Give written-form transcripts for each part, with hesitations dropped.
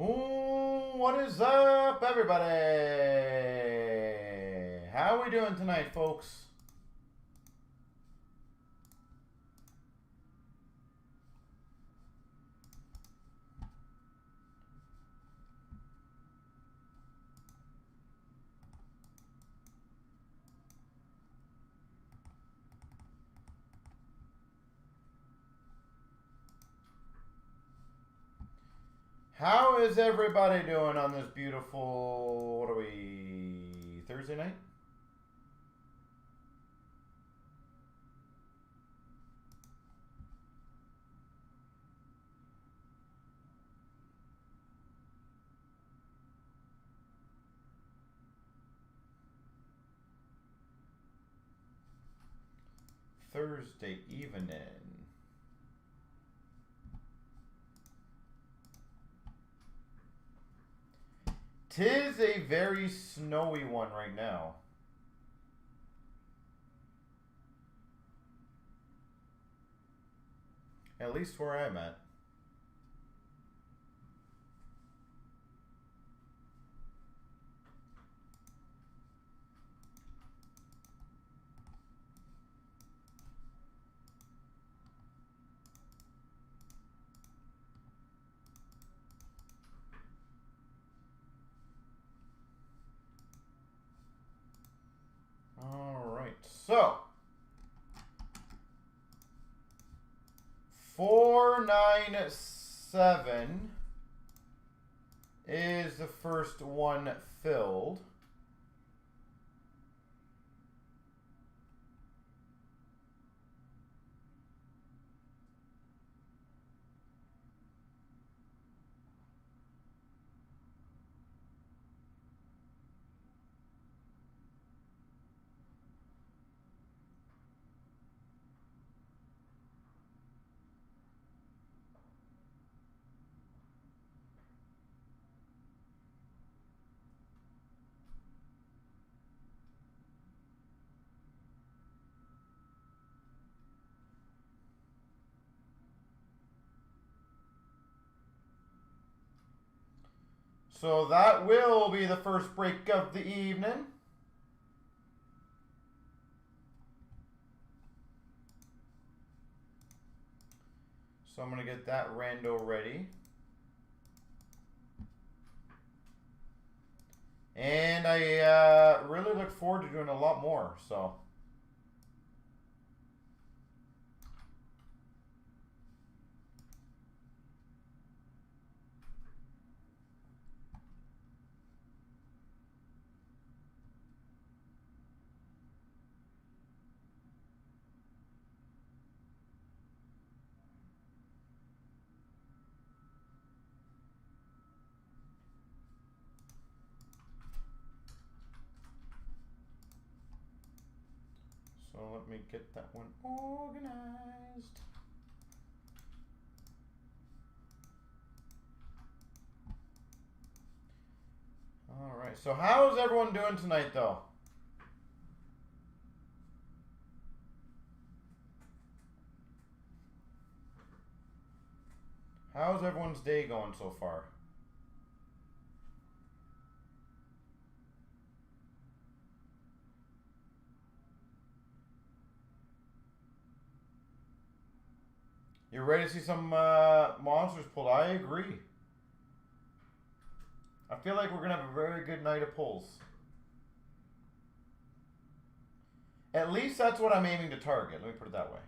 Ooh, what is up, everybody? How are we doing tonight, folks? How is everybody doing on this beautiful, what are we, Thursday night? Thursday evening. Tis a very snowy one right now. At least where I'm at. All right, so 497 is the first one filled. So that will be the first break of the evening. So I'm going to get that rando ready. And I really look forward to doing a lot more, so. So let me get that one organized. All right, so how's everyone doing tonight, though? How's everyone's day going so far? You ready to see some monsters pulled? I agree. I feel like we're going to have a very good night of pulls. At least that's what I'm aiming to target. Let me put it that way.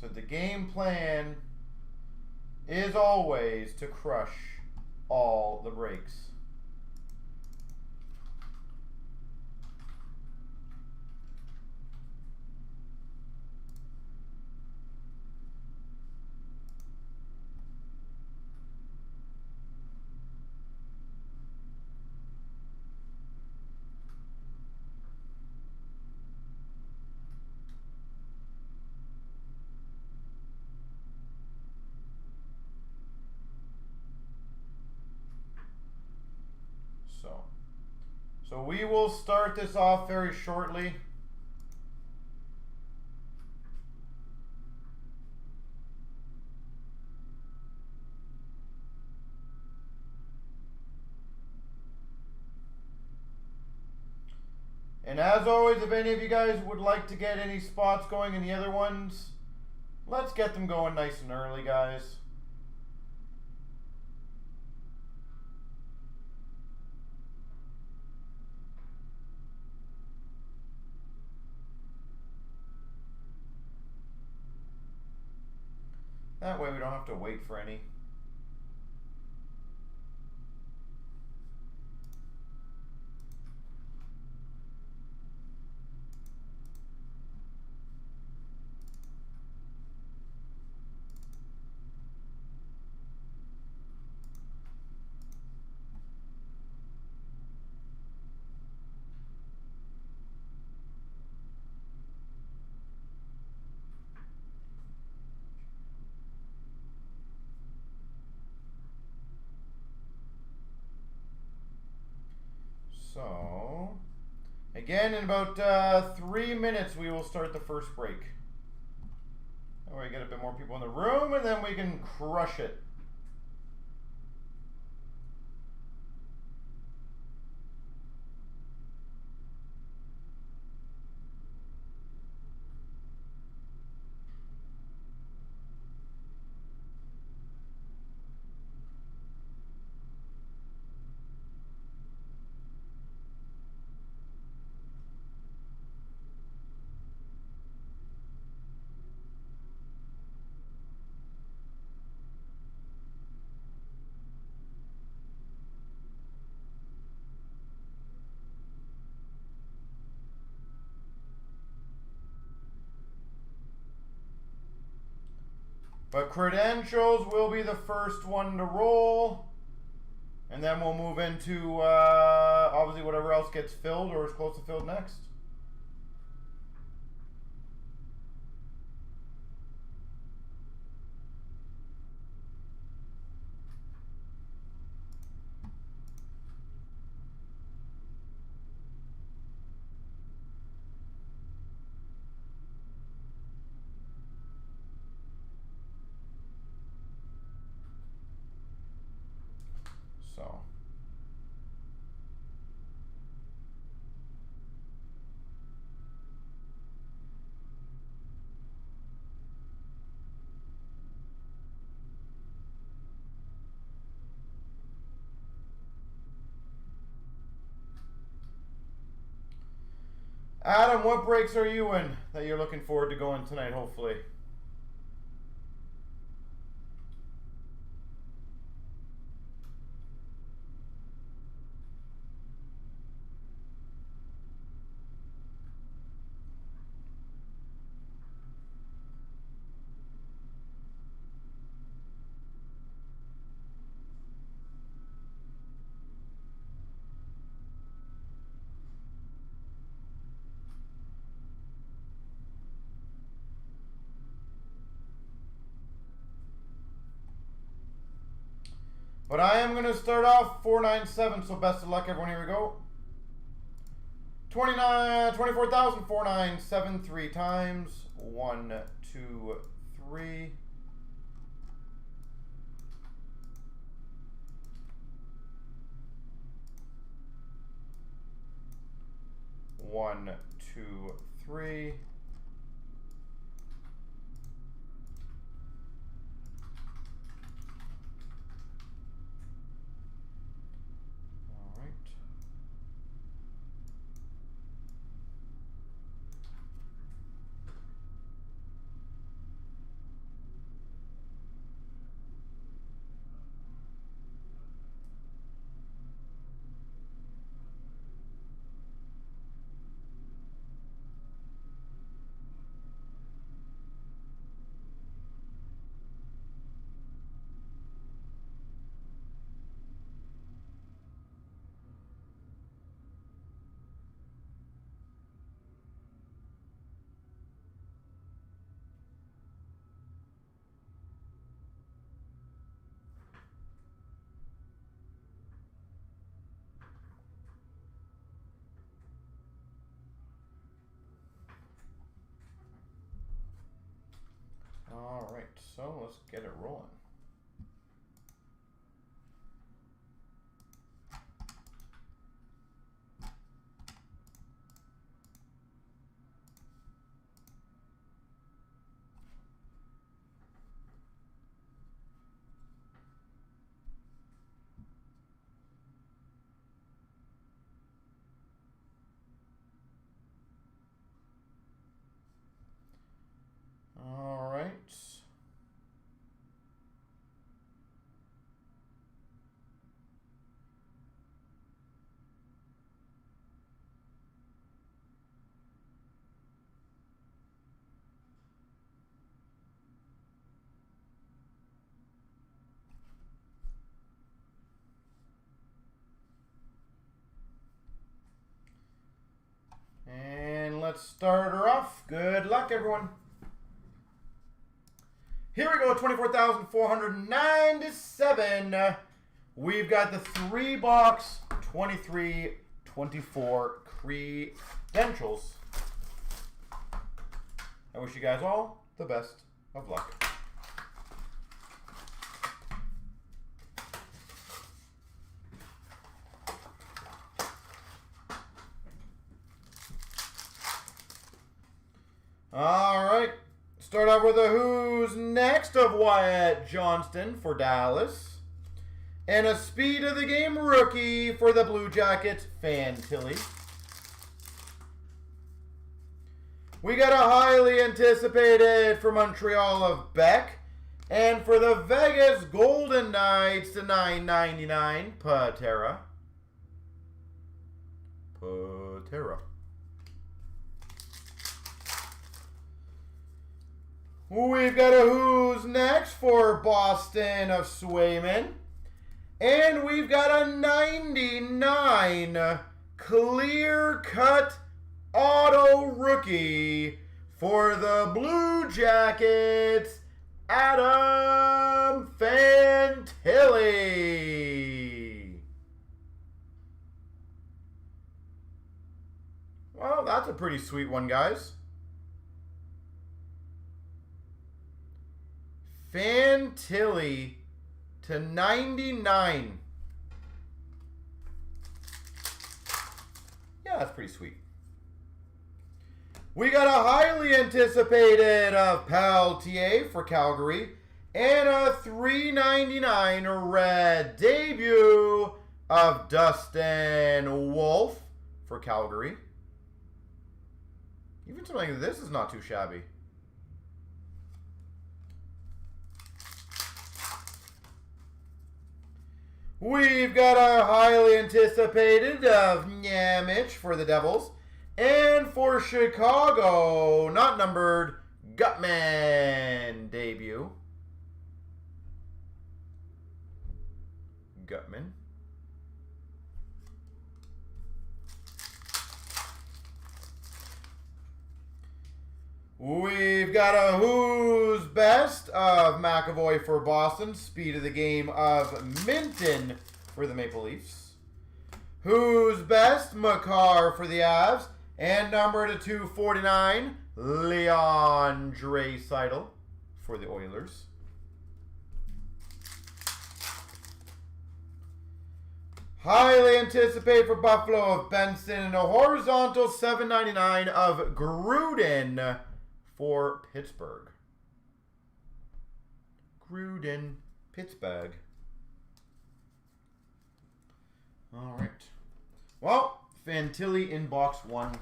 So the game plan is always to crush all the breaks. So we will start this off very shortly. And as always, if any of you guys would like to get any spots going in the other ones, let's get them going nice and early, guys. That way we don't have to wait for any. So, again, in about 3 minutes, we will start the first break. That way we get a bit more people in the room, and then we can crush it. But credentials will be the first one to roll. And then we'll move into, obviously, whatever else gets filled or is close to filled next. So. Adam, what breaks are you in that you're looking forward to going tonight, hopefully? But I am going to start off 497, so best of luck, everyone. Here we go. 24,497 3 times. 1, 2, 3. 1, 2, 3. All right, so let's get it rolling. All right. And let's start her off. Good luck, everyone. Here we go, 24,497. We've got the 3-box 23-24 credentials. I wish you guys all the best of luck. All right. Start off with a Who's Next of Wyatt Johnston for Dallas. And a Speed of the Game rookie for the Blue Jackets, Fantilli. We got a highly anticipated for Montreal of Beck. And for the Vegas Golden Knights to $9.99, Patera. We've got a Who's Next for Boston of Swayman. And we've got a 99 clear-cut auto rookie for the Blue Jackets, Adam Fantilli. Well, that's a pretty sweet one, guys. Fantilli to 99. Yeah, that's pretty sweet. We got a highly anticipated Peltier for Calgary. And a $3.99 red debut of Dustin Wolf for Calgary. Even something like this is not too shabby. We've got a highly anticipated of Nyamich for the Devils. And for Chicago, not numbered, Gutman debut. Gutman. We've got a Who's Best of McAvoy for Boston. Speed of the Game of Minton for the Maple Leafs. Who's Best? Makar for the Avs. And number to 249, Leon Draisaitl for the Oilers. Highly anticipated for Buffalo of Benson. And a horizontal $7.99 of Gruden for Pittsburgh. Gruden, Pittsburgh. All right. Well, Fantilli in box 1.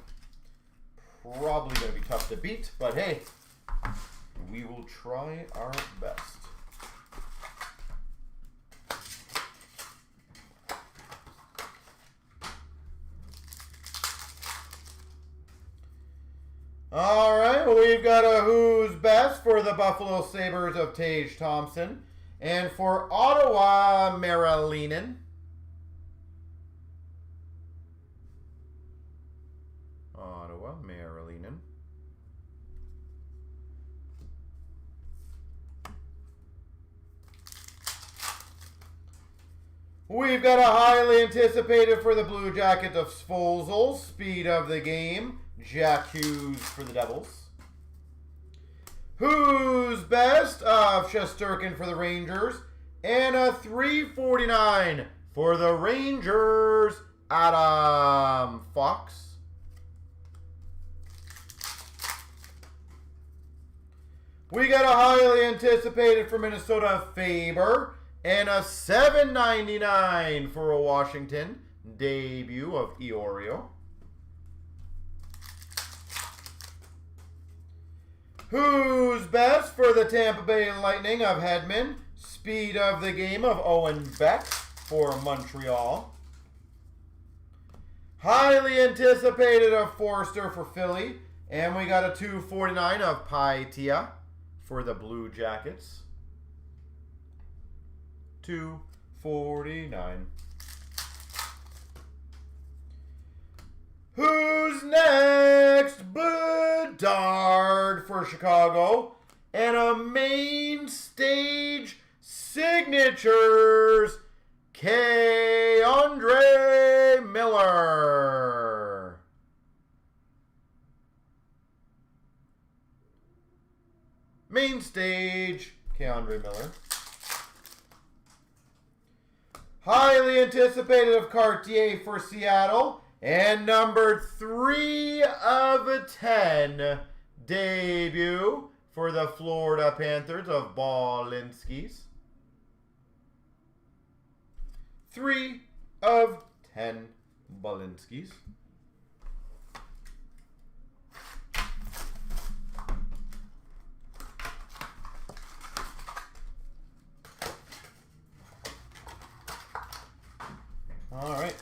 Probably going to be tough to beat, but hey, we will try our best. All right, well, we've got a Who's Best for the Buffalo Sabres of Tage Thompson. And for Ottawa, Marilinen. Ottawa, Marilinen. We've got a highly anticipated for the Blue Jackets of Svozil, Speed of the Game, Jack Hughes for the Devils. Who's best of Shesterkin for the Rangers. And a 349 for the Rangers, Adam Fox. We got a highly anticipated for Minnesota, Faber. And a 799 for a Washington debut of Iorio. Who's best for the Tampa Bay Lightning of Hedman. Speed of the game of Owen Beck for Montreal. Highly anticipated of Forster for Philly. And we got a 249 of Paitia for the Blue Jackets. 249. Who's next? Bedard for Chicago. And a main stage signatures, Andre Miller. Main stage, Andre Miller. Highly anticipated of Cartier for Seattle. And number 3 of 10 debut for the Florida Panthers of Balinskis. 3 of 10 Balinskis. All right.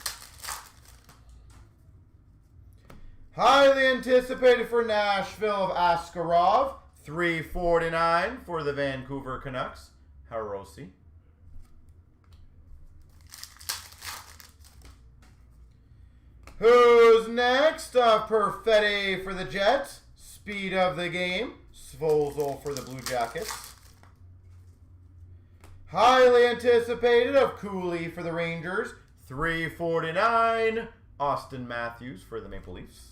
Highly anticipated for Nashville of Askarov. 349 for the Vancouver Canucks, Harosi. Who's next? Perfetti for the Jets. Speed of the game, Svozil for the Blue Jackets. Highly anticipated of Cooley for the Rangers. 349, Austin Matthews for the Maple Leafs.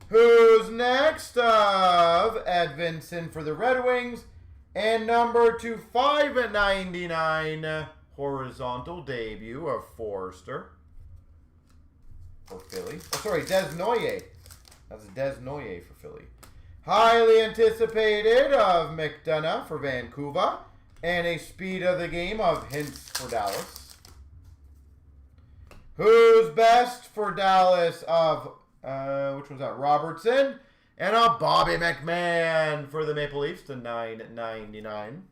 Who's next? Of Edvinson for the Red Wings. And number 2/599 horizontal debut of Forster for Philly. Oh, sorry, Desnoyers. That's a Desnoyers for Philly. Highly anticipated of McDonough for Vancouver. And a speed of the game of Hintz for Dallas. Who's best for Dallas of, which one's that? Robertson. And a Bobby McMahon for the Maple Leafs to 999.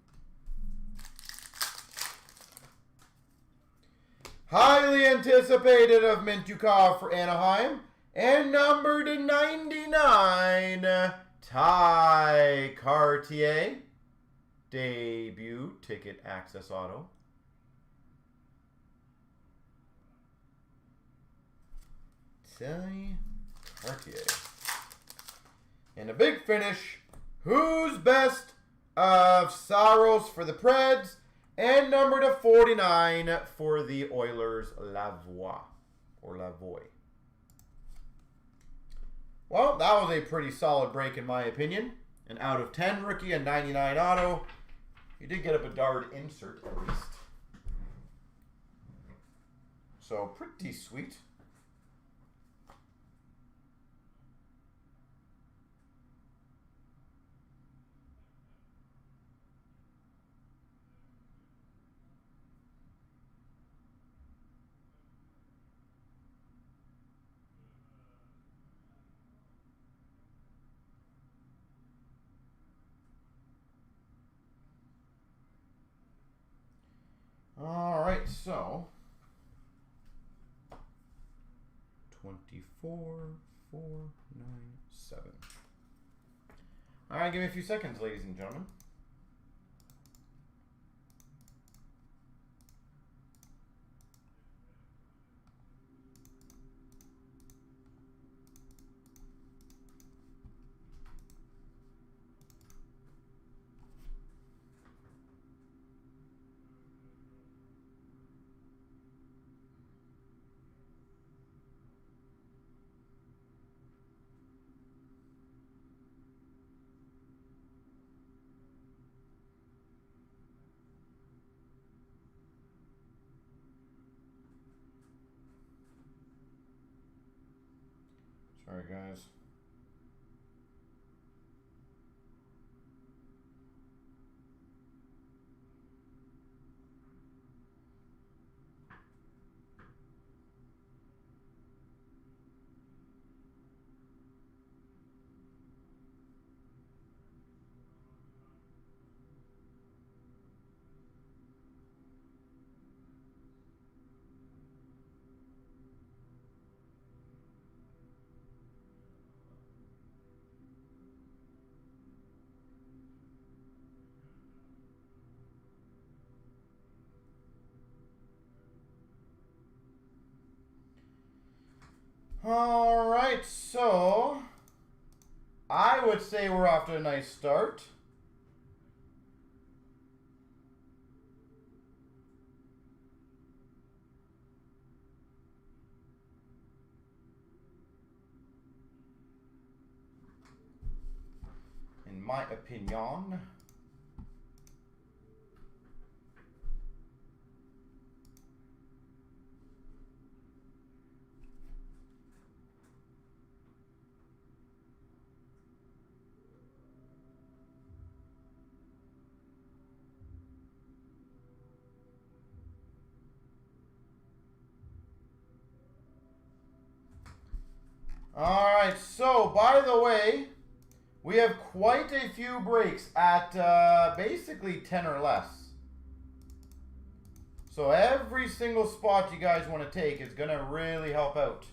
Highly anticipated of Mintyukov for Anaheim. And numbered to 99, Ty Cartier. Debut ticket access auto. Ty Cartier. And a big finish. Who's best of Saros for the Preds. And number to 49 for the Oilers, Lavoie. Or Lavoie. Well, that was a pretty solid break in my opinion. An out of 10 rookie, a 99 auto. You did get a Bedard insert at least. So pretty sweet. All right, so 24,497. All right, give me a few seconds, ladies and gentlemen. Sorry, guys. All right, so I would say we're off to a nice start. In my opinion. All right, so by the way, we have quite a few breaks at basically 10 or less. So every single spot you guys want to take is going to really help out.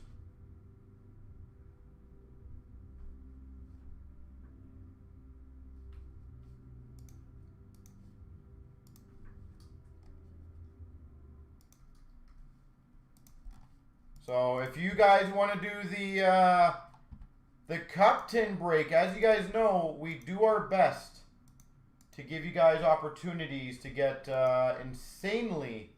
So if you guys want to do the cup tin break, as you guys know, we do our best to give you guys opportunities to get insanely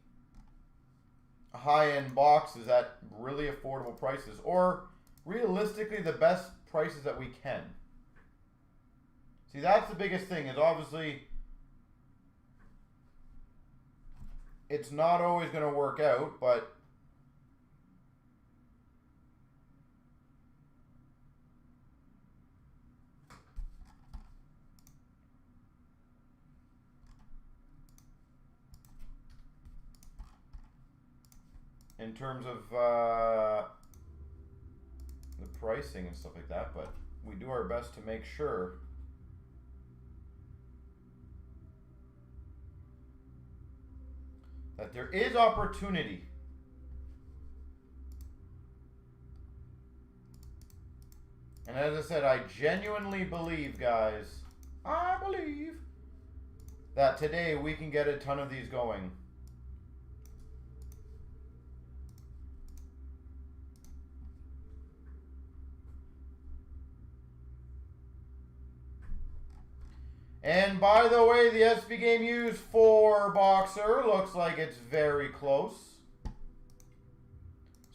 high-end boxes at really affordable prices, or realistically the best prices that we can. See, that's the biggest thing, is obviously it's not always going to work out, but in terms of the pricing and stuff like that, but we do our best to make sure that there is opportunity. And as I said, I genuinely believe, guys, I believe that today we can get a ton of these going. And by the way, the SB Game Used 4 boxer looks like it's very close.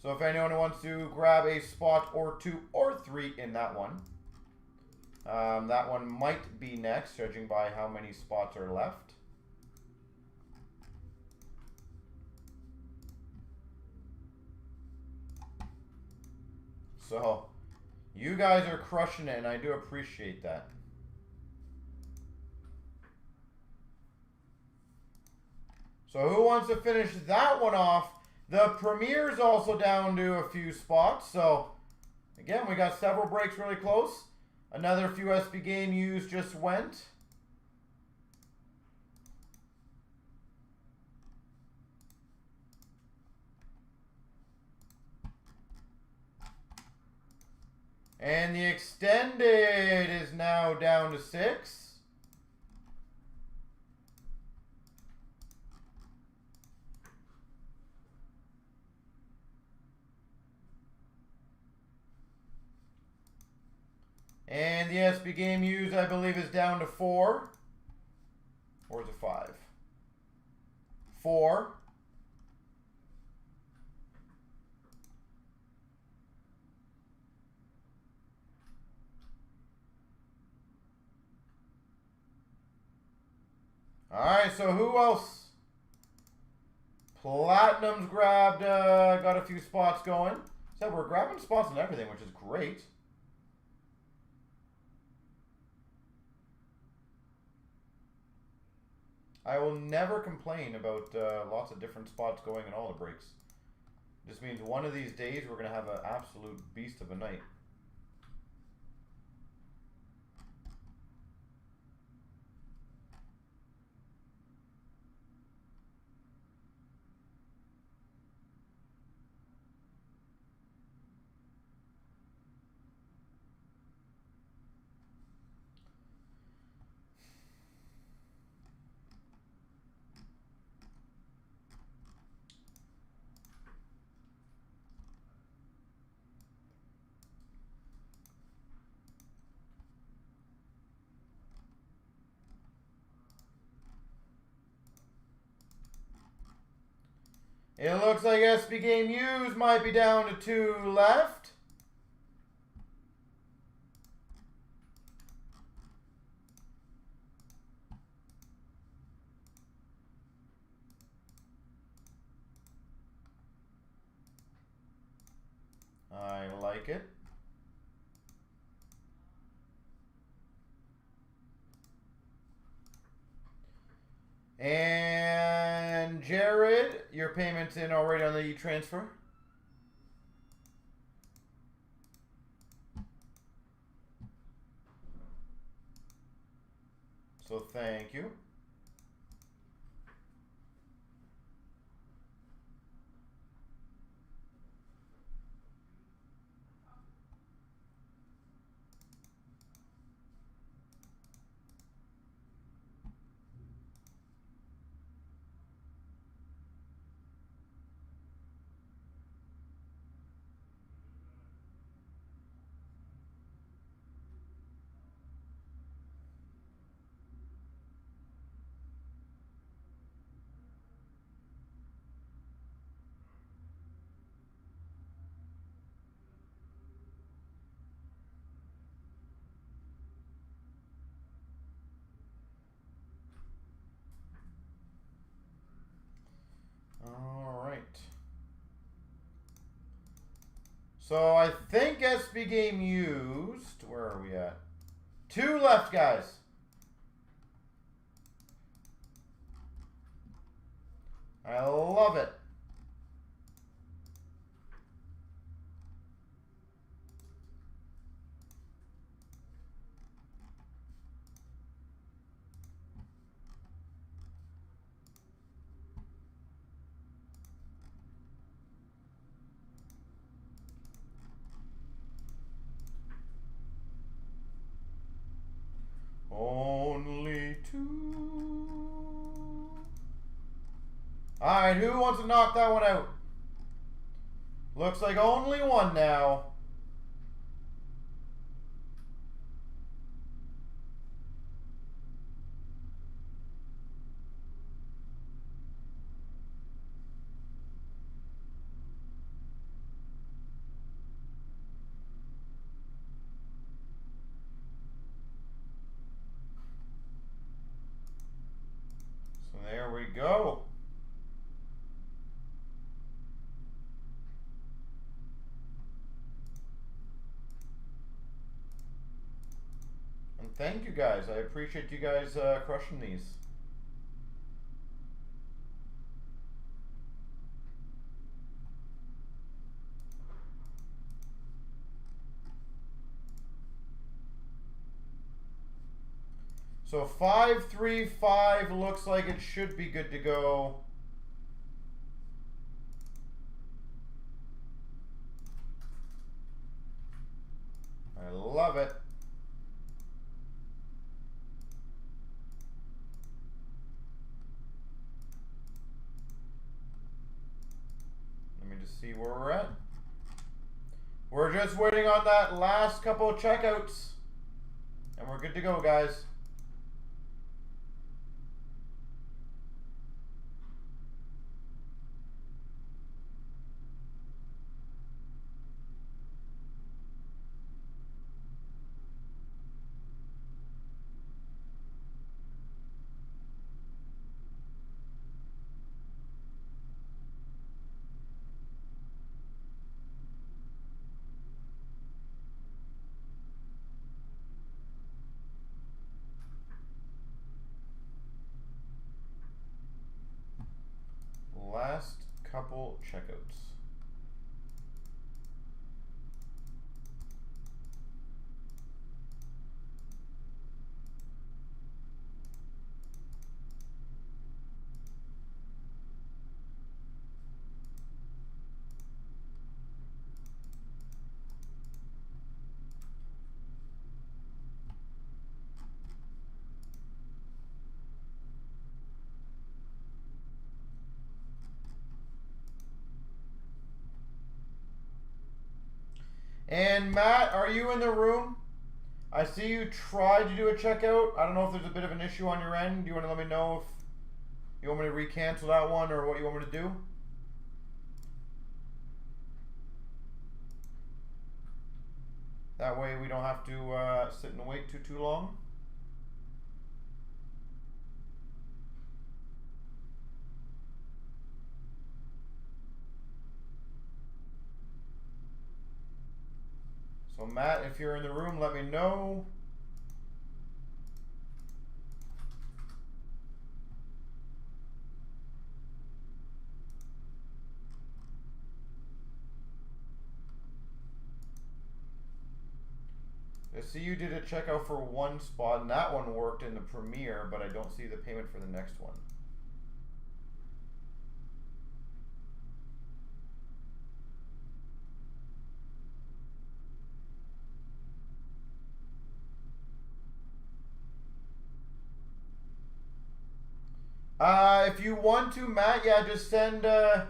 So if anyone wants to grab a spot or 2 or 3 in that one, that one might be next, judging by how many spots are left. So you guys are crushing it, and I do appreciate that. So who wants to finish that one off? The Premier's also down to a few spots. So again, we got several breaks really close. Another few SB Game Used just went. And the Extended is now down to 6. And the SB Game Used, I believe, is down to 4. Or is it 5? 4. All right, so who else? Platinum's grabbed, got a few spots going. So we're grabbing spots and everything, which is great. I will never complain about lots of different spots going in all the breaks. Just means one of these days we're going to have an absolute beast of a night. It looks like SB Game Used might be down to 2 left. I like it. And Jared, your payment's in already on the e-transfer. So thank you. All right. So I think SB Game Used. Where are we at? 2 left, guys. I love it. Only 2. All right, who wants to knock that one out? Looks like only 1 now. So there we go. And thank you guys. I appreciate you guys crushing these. So 535 looks like it should be good to go. I love it. Let me just see where we're at. We're just waiting on that last couple of checkouts. And we're good to go, guys. couple checkouts. And Matt, are you in the room? I see you tried to do a checkout. I don't know if there's a bit of an issue on your end. Do you want to let me know if you want me to recancel that one or what you want me to do? That way we don't have to sit and wait too long. So Matt, if you're in the room, let me know. I see you did a checkout for one spot, and that one worked in the Premier, but I don't see the payment for the next one. If you want to, Matt, yeah, just send $25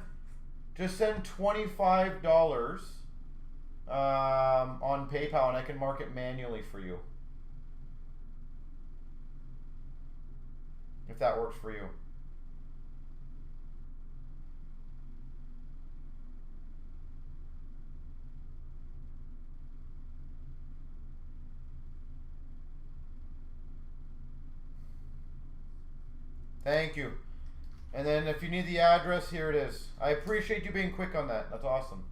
on PayPal, and I can mark it manually for you, if that works for you. Thank you. And then if you need the address, here it is. I appreciate you being quick on that. That's awesome.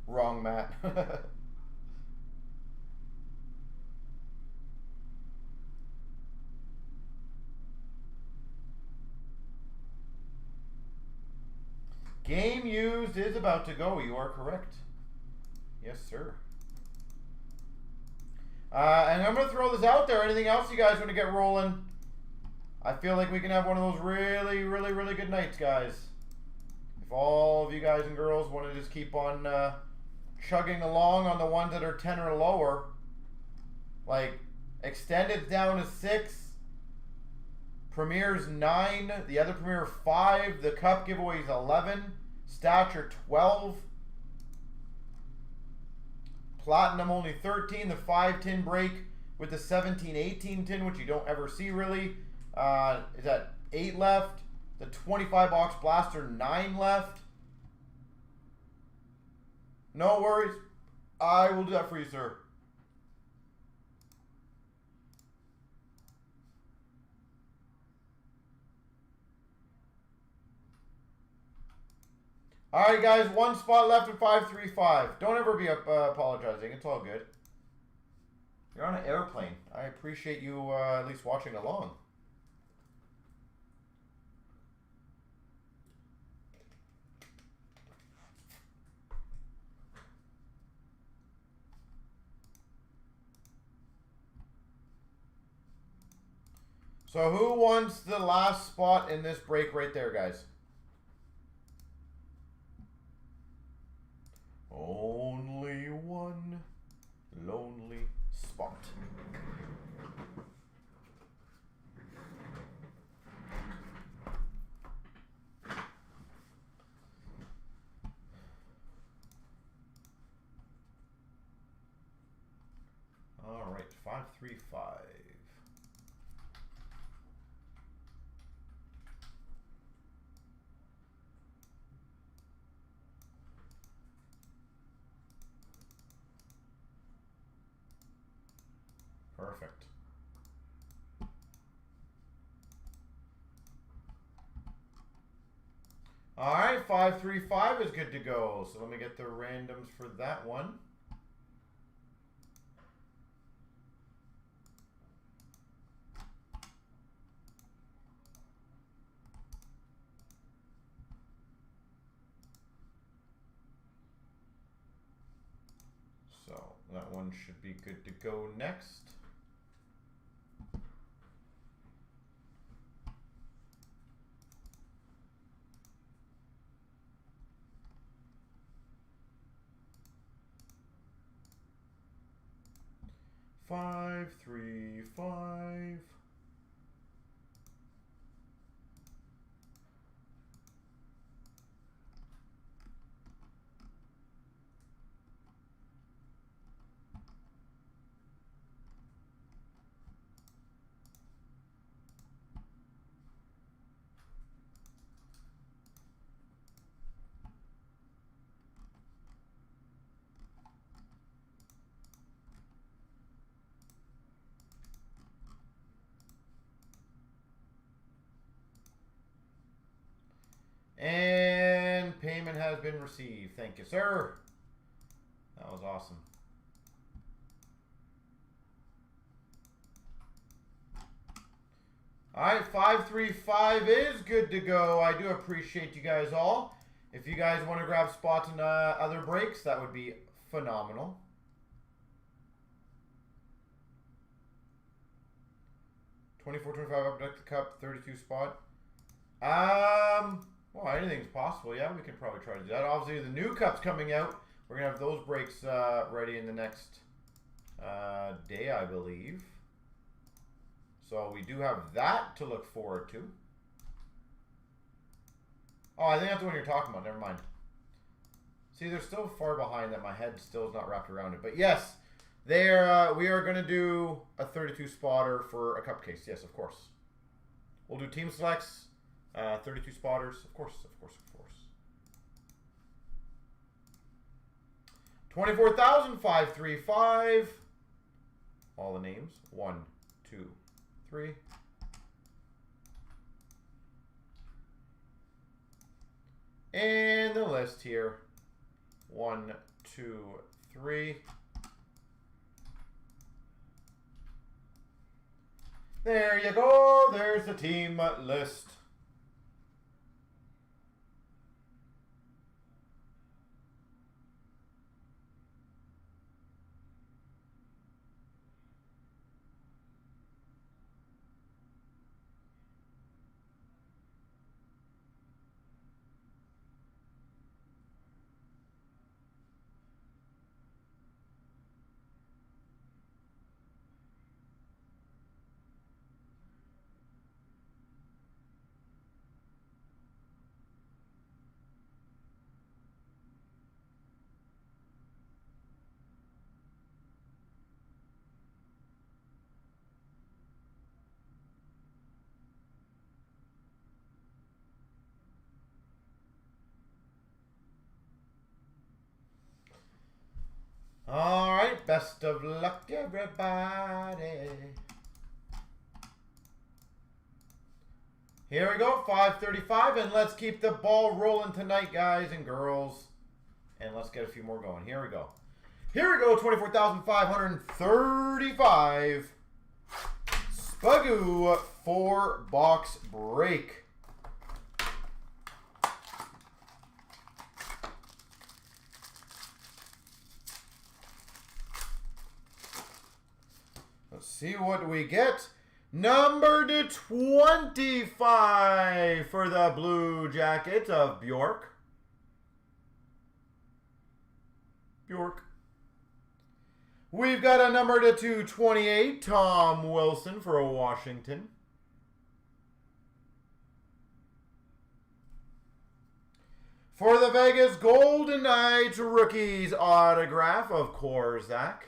Wrong, Matt. Game used is about to go. You are correct. Yes, sir. And I'm going to throw this out there. Anything else you guys want to get rolling? I feel like we can have one of those really good nights, guys. If all of you guys and girls want to just keep on chugging along on the ones that are 10 or lower. Like, Extended's down to 6. Premier's 9, the other Premier 5, the Cup giveaway's 11, Stature 12, Platinum only 13, the 5 tin break with the 17-18 tin, which you don't ever see really, is at 8 left, the 25 box blaster 9 left. No worries, I will do that for you, sir. All right, guys, one spot left in 535. Don't ever be apologizing. It's all good. You're on an airplane. I appreciate you at least watching along. So who wants the last spot in this break right there, guys? Only one lonely spot. All right, 535. Perfect. All right, 535 is good to go. So let me get the randoms for that one. So that one should be good to go next. Five, 3, 5. And payment has been received. Thank you, sir. That was awesome. All right, 535 is good to go. I do appreciate you guys all. If you guys want to grab spots in other breaks, that would be phenomenal. $24, $25 Abduct the Cup, 32 spot. Well, anything's possible. Yeah, we can probably try to do that. Obviously, the new cup's coming out. We're going to have those breaks ready in the next day, I believe. So we do have that to look forward to. Oh, I think that's the one you're talking about. Never mind. See, they're still far behind that my head still is not wrapped around it. But yes, we are going to do a 32 spotter for a cup case. Yes, of course. We'll do team selects, 32 spotters. Of course, of course, of course. 24,535. All the names. 1, 2, 3. And the list here. 1, 2, 3. There you go. There's the team list. All right, best of luck, everybody. Here we go, 535, and let's keep the ball rolling tonight, guys and girls. And let's get a few more going. Here we go. Here we go, 24,535. Spagoo 4-box break. Let's see what we get. Number to 25 for the Blue Jackets of Bjork. We've got a number to 228, Tom Wilson for Washington. For the Vegas Golden Knights rookies autograph of Korzak.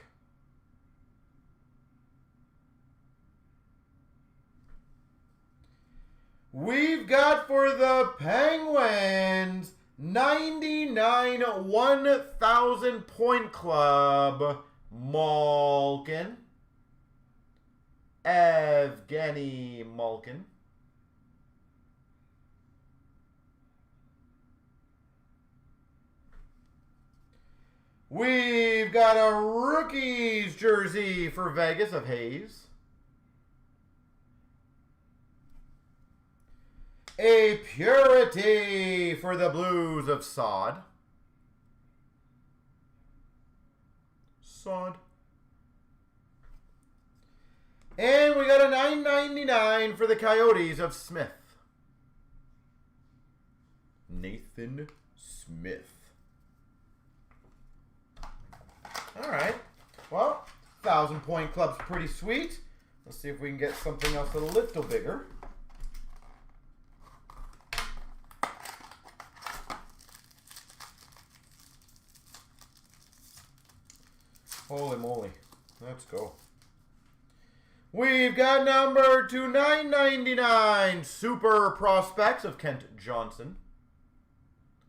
We've got for the Penguins 99 1,000 point club Malkin. Evgeny Malkin. We've got a rookies jersey for Vegas of Hayes. A purity for the Blues of Sod. And we got a $9.99 for the Coyotes of Smith. Nathan Smith. All right. Well, 1,000-point club's pretty sweet. Let's see if we can get something else a little bigger. Holy moly. Let's go. We've got number 2/999 Super Prospects of Kent Johnson.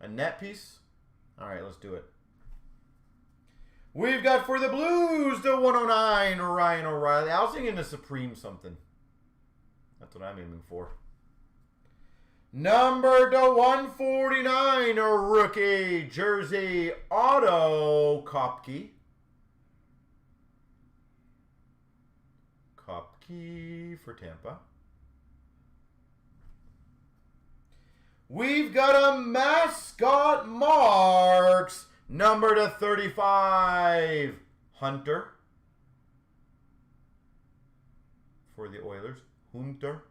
A net piece. All right, let's do it. We've got for the Blues the 109 Ryan O'Reilly. I was thinking the Supreme something. That's what I'm aiming for. Number to 149 a rookie jersey auto Kopke. Kopke for Tampa. We've got a mascot marks number to 35 Hunter for the Oilers. Hunter.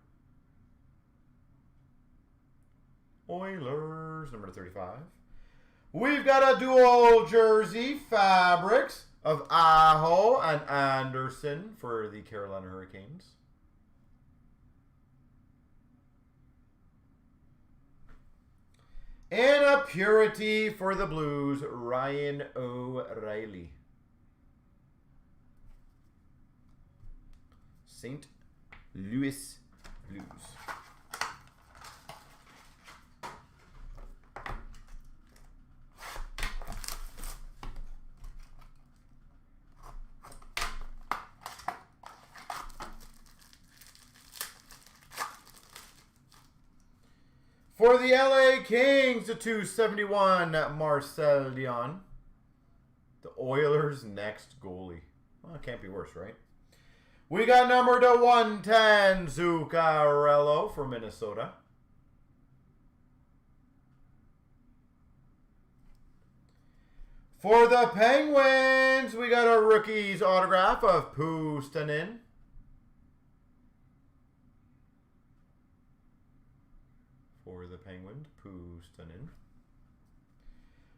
Oilers number to 35. We've got a dual jersey fabrics of Aho and Anderson for the Carolina Hurricanes. And a purity for the Blues, Ryan O'Reilly. St. Louis Blues. For the LA Kings, the 271, Marcel Dion. The Oilers' next goalie. Well, it can't be worse, right? We got number to 110, Zuccarello for Minnesota. For the Penguins, we got a rookie's autograph of Puustinen. For the Penguins, Puustinen.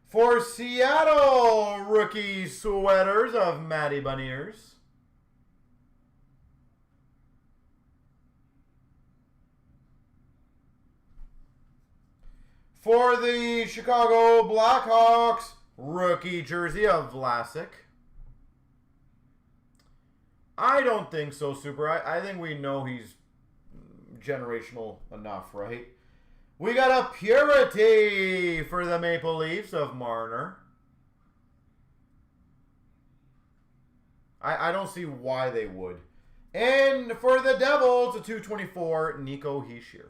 For Seattle, rookie sweaters of Matty Beniers. For the Chicago Blackhawks, rookie jersey of Vlasic. I don't think so, Super. I think we know he's generational enough, right? We got a purity for the Maple Leafs of Marner. I don't see why they would. And for the Devils, a 224, Nico Hischier.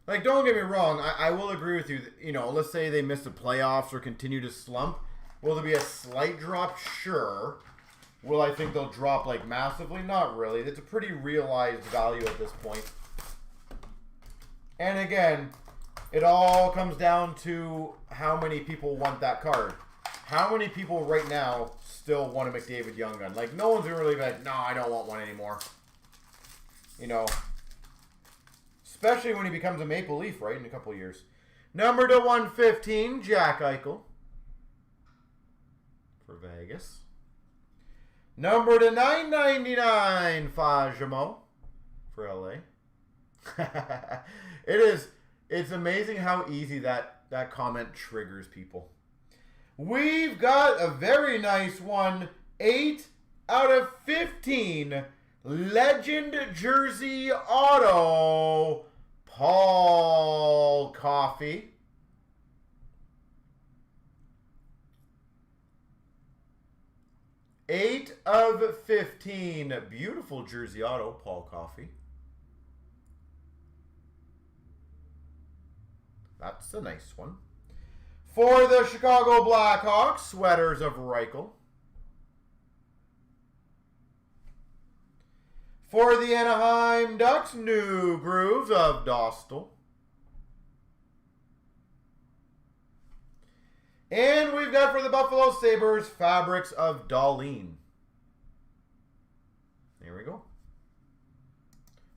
Like, don't get me wrong. I will agree with you. That, you know, let's say they miss the playoffs or continue to slump. Will there be a slight drop? Sure. Will I think they'll drop, like, massively? Not really. It's a pretty realized value at this point. And again, it all comes down to how many people want that card. How many people right now still want a McDavid Young Gun? Like, no one's really like, no, I don't want one anymore. You know, especially when he becomes a Maple Leaf, right, in a couple of years. Number to 115, Jack Eichel for Vegas. Number to 999, Fajimo for LA. It's amazing how easy that comment triggers people. We've got a very nice one, 8 out of 15, Legend Jersey Auto, Paul Coffey. Eight of 15. Beautiful jersey auto, Paul Coffey. That's a nice one. For the Chicago Blackhawks, sweaters of Reichel. For the Anaheim Ducks, new grooves of Dostal. And we've got for the Buffalo Sabres, fabrics of Dahlin. There we go.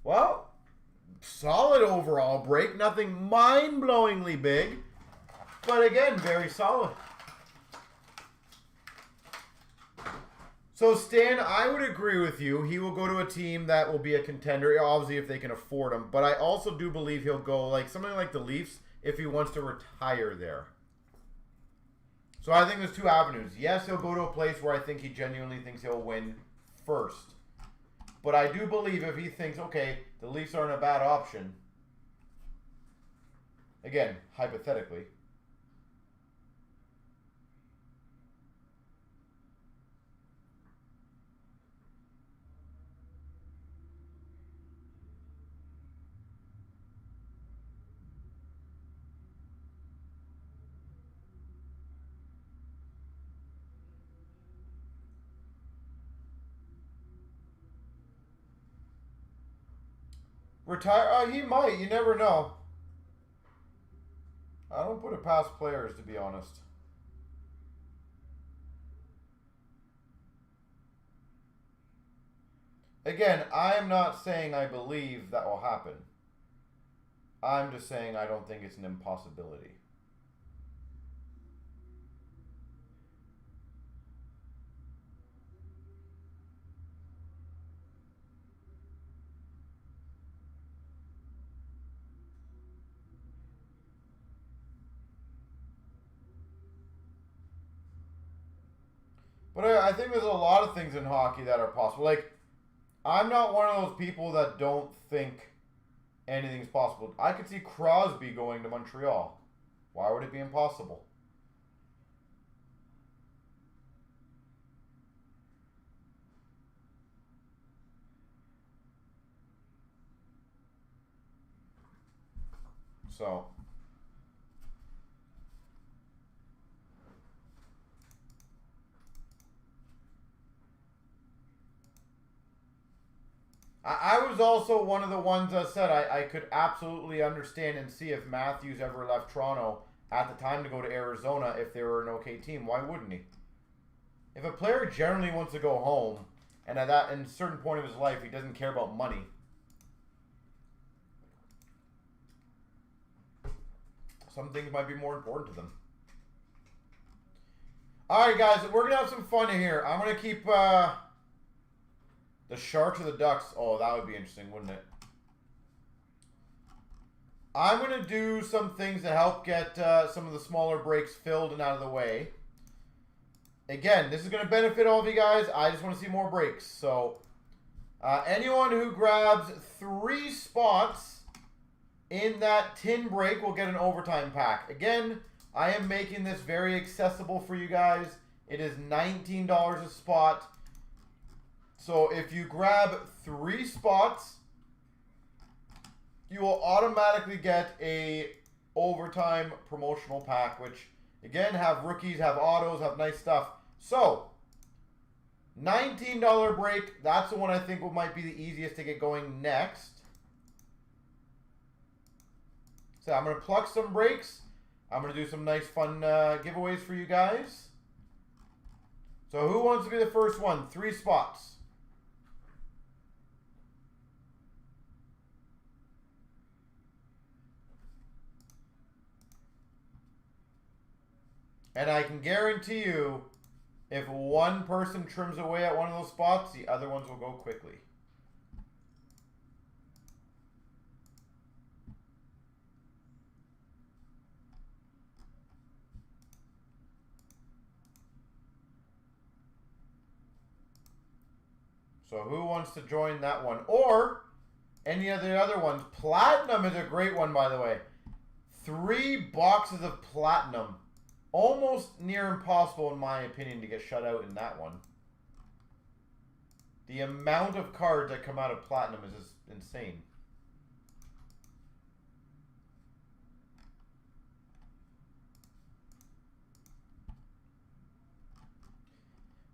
Well, solid overall break. Nothing mind-blowingly big. But again, very solid. So Stan, I would agree with you. He will go to a team that will be a contender, obviously if they can afford him. But I also do believe he'll go like something like the Leafs if he wants to retire there. So I think there's two avenues. Yes, he'll go to a place where I think he genuinely thinks he'll win first. But I do believe if he thinks, okay, the Leafs aren't a bad option. Again, hypothetically. Retire? He might. You never know. I don't put it past players, to be honest. Again, I'm not saying I believe that will happen. I'm just saying I don't think it's an impossibility. But I think there's a lot of things in hockey that are possible. Like, I'm not one of those people that don't think anything's possible. I could see Crosby going to Montreal. Why would it be impossible? So... I was also one of the ones that said I could absolutely understand and see if Matthews ever left Toronto at the time to go to Arizona if they were an okay team. Why wouldn't he? If a player generally wants to go home, and at that in a certain point of his life he doesn't care about money, some things might be more important to them. All right, guys, we're gonna have some fun in here. I'm gonna keep. The Sharks or the Ducks? Oh, that would be interesting, wouldn't it? I'm going to do some things to help get some of the smaller breaks filled and out of the way. Again, this is going to benefit all of you guys. I just want to see more breaks. So, anyone who grabs 3 spots in that tin break will get an overtime pack. Again, I am making this very accessible for you guys. It is $19 a spot. So if you grab 3 spots, you will automatically get a overtime promotional pack, which again have rookies, have autos, have nice stuff. So $19 break, that's the one I think might be the easiest to get going next. So I'm going to pluck some breaks. I'm going to do some nice fun giveaways for you guys. So who wants to be the first one? 3 spots. And I can guarantee you, if one person trims away at one of those spots, the other ones will go quickly. So who wants to join that one? Or any of the other ones. Platinum is a great one, by the way. 3 boxes of platinum. Almost near impossible, in my opinion, to get shut out in that one. The amount of cards that come out of platinum is just insane.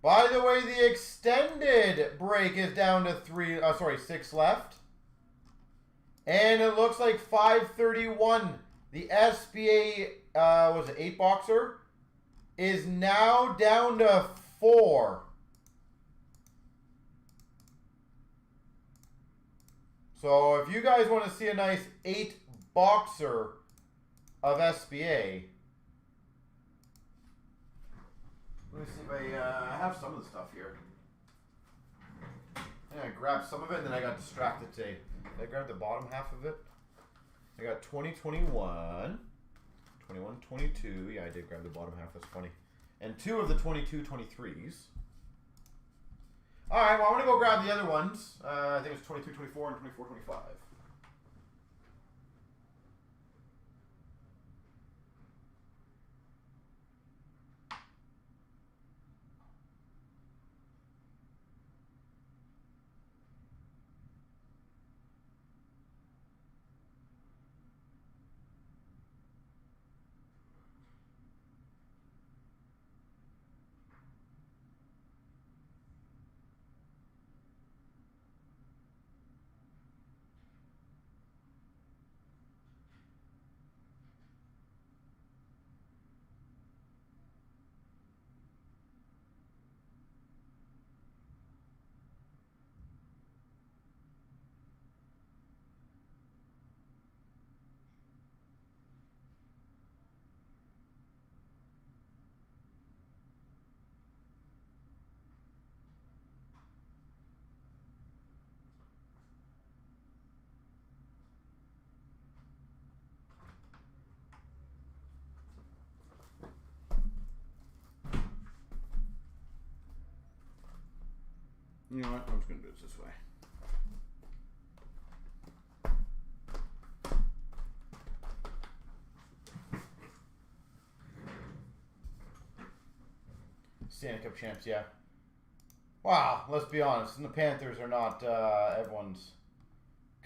By the way, the extended break is down to 6 left. And it looks like 531. The SBA, was it 8-boxer? Is now down to 4. So if you guys want to see a nice 8-boxer of SBA, let me see if I have some of the stuff here. I grabbed some of it and then I got distracted today. I grabbed the bottom half of it. I got 2021, 21, 22. Yeah, I did grab the bottom half. That's funny. And 2 of the 22, 23s. All right, well, I'm going to go grab the other ones. I think it's 23, 24, and 24, 25. You know what? I'm just going to do it this way. Stanley Cup champs, yeah. Wow, let's be honest. And the Panthers are not everyone's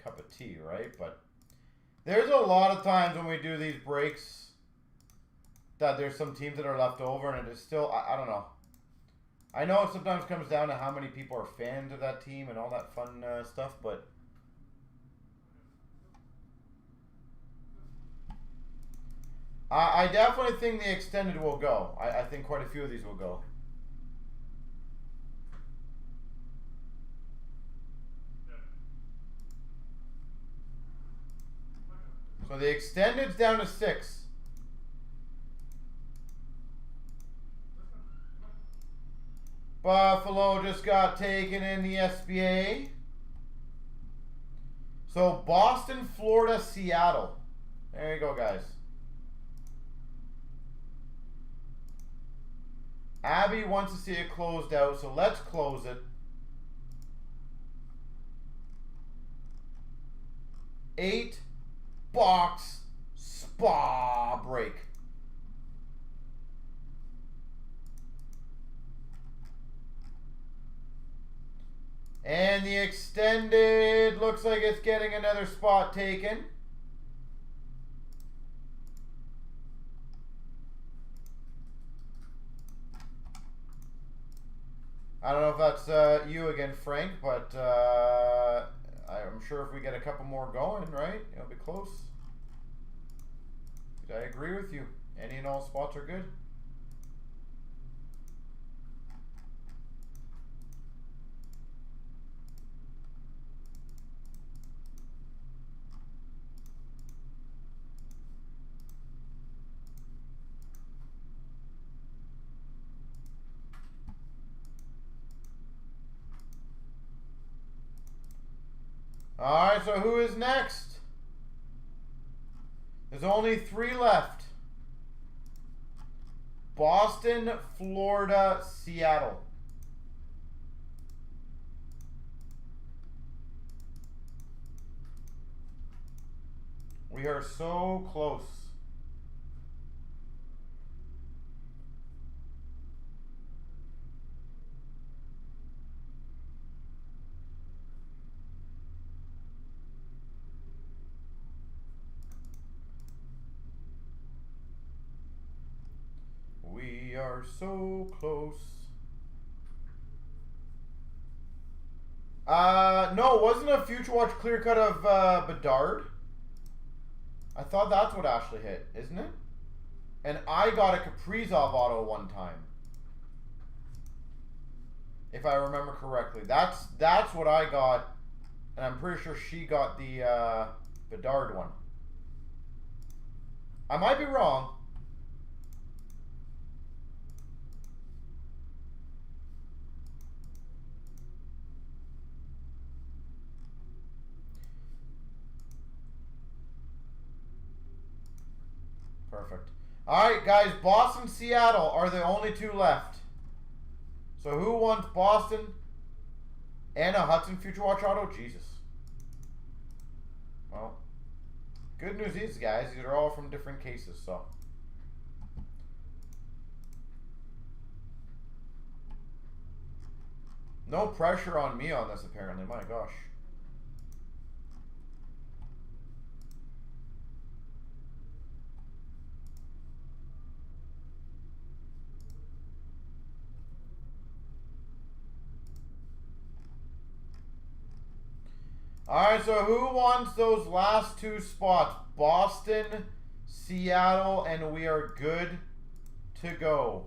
cup of tea, right? But there's a lot of times when we do these breaks that there's some teams that are left over, and it is still, I don't know. I know it sometimes comes down to how many people are fans of that team and all that fun stuff, but I definitely think the extended will go. I think quite a few of these will go. So the extended's down to 6. Buffalo just got taken in the SBA. So Boston, Florida, Seattle. There you go, guys. Abby wants to see it closed out, so let's close it. 8-box spa break. And the extended looks like it's getting another spot taken. I don't know if that's you again, Frank, but I'm sure if we get a couple more going, right, it'll be close. I agree with you. Any and all spots are good. All right, so who is next? There's only 3 left. Boston, Florida, Seattle. We are so close. We are so close. No, it wasn't a Future Watch clear cut of Bedard. I thought that's what Ashley hit, isn't it? And I got a Kaprizov auto one time. If I remember correctly. That's what I got. And I'm pretty sure she got the Bedard one. I might be wrong. Perfect. All right, guys. Boston, Seattle are the only two left. So who wants Boston and a Hudson Future Watch auto? Jesus. Well, good news is, guys, these are all from different cases, so. No pressure on me on this, apparently. My gosh. All right, so who wants those last two spots? Boston, Seattle, and we are good to go.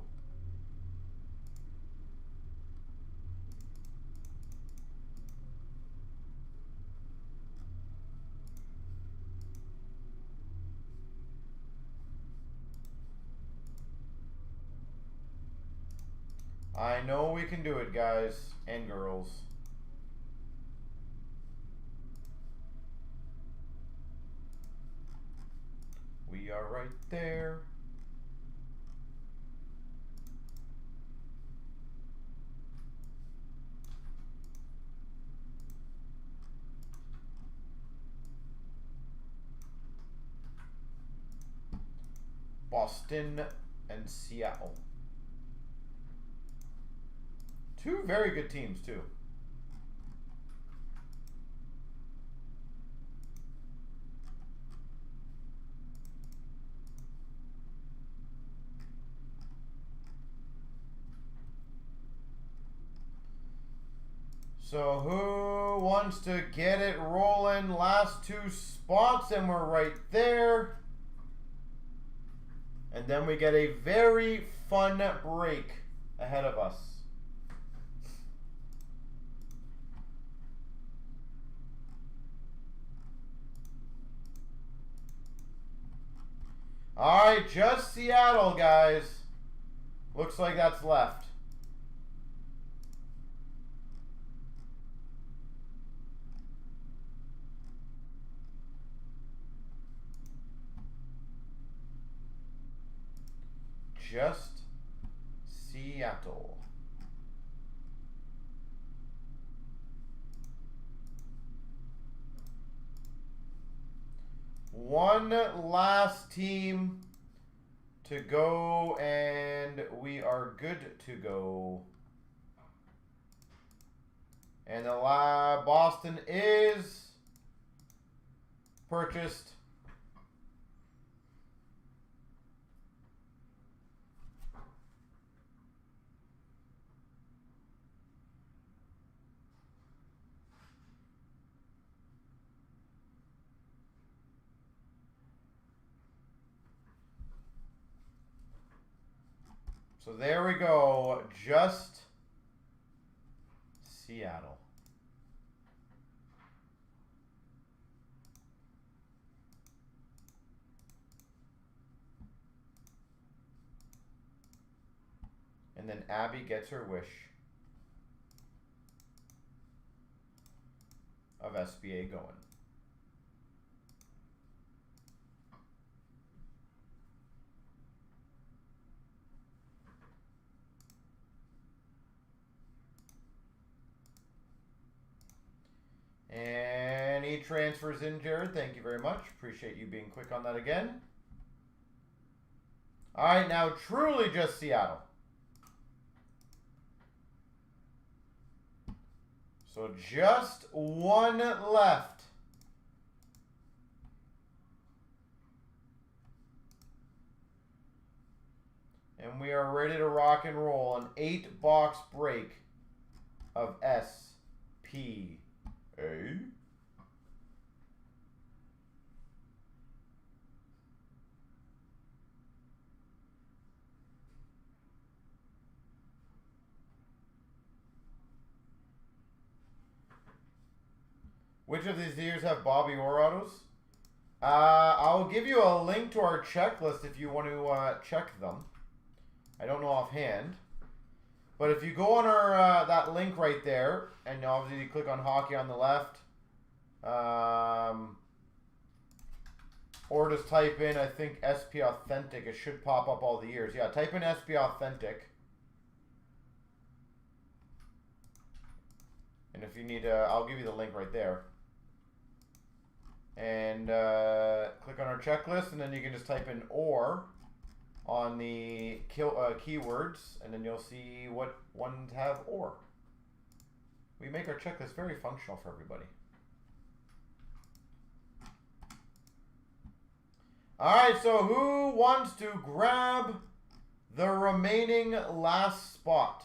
I know we can do it, guys and girls. We are right there. Boston and Seattle. Two very good teams, too. So who wants to get it rolling? Last two spots, and we're right there. And then we get a very fun break ahead of us. All right, just Seattle, guys. Looks like that's left. Just Seattle. One last team to go, and we are good to go. And the Boston is purchased. So there we go, just Seattle. And then Abby gets her wish of SBA going. And he transfers in, Jared. Thank you very much. Appreciate you being quick on that again. All right, now truly just Seattle. So just one left. And we are ready to rock and roll. An 8-box break of SP. PA. Which of these years have Bobby Orr autos? I'll give you a link to our checklist if you want to check them. I don't know offhand. But if you go on our that link right there, and obviously you click on hockey on the left, or just type in, I think, SP Authentic. It should pop up all the years. Yeah, type in SP Authentic. And if you need, I'll give you the link right there. And click on our checklist, and then you can just type in OR on the keywords, and then you'll see what ones have OR. We make our checklist very functional for everybody. All right, so who wants to grab the remaining last spot?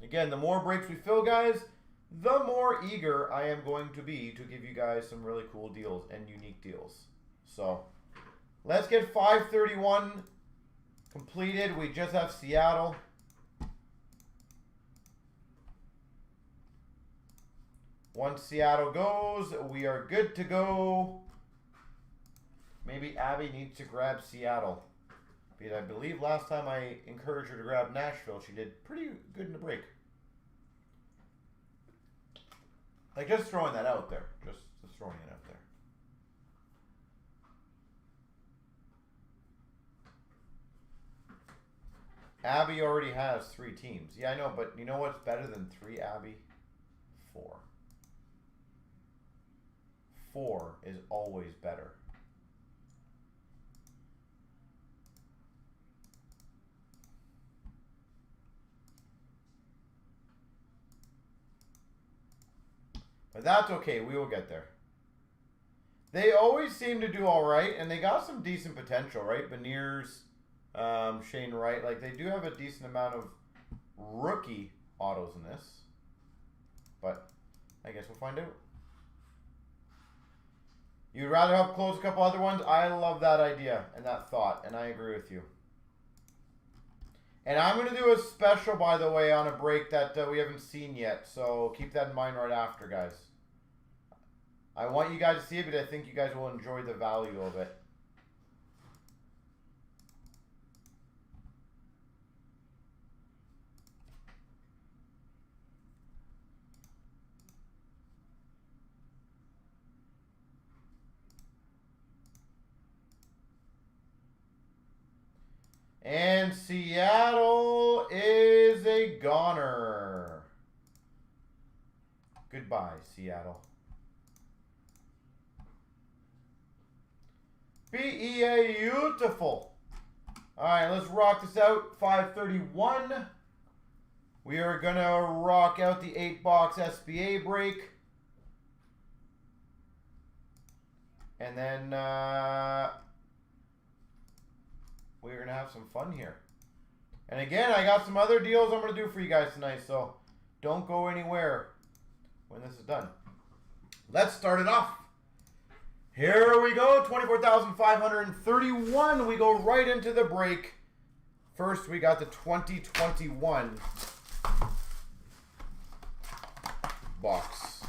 Again, the more breaks we fill, guys, the more eager I am going to be to give you guys some really cool deals and unique deals. So let's get 531 completed. We just have Seattle. Once Seattle goes, we are good to go. Maybe Abby needs to grab Seattle, because I believe last time I encouraged her to grab Nashville, she did pretty good in the break. Like, just throwing that out there. Just throwing it out there. Abby already has 3 teams. Yeah, I know, but you know what's better than 3, Abby? 4. 4 is always better. But that's okay. We will get there. They always seem to do all right, and they got some decent potential, right? Beniers, Shane Wright. Like, they do have a decent amount of rookie autos in this. But I guess we'll find out. You'd rather help close a couple other ones? I love that idea and that thought, and I agree with you. And I'm going to do a special, by the way, on a break that we haven't seen yet. So keep that in mind right after, guys. I want you guys to see it, but I think you guys will enjoy the value of it. And Seattle is a goner. Goodbye, Seattle. Beautiful. All right, let's rock this out. 531. We are going to rock out the 8-box SBA break. And then we're going to have some fun here. And again, I got some other deals I'm going to do for you guys tonight, so don't go anywhere when this is done. Let's start it off. Here we go, 24,531. We go right into the break. First, we got the 2021 box.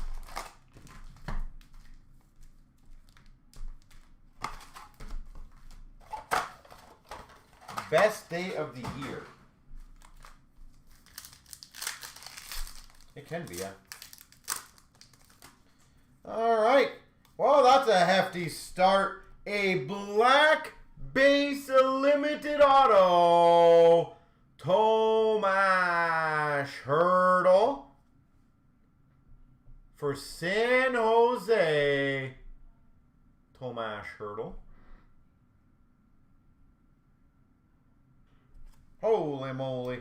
Best day of the year. It can be, yeah. All right. Well, that's a hefty start. A black base limited auto. Tomas Hertl for San Jose. Tomas Hertl. Holy moly.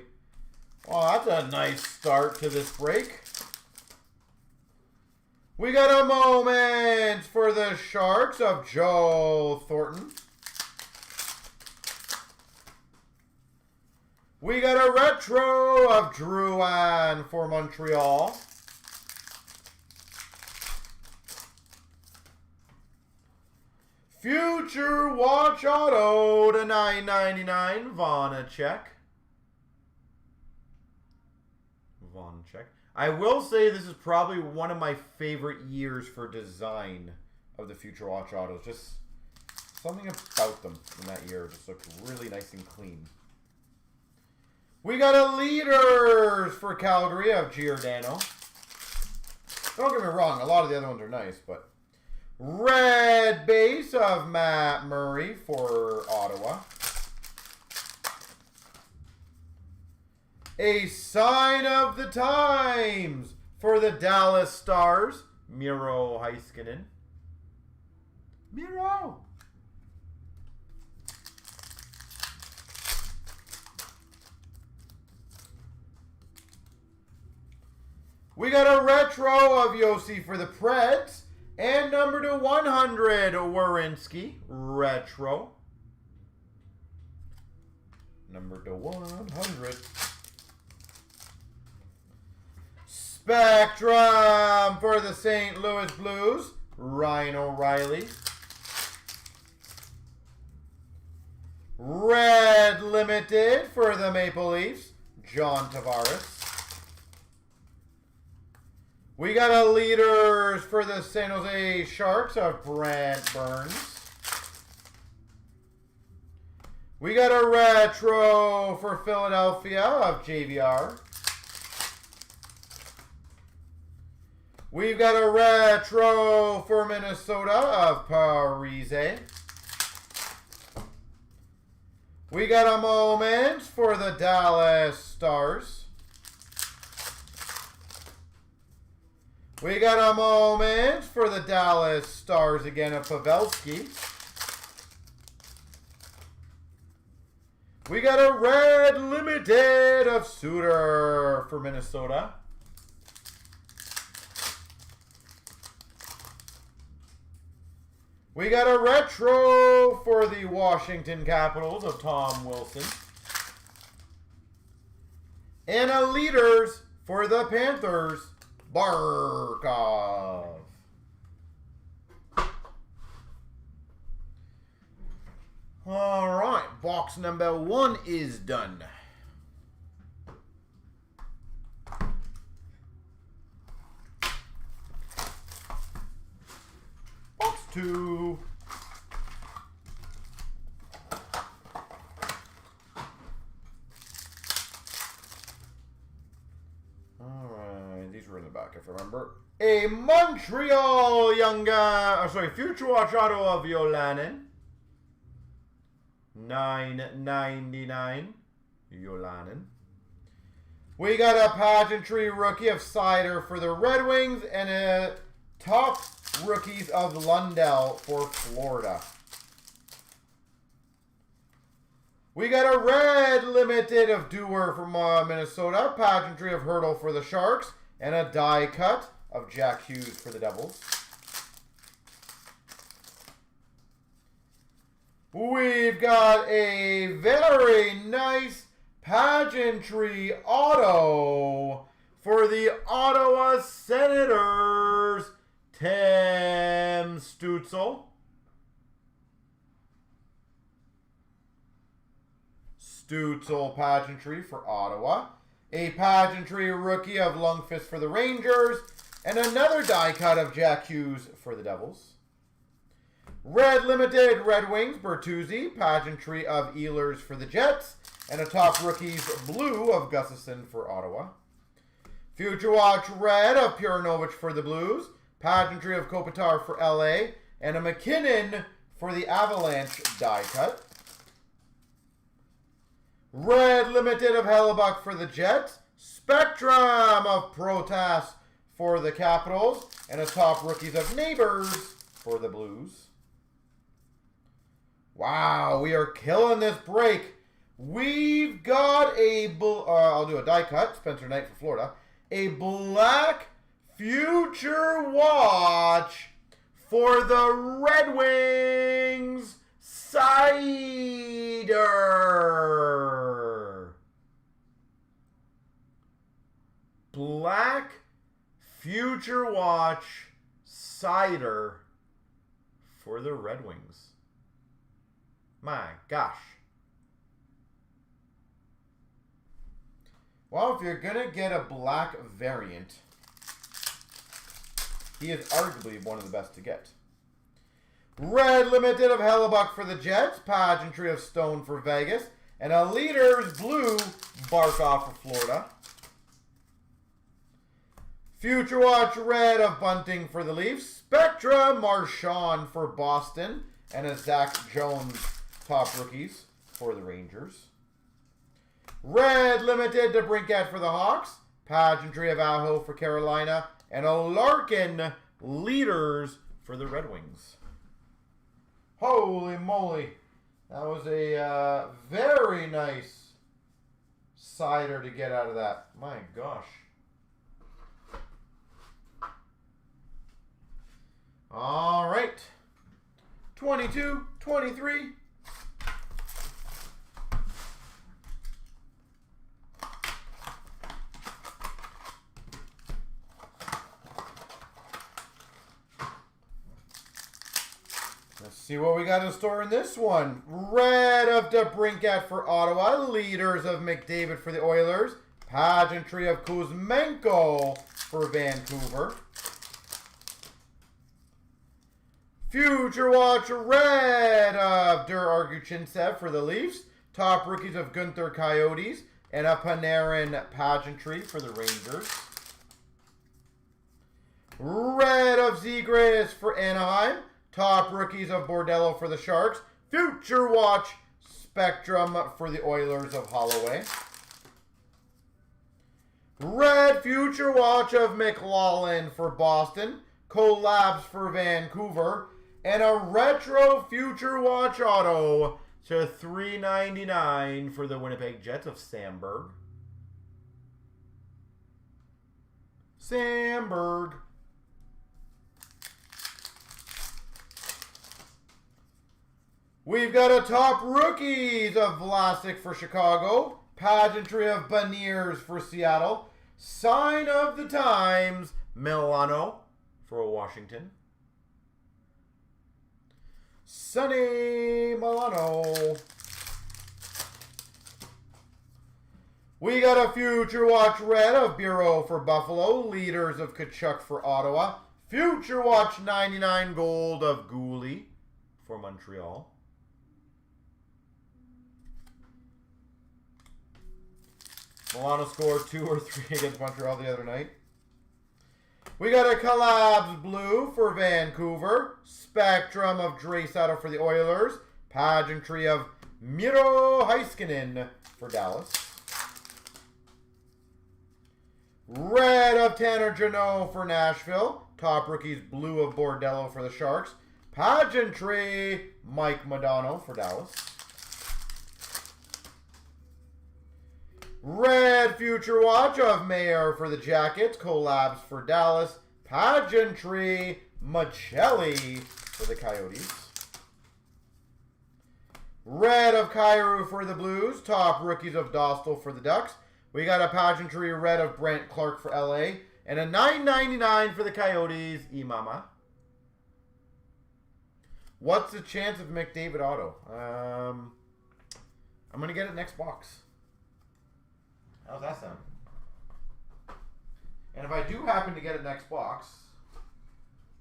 Well, that's a nice start to this break. We got a moment for the Sharks of Joe Thornton. We got a retro of Drouin for Montreal. Future Watch Auto to 9.99, Vonacek. I will say this is probably one of my favorite years for design of the Future Watch Autos. Just something about them in that year just looked really nice and clean. We got a leaders for Calgary of Giordano. Don't get me wrong, a lot of the other ones are nice, but red base of Matt Murray for Ottawa. A sign of the times for the Dallas Stars, Miro Heiskanen. Miro! We got a retro of Yossi for the Preds. And number to 100, Werenski, retro. Number to 100. Spectrum for the St. Louis Blues, Ryan O'Reilly. Red Limited for the Maple Leafs, John Tavares. We got a leaders for the San Jose Sharks of Brent Burns. We got a retro for Philadelphia of JVR. We've got a retro for Minnesota of Parise. We got a moment for the Dallas Stars. We got a moment for the Dallas Stars again of Pavelski. We got a red limited of Suter for Minnesota. We got a retro for the Washington Capitals of Tom Wilson. And a leaders for the Panthers, Barkov. All right, box number 1 is done. Box 2. These were in the back, if I remember. A Montreal Future Watch Auto of Yolanen. $9.99. Yolanen. We got a pageantry rookie of Sider for the Red Wings and a top rookies of Lundell for Florida. We got a red limited of Dewar from Minnesota, pageantry of Hurdle for the Sharks, and a die cut of Jack Hughes for the Devils. We've got a very nice pageantry auto for the Ottawa Senators, Tim Stützle. Stützle pageantry for Ottawa. A pageantry rookie of Lundqvist for the Rangers. And another die cut of Jack Hughes for the Devils. Red Limited Red Wings, Bertuzzi. Pageantry of Ehlers for the Jets. And a top rookies blue of Gustafsson for Ottawa. Future Watch Red of Purinovich for the Blues. Pageantry of Kopitar for LA. And a McKinnon for the Avalanche die cut. Red Limited of Hellebuck for the Jets. Spectrum of Protas for the Capitals. And a top rookies of Neighbors for the Blues. Wow, we are killing this break. We've got a, I'll do a die cut, Spencer Knight for Florida. A black Future Watch for the Red Wings, Sider. Black Future Watch Cider for the Red Wings. My gosh. Well, if you're going to get a black variant, he is arguably one of the best to get. Red Limited of Hellebuck for the Jets. Pageantry of Stone for Vegas. And a Leaders Blue Barkov for Florida. Future Watch Red of Bunting for the Leafs. Spectra Marchand for Boston. And a Zach Jones top rookies for the Rangers. Red Limited to Brinkat for the Hawks. Pageantry of Aho for Carolina. And a Larkin Leaders for the Red Wings. Holy moly. That was a very nice cider to get out of that. My gosh. All right. 22, 23. Let's see what we got in store in this one. Red of DeBrincat for Ottawa. Leaders of McDavid for the Oilers. Pageantry of Kuzmenko for Vancouver. Future Watch Red of Dur Arguchintsev for the Leafs. Top rookies of Gunther Coyotes. And a Panarin Pageantry for the Rangers. Red of Zegras for Anaheim. Top rookies of Bordello for the Sharks. Future Watch Spectrum for the Oilers of Holloway. Red Future Watch of McLaughlin for Boston. Collabs for Vancouver. And a Retro Future Watch Auto to $3.99 for the Winnipeg Jets of Sandberg. Sandberg. We've got a top rookies of Vlasic for Chicago. Pageantry of Beniers for Seattle. Sign of the Times, Milano for Washington. Sonny Milano. We got a Future Watch Red of Bureau for Buffalo. Leaders of Kachuk for Ottawa. Future Watch 99 Gold of Gooley for Montreal. Milano scored 2 or 3 against Montreal the other night. We got a Collabs Blue for Vancouver. Spectrum of Draisaitl for the Oilers. Pageantry of Miro Heiskanen for Dallas. Red of Tanner Jeannot for Nashville. Top rookies Blue of Bordello for the Sharks. Pageantry Mike Modano for Dallas. Red Future Watch of Mayer for the Jackets. Collabs for Dallas. Pageantry Machelli for the Coyotes. Red of Kyrou for the Blues. Top rookies of Dostal for the Ducks. We got a Pageantry Red of Brent Clark for LA. And a $9.99 for the Coyotes, Imama. What's the chance of McDavid auto? I'm going to get it next box. How's that sound? And if I do happen to get it next box,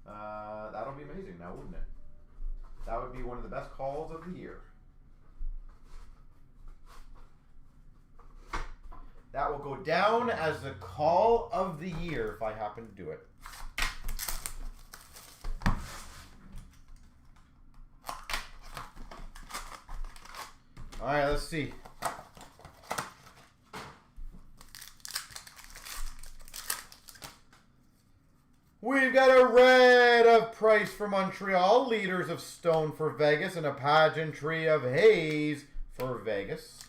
that'll be amazing now, wouldn't it? That would be one of the best calls of the year. That will go down as the call of the year if I happen to do it. All right, let's see. We've got a Red of Price for Montreal, Leaders of Stone for Vegas, and a Pageantry of Hayes for Vegas.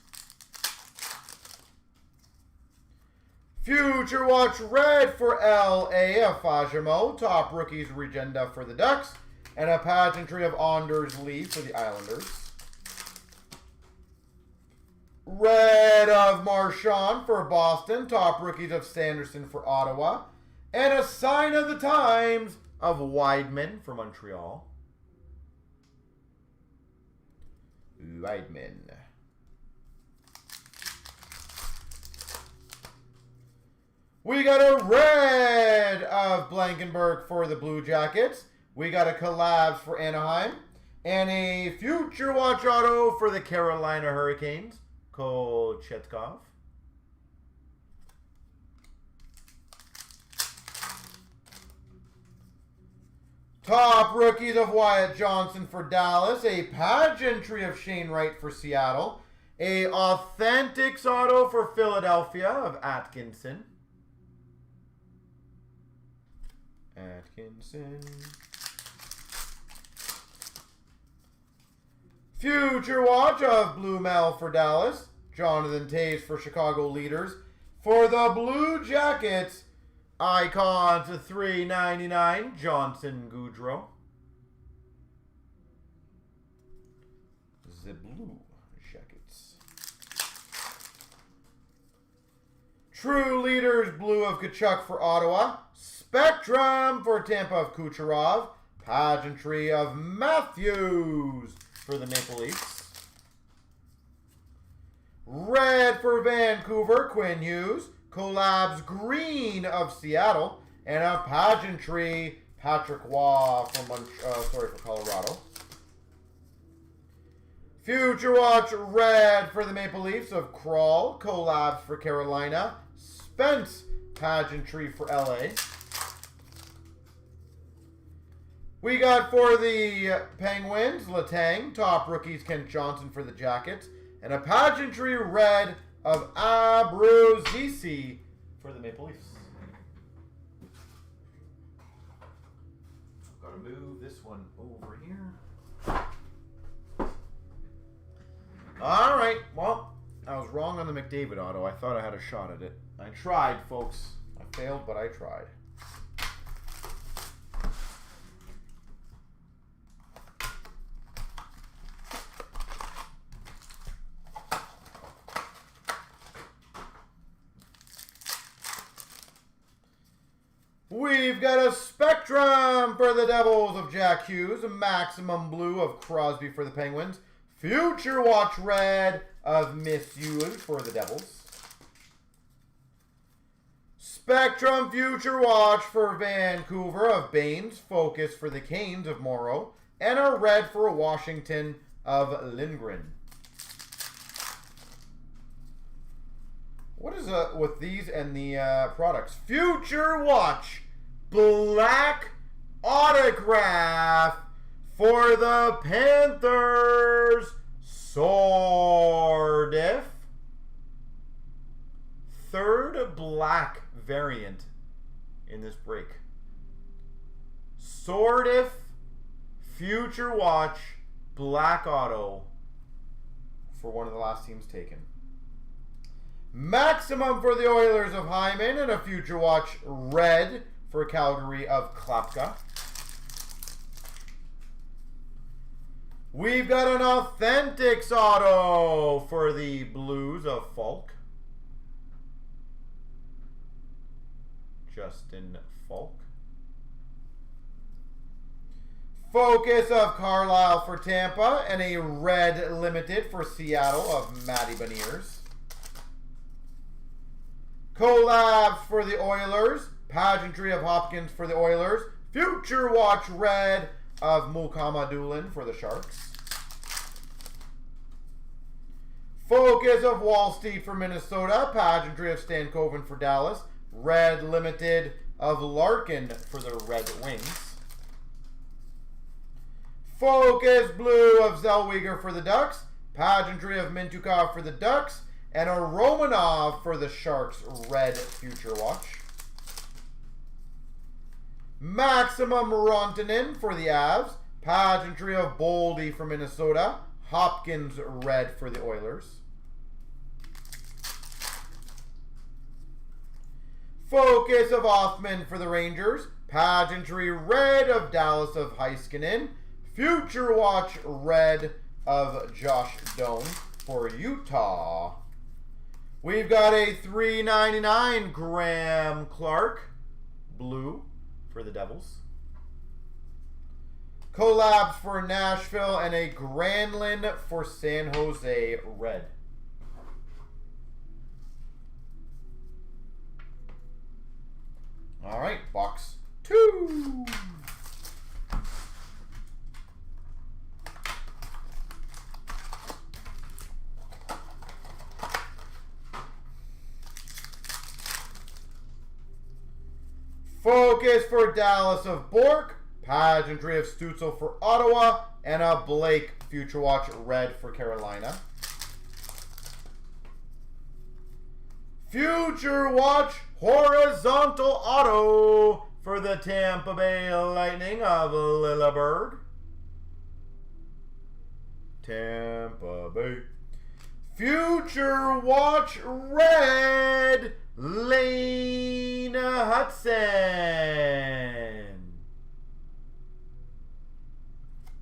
Future Watch Red for LA of Fajimo, top rookies Regenda for the Ducks, and a Pageantry of Anders Lee for the Islanders. Red of Marchand for Boston. Top rookies of Sanderson for Ottawa. And a sign of the times of Wideman for Montreal. Wideman. We got a red of Blankenberg for the Blue Jackets. We got a collabs for Anaheim. And a future watch auto for the Carolina Hurricanes. Kochetkov. Top rookies of Wyatt Johnson for Dallas. A pageantry of Shane Wright for Seattle. A authentics auto for Philadelphia of Atkinson. Future watch of Blue Mel for Dallas. Jonathan Toews for Chicago Leaders. For the Blue Jackets, Icons of $3.99, Johnson Gaudreau. The Blue Jackets. True Leaders, Blue of Tkachuk for Ottawa. Spectrum for Tampa of Kucherov. Pageantry of Matthews for the Maple Leafs. Red for Vancouver, Quinn Hughes. Collabs Green of Seattle. And a pageantry, Patrick Waugh for Colorado. Future Watch Red for the Maple Leafs of Kral. Collabs for Carolina. Spence pageantry for LA. We got for the Penguins, Letang. Top rookies, Kent Johnson for the Jackets. And a pageantry red of Abruzzese for the Maple Leafs. Got to move this one over here. All right. Well, I was wrong on the McDavid auto. I thought I had a shot at it. I tried, folks. I failed, but I tried. We've got a Spectrum for the Devils of Jack Hughes. A Maximum Blue of Crosby for the Penguins. Future Watch Red of Miss Hughes for the Devils. Spectrum Future Watch for Vancouver of Baines. Focus for the Canes of Morrow. And a red for Washington of Lindgren. What is with these and the products? Future Watch Black Autograph for the Panthers, Sordif. Third black variant in this break. Sordif Future Watch Black Auto for one of the last teams taken. Maximum for the Oilers of Hyman and a Future Watch Red for Calgary of Klapka. We've got an Authentics auto for the Blues of Falk. Justin Falk. Focus of Carlisle for Tampa and a red limited for Seattle of Matty Beniers. Collabs for the Oilers. Pageantry of Hopkins for the Oilers. Future Watch Red of Mukama Doolin for the Sharks. Focus of Wallsteed for Minnesota. Pageantry of Stankoven for Dallas. Red Limited of Larkin for the Red Wings. Focus Blue of Zellweger for the Ducks. Pageantry of Mintukov for the Ducks. And a Romanov for the Sharks Red Future Watch. Maximum Rantanen for the Avs. Pageantry of Boldy for Minnesota. Hopkins Red for the Oilers. Focus of Othman for the Rangers. Pageantry Red of Dallas of Heiskanen. Future Watch Red of Josh Doan. for Utah. We've got a $3.99 Graham Clark, blue for the Devils. Collabs for Nashville and a Granlund for San Jose, red. All right, box 2. Focus for Dallas of Bork. Pageantry of Stützle for Ottawa. And a Blake Future Watch red for Carolina. Future Watch horizontal auto for the Tampa Bay Lightning of Lilleberg. Tampa Bay. Future Watch red Lane Hudson.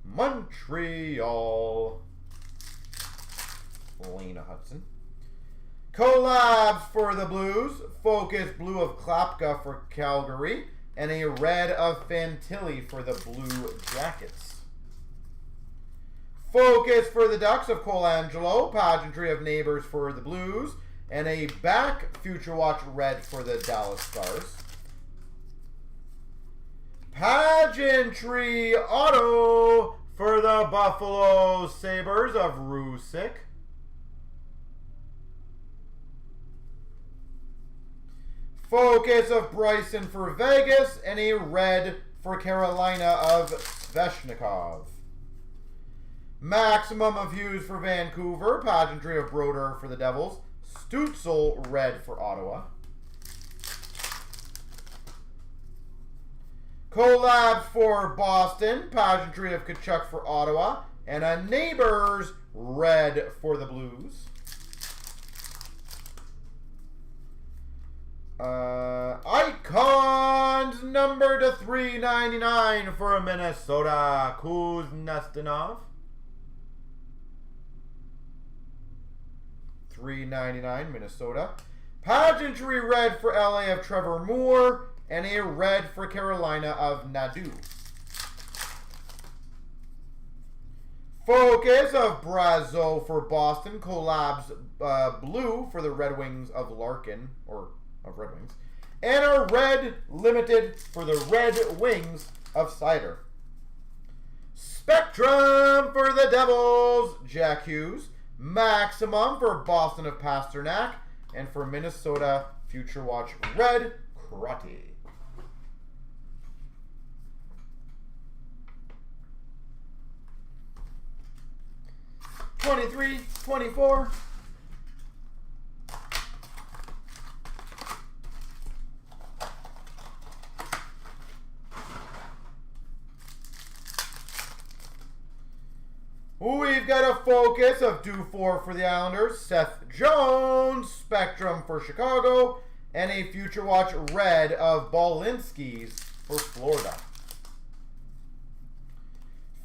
Montreal. Lena Hudson. Collabs for the Blues. Focus blue of Klapka for Calgary. And a red of Fantilli for the Blue Jackets. Focus for the Ducks of Colangelo. Pageantry of Neighbors for the Blues. And a back Future Watch red for the Dallas Stars. Pageantry auto for the Buffalo Sabres of Rusick. Focus of Bryson for Vegas and a red for Carolina of Sveshnikov. Maximum of Hughes for Vancouver. Pageantry of Broder for the Devils. Stützle red for Ottawa. Collabs for Boston. Pageantry of Tkachuk for Ottawa. And a Neighbors red for the Blues. Icons number to $3.99 for Minnesota. Kuznetsov. $3.99 Minnesota. Pageantry red for LA of Trevor Moore. And a red for Carolina of Nadeau. Focus of Brazo for Boston. Collabs blue for the Red Wings of Larkin. Or of Red Wings. And a red limited for the Red Wings of Cider. Spectrum for the Devils. Jack Hughes. Maximum for Boston of Pasternak. And for Minnesota, Future Watch red, Crotty. $23, $24. We've got a focus of Dufour for the Islanders, Seth Jones, Spectrum for Chicago, and a Future Watch red of Balinskis for Florida.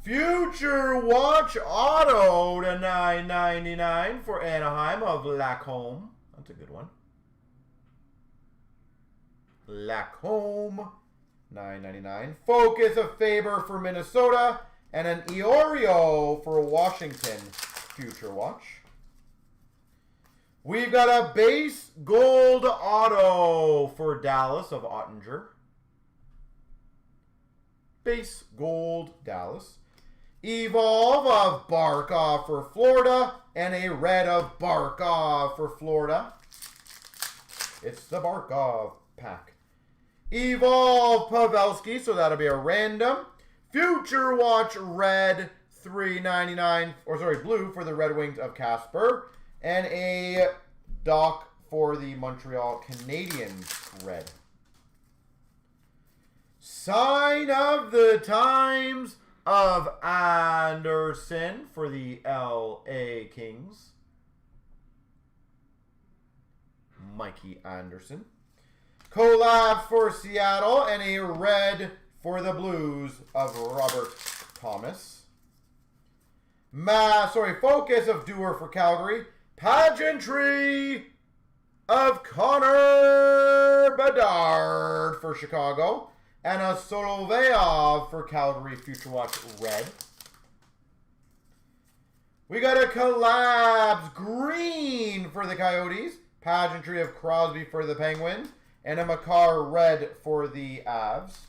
Future Watch auto to $9.99 for Anaheim of Lacombe. That's a good one. Lacombe, $9.99. Focus of Faber for Minnesota. And an Iorio for Washington, Future Watch. We've got a base gold auto for Dallas of Ottinger. Base gold Dallas. Evolve of Barkov for Florida. And a red of Barkov for Florida. It's the Barkov pack. Evolve Pavelski, so that'll be a random. Future Watch red, $3.99, or sorry, blue for the Red Wings of Casper. And a Doc for the Montreal Canadiens red. Sign of the Times of Anderson for the LA Kings. Mikey Anderson. Collab for Seattle and a red for the Blues of Robert Thomas. Focus of Doer for Calgary. Pageantry of Connor Bedard for Chicago. And a Soloveov for Calgary Future Watch Red. We got a Collabs Green for the Coyotes. Pageantry of Crosby for the Penguins. And a Makar Red for the Avs.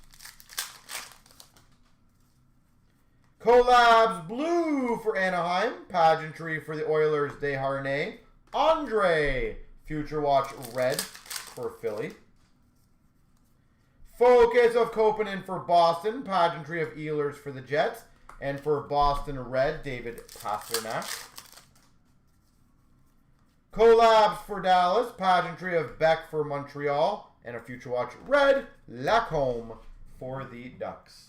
Collabs Blue for Anaheim. Pageantry for the Oilers, Desharnais. Andre Future Watch Red for Philly. Focus of Kopanen for Boston. Pageantry of Ehlers for the Jets. And for Boston Red, David Pastrnak. Collabs for Dallas. Pageantry of Beck for Montreal. And a Future Watch Red, Lacombe for the Ducks.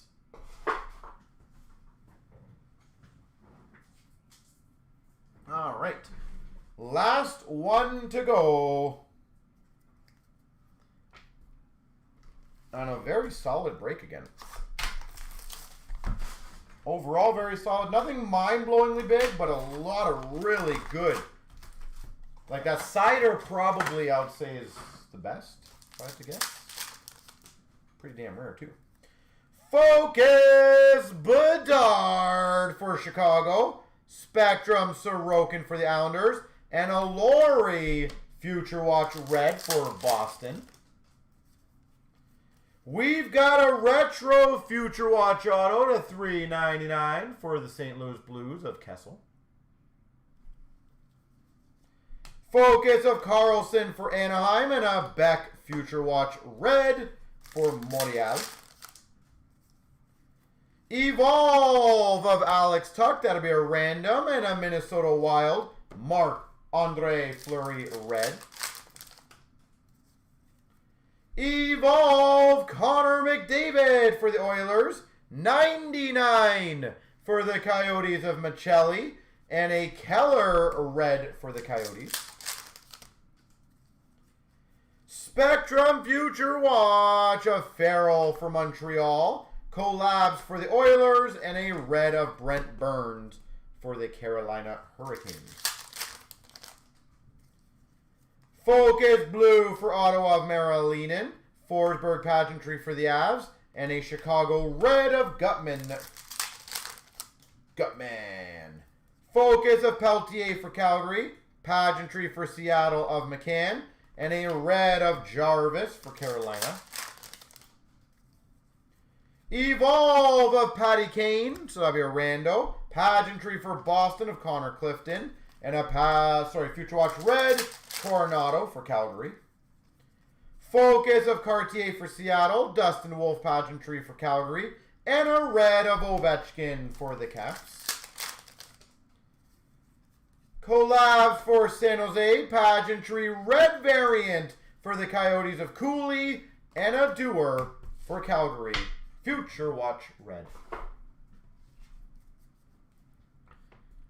All right. Last one to go. On a very solid break again. Overall, very solid. Nothing mind-blowingly big, but a lot of really good. Like that cider probably, I would say, is the best, if I had to guess. Pretty damn rare, too. Focus Bedard for Chicago. Spectrum Sorokin for the Islanders. And a Laurie Future Watch Red for Boston. We've got a Retro Future Watch Auto to $3.99 for the St. Louis Blues of Kessel. Focus of Carlson for Anaheim and a Beck Future Watch Red for Montreal. Evolve of Alex Tuck, that'll be a random, and a Minnesota Wild, Marc-Andre Fleury Red. Evolve Connor McDavid for the Oilers. 99 for the Coyotes of Michelli. And a Keller Red for the Coyotes. Spectrum Future Watch of Farrell for Montreal. Collabs for the Oilers. And a red of Brent Burns for the Carolina Hurricanes. Focus Blue for Ottawa of Marilinen. Forsberg Pageantry for the Avs. And a Chicago Red of Gutman. Focus of Peltier for Calgary. Pageantry for Seattle of McCann. And a red of Jarvis for Carolina. Evolve of Patty Kane. So that'll be a rando. Pageantry for Boston of Connor Clifton. And a Future Watch Red Coronado for Calgary. Focus of Cartier for Seattle. Dustin Wolf Pageantry for Calgary. And a red of Ovechkin for the Caps. Collabs for San Jose. Pageantry red variant for the Coyotes of Cooley. And a Doer for Calgary. Future Watch Red.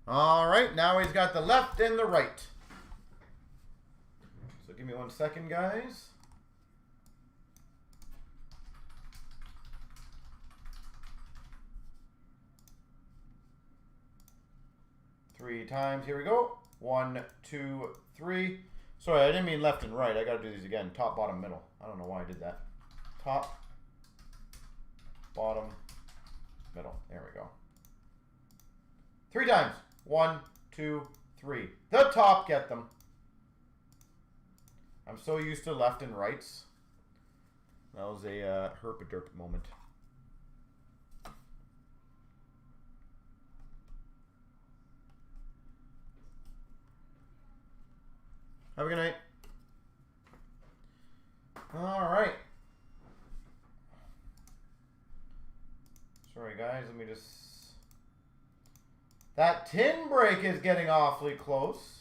All right, now he's got the left and the right. So give me 1 second, guys. Three times. Here we go. 1, 2, 3. Sorry, I didn't mean left and right. I got to do these again. Top, bottom, middle. I don't know why I did that. Top, bottom, middle. There we go. 3 times. 1, 2, 3. The top, get them. I'm so used to left and rights. That was a herp-a-derp moment. Have a good night. All right. Sorry, guys. Let me just... That tin break is getting awfully close.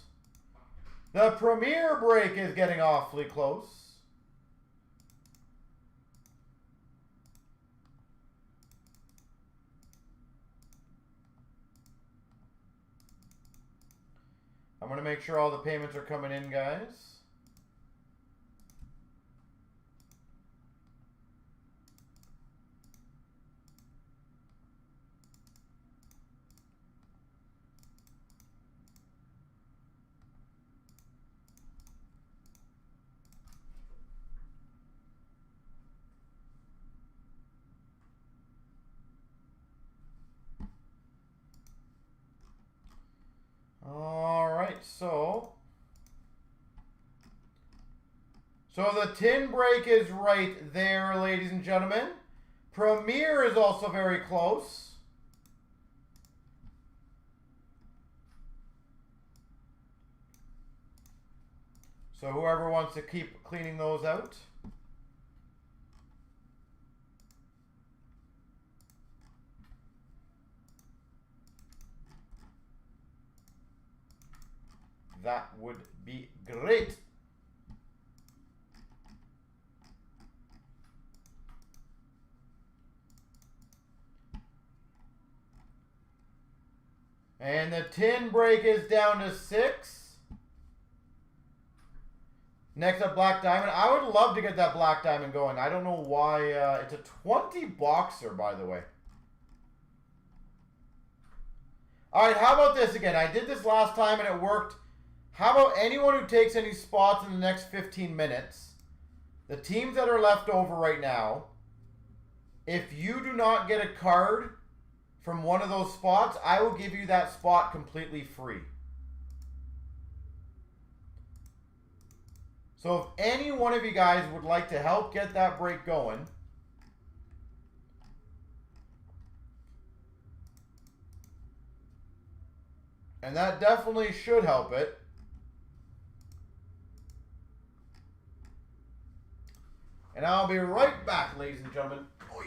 The Premier break is getting awfully close. I'm going to make sure all the payments are coming in, guys. So the tin break is right there, ladies and gentlemen. Premier is also very close. So whoever wants to keep cleaning those out. That would be great. And the tin break is down to 6. Next up, Black Diamond. I would love to get that Black Diamond going. I don't know why. It's a 20 boxer, by the way. All right, how about this again? I did this last time and it worked. How about anyone who takes any spots in the next 15 minutes? The teams that are left over right now, if you do not get a card from one of those spots, I will give you that spot completely free. So if any one of you guys would like to help get that break going, and that definitely should help it. And I'll be right back, ladies and gentlemen. Oy.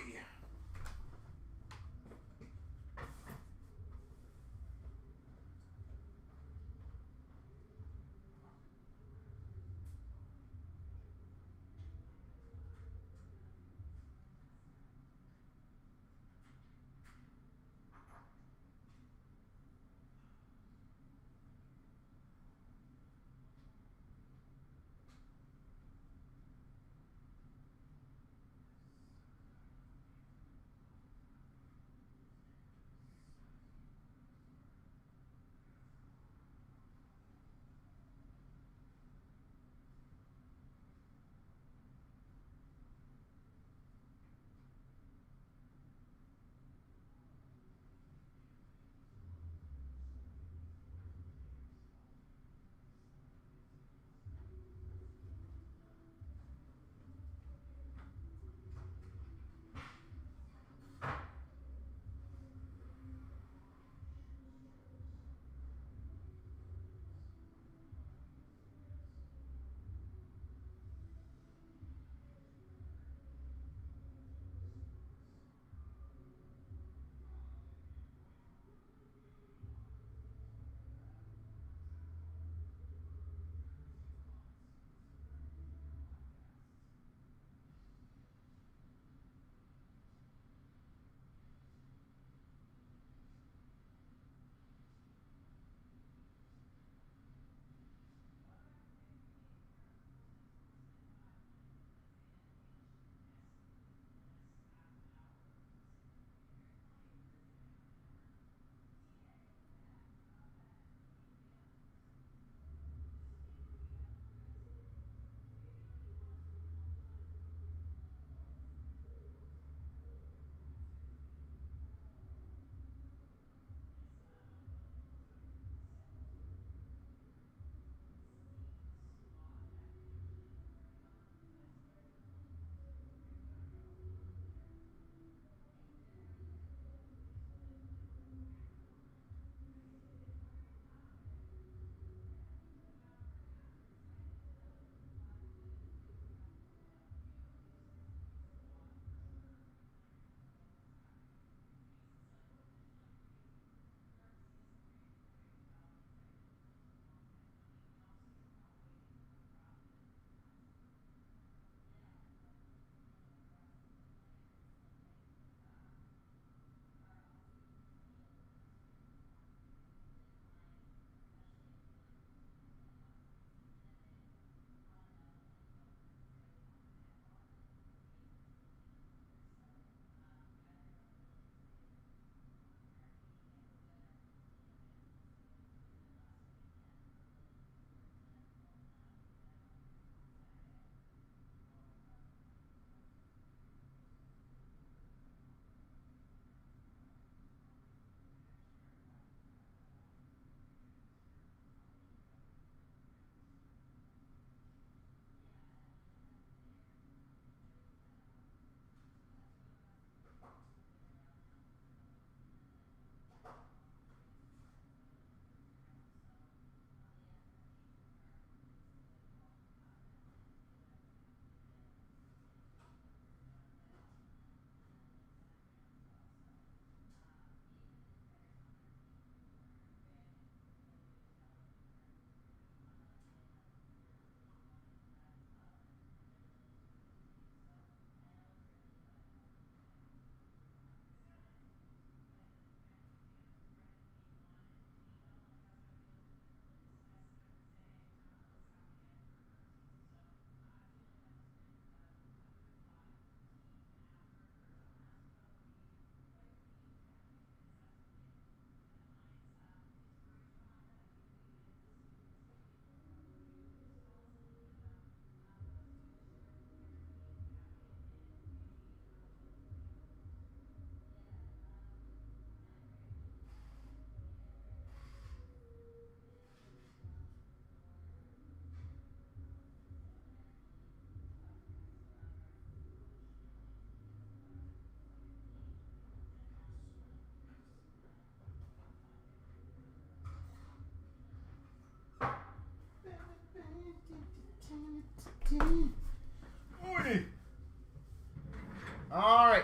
All right.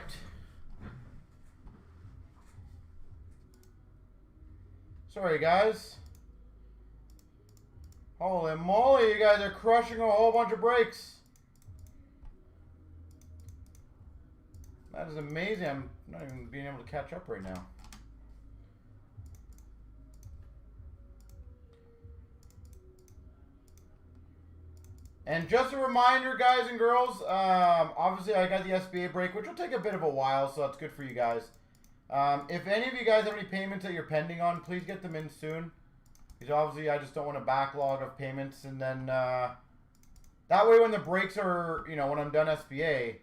Sorry, guys. Holy moly, you guys are crushing a whole bunch of breaks. That is amazing. I'm not even being able to catch up right now. And just a reminder, guys and girls, obviously I got the SBA break, which will take a bit of a while, so that's good for you guys. If any of you guys have any payments that you're pending on, please get them in soon. Because obviously I just don't want a backlog of payments. And then that way when the breaks are, you know, when I'm done SBA,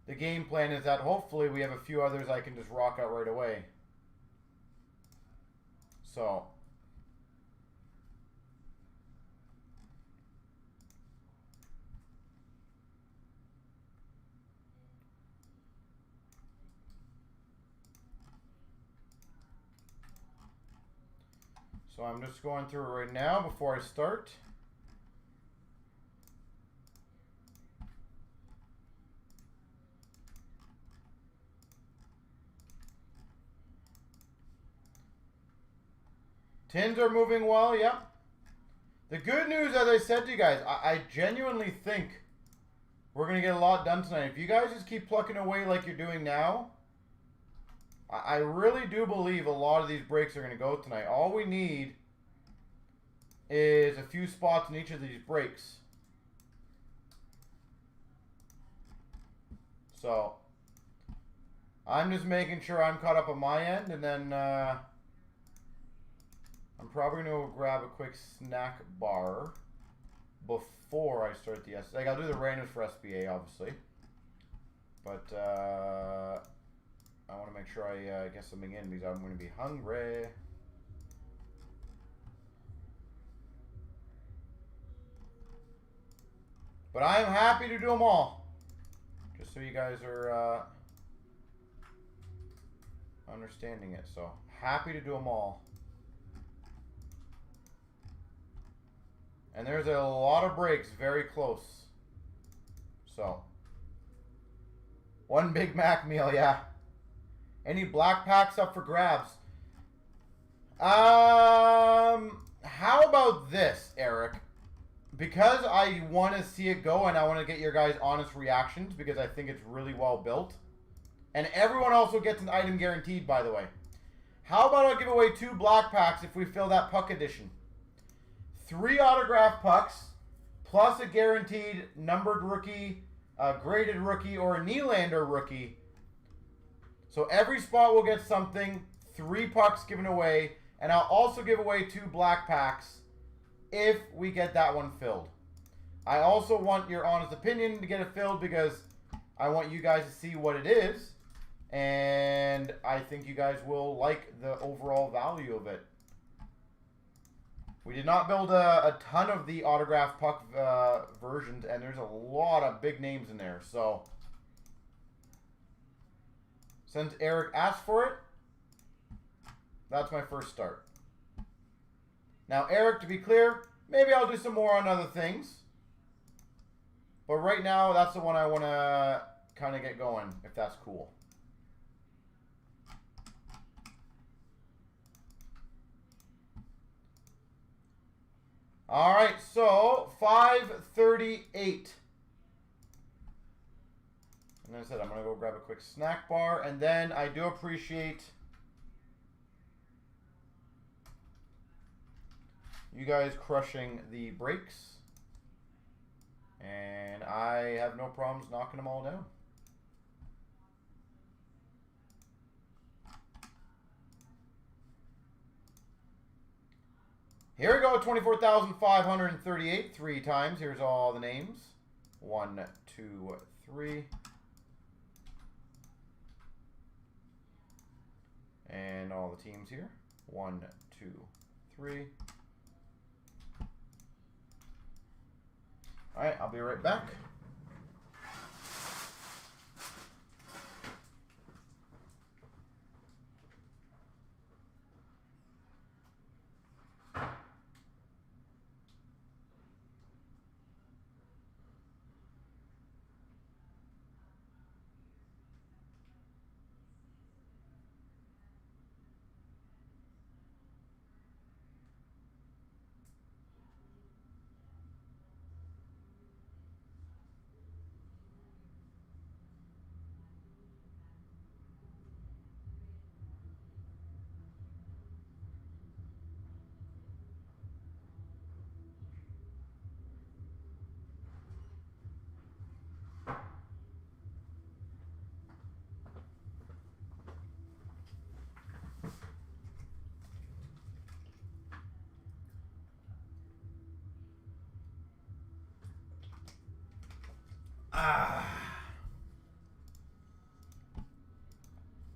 the game plan is that hopefully we have a few others I can just rock out right away. So I'm just going through it right now before I start. Tins are moving well, yep. The good news, as I said to you guys, I genuinely think we're going to get a lot done tonight. If you guys just keep plucking away like you're doing now, I really do believe a lot of these breaks are going to go tonight. All we need is a few spots in each of these breaks. So I'm just making sure I'm caught up on my end, and then I'm probably going to grab a quick snack bar before I start the like I'll do the randoms for SBA, obviously. But I want to make sure I get something in because I'm going to be hungry. But I am happy to do them all. Just so you guys are understanding it. So happy to do them all. And there's a lot of breaks very close. So one Big Mac meal, yeah. Any black packs up for grabs? How about this, Eric? Because I want to see it go and I want to get your guys' honest reactions because I think it's really well built. And everyone also gets an item guaranteed, by the way. How about I give away 2 black packs if we fill that puck edition? 3 autographed pucks, plus a guaranteed numbered rookie, a graded rookie, or a Nylander rookie. So every spot will get something, 3 pucks given away, and I'll also give away 2 black packs if we get that one filled. I also want your honest opinion to get it filled because I want you guys to see what it is, and I think you guys will like the overall value of it. We did not build a ton of the autographed puck versions, and there's a lot of big names in there. So since Eric asked for it, that's my first start. Now, Eric, to be clear, maybe I'll do some more on other things. But right now, that's the one I want to kind of get going, if that's cool. All right, so 538. And as I said, I'm going to go grab a quick snack bar. And then I do appreciate you guys crushing the breaks. And I have no problems knocking them all down. Here we go, 24,538, 3 times. Here's all the names. 1, 2, 3. And all the teams here. 1, 2, 3. All right, I'll be right back.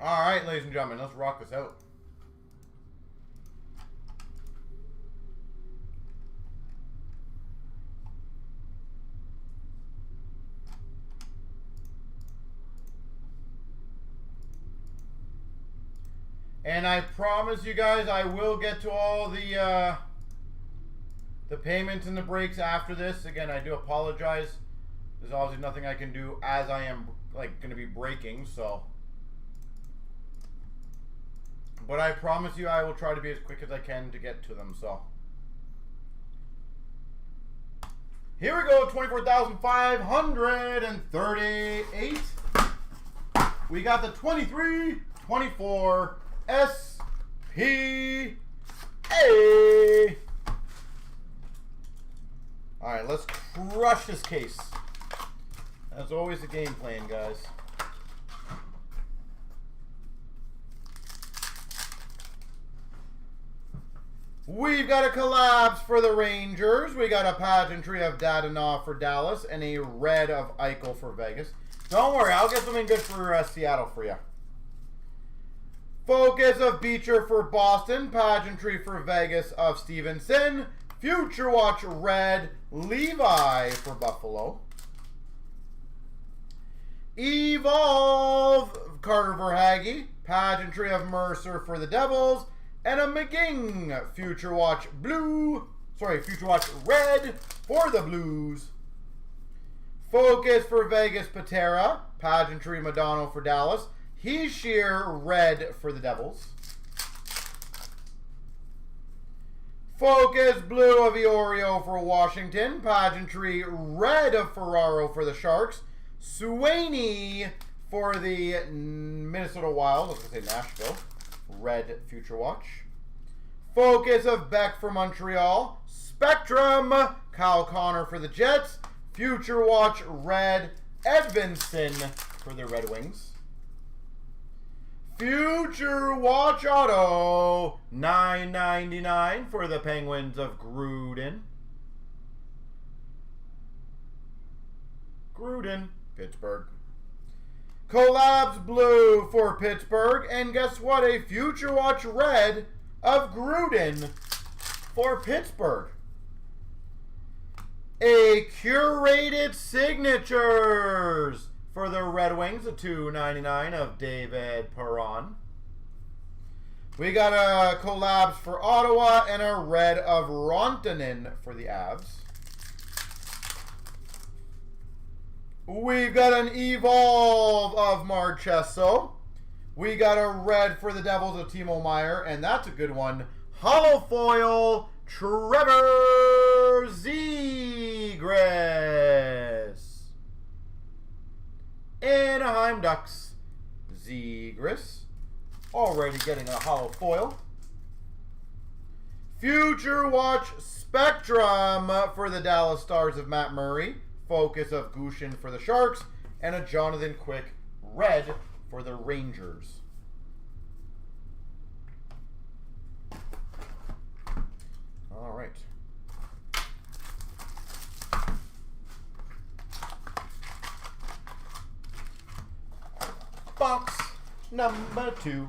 All right, ladies and gentlemen, let's rock this out. And I promise you guys, I will get to all the payments and the breaks after this. Again, I do apologize. There's obviously nothing I can do as I am like going to be breaking, so. But I promise you, I will try to be as quick as I can to get to them. So. Here we go, 24,538. We got the 23-24 SPA. All right, let's crush this case. As always, the game plan, guys. We've got a collapse for the Rangers. We got a pageantry of Dadonov for Dallas and a red of Eichel for Vegas. Don't worry, I'll get something good for Seattle for you. Focus of Beecher for Boston. Pageantry for Vegas of Stevenson. Future Watch red Levi for Buffalo. Evolve Carter Verhaeghe. Pageantry of Mercer for the Devils. And a McGing Future Watch blue. Sorry, Future Watch red for the Blues. Focus for Vegas Patera. Pageantry Madonna for Dallas. Heeshear red for the Devils. Focus blue of Iorio for Washington. Pageantry red of Ferraro for the Sharks. Sweeney for the Minnesota Wild. I was going to say Nashville. Red Future Watch. Focus of Beck for Montreal. Spectrum Kyle Connor for the Jets. Future Watch red Edvinsson for the Red Wings. Future Watch Auto $9.99 for the Penguins of Gruden. Pittsburgh. Collabs blue for Pittsburgh. And guess what? A Future Watch red of Gruden for Pittsburgh. A curated signatures for the Red Wings, a $2.99 of David Perron. We got a collabs for Ottawa and a red of Rantanen for the Avs. We've got an Evolve of Marchesso. We got a red for the Devils of Timo Meier, and that's a good one. Hollow foil, Trevor Zegras. Anaheim Ducks, Zegras. Already getting a hollow foil. Future Watch Spectrum for the Dallas Stars of Matt Murray. Focus of Gushin for the Sharks. And a Jonathan Quick red for the Rangers. All right. Box number 2.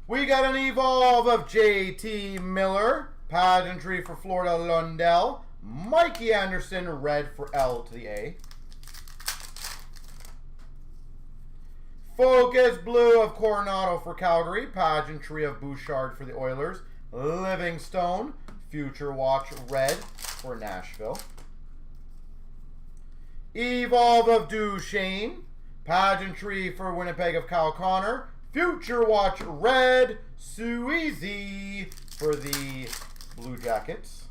We got an Evolve of JT Miller. Pageantry for Florida Lundell. Mikey Anderson, red for L to the A. Focus blue of Coronado for Calgary. Pageantry of Bouchard for the Oilers. Livingstone. Future Watch red for Nashville. Evolve of Duchesne. Pageantry for Winnipeg of Kyle Connor. Future Watch red Suezy for the Blue Jackets.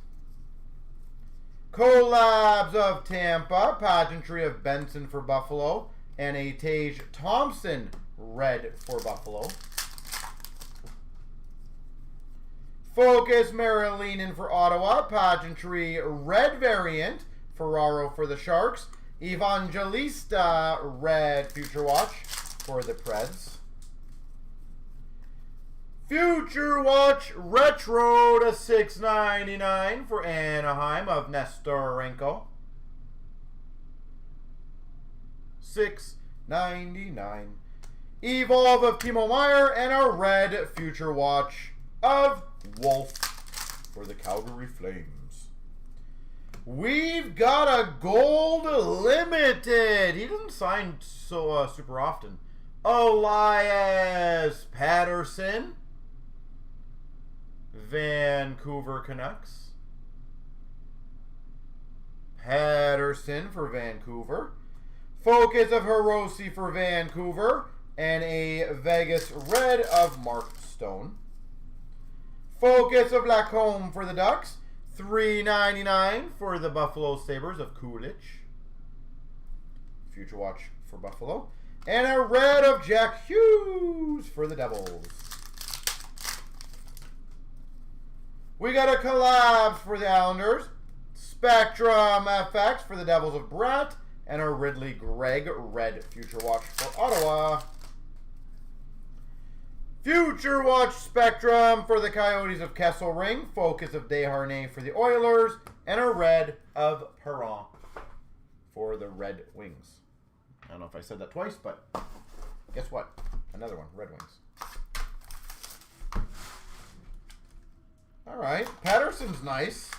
Collabs of Tampa. Pageantry of Benson for Buffalo. And a Tage Thompson red for Buffalo. Focus Marilinen for Ottawa. Pageantry red variant. Ferraro for the Sharks. Evangelista red Future Watch for the Preds. Future Watch retro to $6.99 for Anaheim of Nestorenko. $6.99. Evolve of Timo Meier and a red Future Watch of Wolf for the Calgary Flames. We've got a gold limited. He doesn't sign so super often. Elias Patterson, Vancouver Canucks. Patterson for Vancouver. Focus of Hiroshi for Vancouver. And a Vegas red of Mark Stone. Focus of Lacombe for the Ducks. $3.99 for the Buffalo Sabres of Coolidge. Future Watch for Buffalo. And a red of Jack Hughes for the Devils. We got a collabs for the Islanders. Spectrum FX for the Devils of Brett. And a Ridley Gregg red Future Watch for Ottawa. Future Watch Spectrum for the Coyotes of Kesselring. Focus of Desharnais for the Oilers. And a red of Perron for the Red Wings. I don't know if I said that twice, but guess what? Another one, Red Wings. All right, Patterson's nice.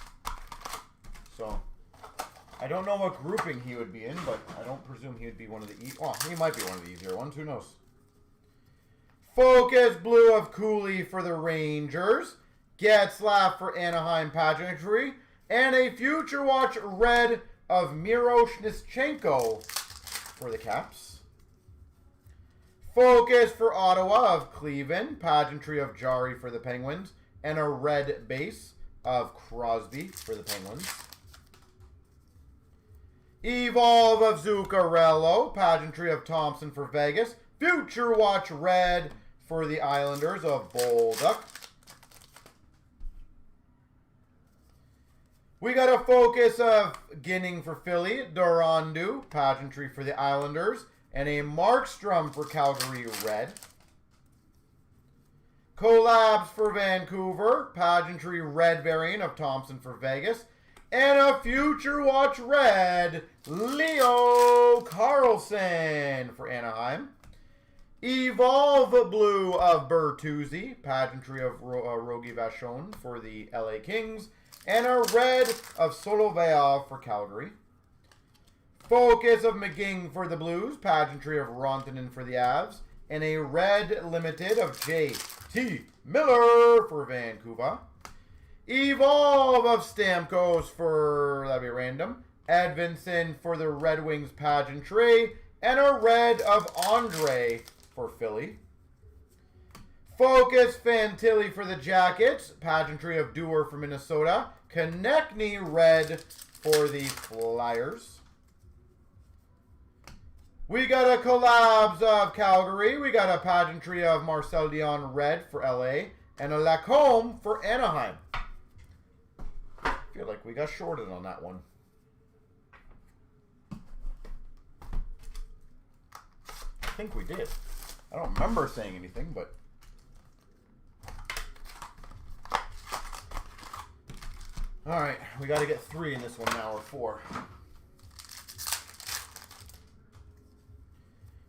So, I don't know what grouping he would be in, but I don't presume he would be one of the oh, he might be one of the easier ones. Who knows? Focus blue of Cooley for the Rangers. Getzlaf for Anaheim Pageantry. And a Future Watch red of Miro Shnischenko for the Caps. Focus for Ottawa of Cleveland. Pageantry of Jari for the Penguins. And a red base of Crosby for the Penguins. Evolve of Zuccarello. Pageantry of Thompson for Vegas. Future Watch red for the Islanders of Bolduc. We got a focus of Ginning for Philly. Dorandu. Pageantry for the Islanders. And a Markstrom for Calgary red. Collabs for Vancouver. Pageantry red variant of Thompson for Vegas. And a Future Watch red, Leo Carlson for Anaheim. Evolve blue of Bertuzzi. Pageantry of Rogie Vachon for the LA Kings. And a red of Soloveov for Calgary. Focus of McGing for the Blues. Pageantry of Rantanen for the Avs. And a red limited of J.T. Miller for Vancouver. Evolve of Stamkos for, that'd be random. Edvinson for the Red Wings Pageantry. And a red of Andre for Philly. Focus Fantilli for the Jackets. Pageantry of Dewar for Minnesota. Konechny red for the Flyers. We got a collabs of Calgary. We got a pageantry of Marcel Dion red for LA. And a Lacombe for Anaheim. I feel like we got shorted on that one. I think we did. I don't remember saying anything, but... Alright, we got to get 3 in this one now, or 4.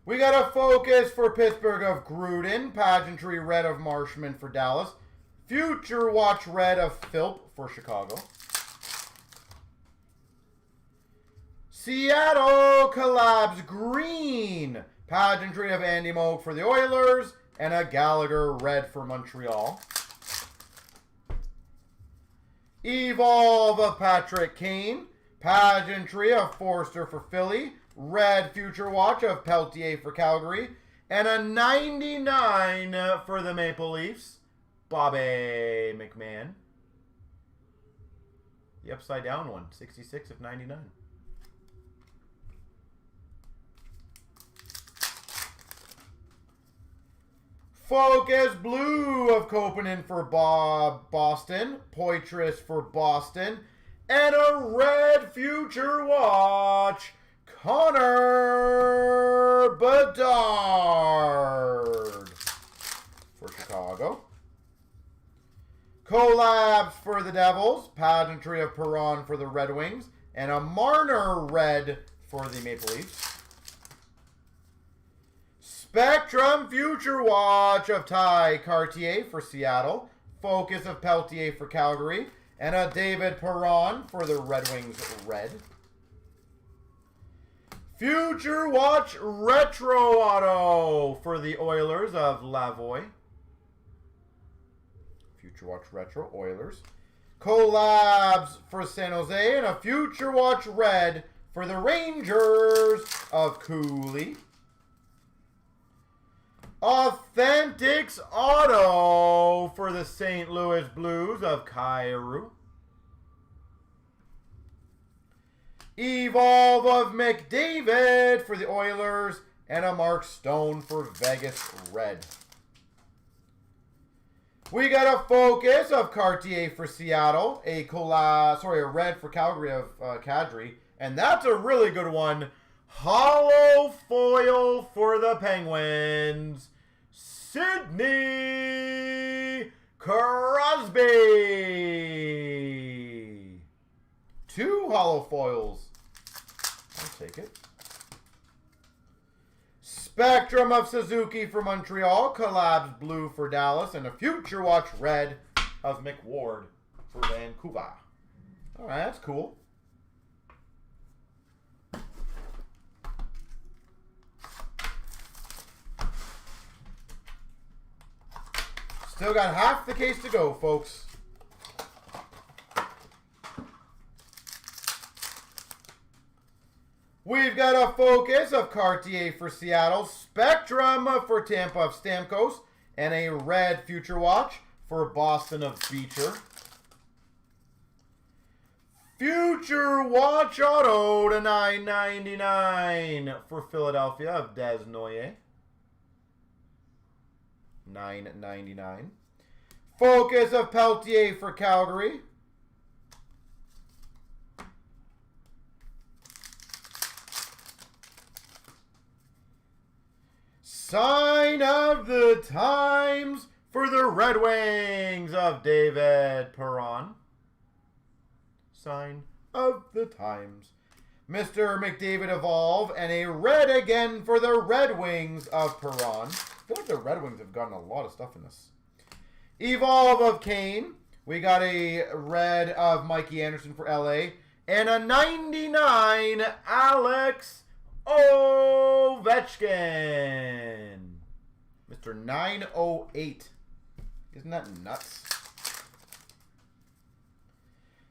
We got a focus for Pittsburgh of Gruden. Pageantry red of Marshman for Dallas. Future Watch red of Philp for Chicago. Seattle collabs green. Pageantry of Andy Moog for the Oilers. And a Gallagher red for Montreal. Evolve of Patrick Kane. Pageantry of Forster for Philly. Red Future Watch of Peltier for Calgary. And a 99 for the Maple Leafs. Bobby McMahon. The upside down one. 66 of 99. Focus blue of Kopanen for Boston. Poitras for Boston. And a red Future Watch, Connor Bedard for Chicago. Collabs for the Devils. Pageantry of Perron for the Red Wings. And a Marner red for the Maple Leafs. Spectrum Future Watch of Ty Cartier for Seattle. Focus of Peltier for Calgary. And a David Perron for the Red Wings red. Future Watch Retro Auto for the Oilers of Lavoie. Future Watch Retro Oilers. Collabs for San Jose. And a Future Watch Red for the Rangers of Cooley. Authentics Auto for the St. Louis Blues of Kyrou. Evolve of McDavid for the Oilers. And a Mark Stone for Vegas red. We got a Focus of Cartier for Seattle. A red for Calgary of Kadri. And that's a really good one. Hollow foil for the Penguins. Sidney Crosby. 2 hollow foils. I'll take it. Spectrum of Suzuki for Montreal. Collabs blue for Dallas. And a Future Watch red of McWard for Vancouver. Alright, that's cool. Still got half the case to go, folks. We've got a Focus of Cartier for Seattle, Spectrum for Tampa of Stamkos, and a red Future Watch for Boston of Beecher. Future Watch Auto to $9.99 for Philadelphia of Desnoyers. $9.99. Focus of Peltier for Calgary. Sign of the Times for the Red Wings of David Perron. Sign of the Times. Mr. McDavid Evolve, and a red again for the Red Wings of Perron. I feel like the Red Wings have gotten a lot of stuff in this. Evolve of Kane. We got a red of Mikey Anderson for LA. And a 99 Alex Ovechkin. Mr. 908. Isn't that nuts?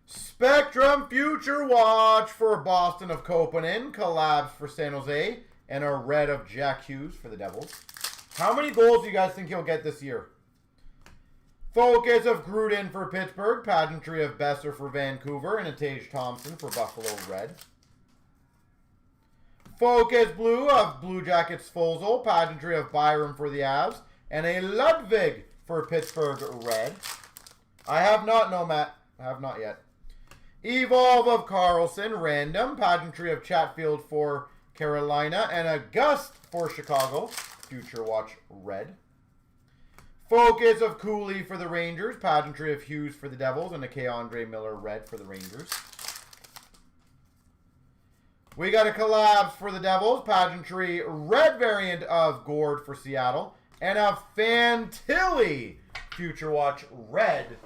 Spectrum Future Watch for Boston of Kopanen. Collabs for San Jose. And a red of Jack Hughes for the Devils. How many goals do you guys think he'll get this year? Focus of Gruden for Pittsburgh. Pageantry of Besser for Vancouver. And a Tage Thompson for Buffalo red. Focus Blue of Blue Jackets Fozol. Pageantry of Byram for the Avs. And a Ludwig for Pittsburgh red. I have not, no, Matt. I have not yet. Evolve of Carlson, random. Pageantry of Chatfield for Carolina. And a Gust for Chicago. Future Watch red. Focus of Cooley for the Rangers. Pageantry of Hughes for the Devils. And a K-Andre Miller red for the Rangers. We got a Collabs for the Devils. Pageantry red variant of Gord for Seattle. And a Fantilli Future Watch red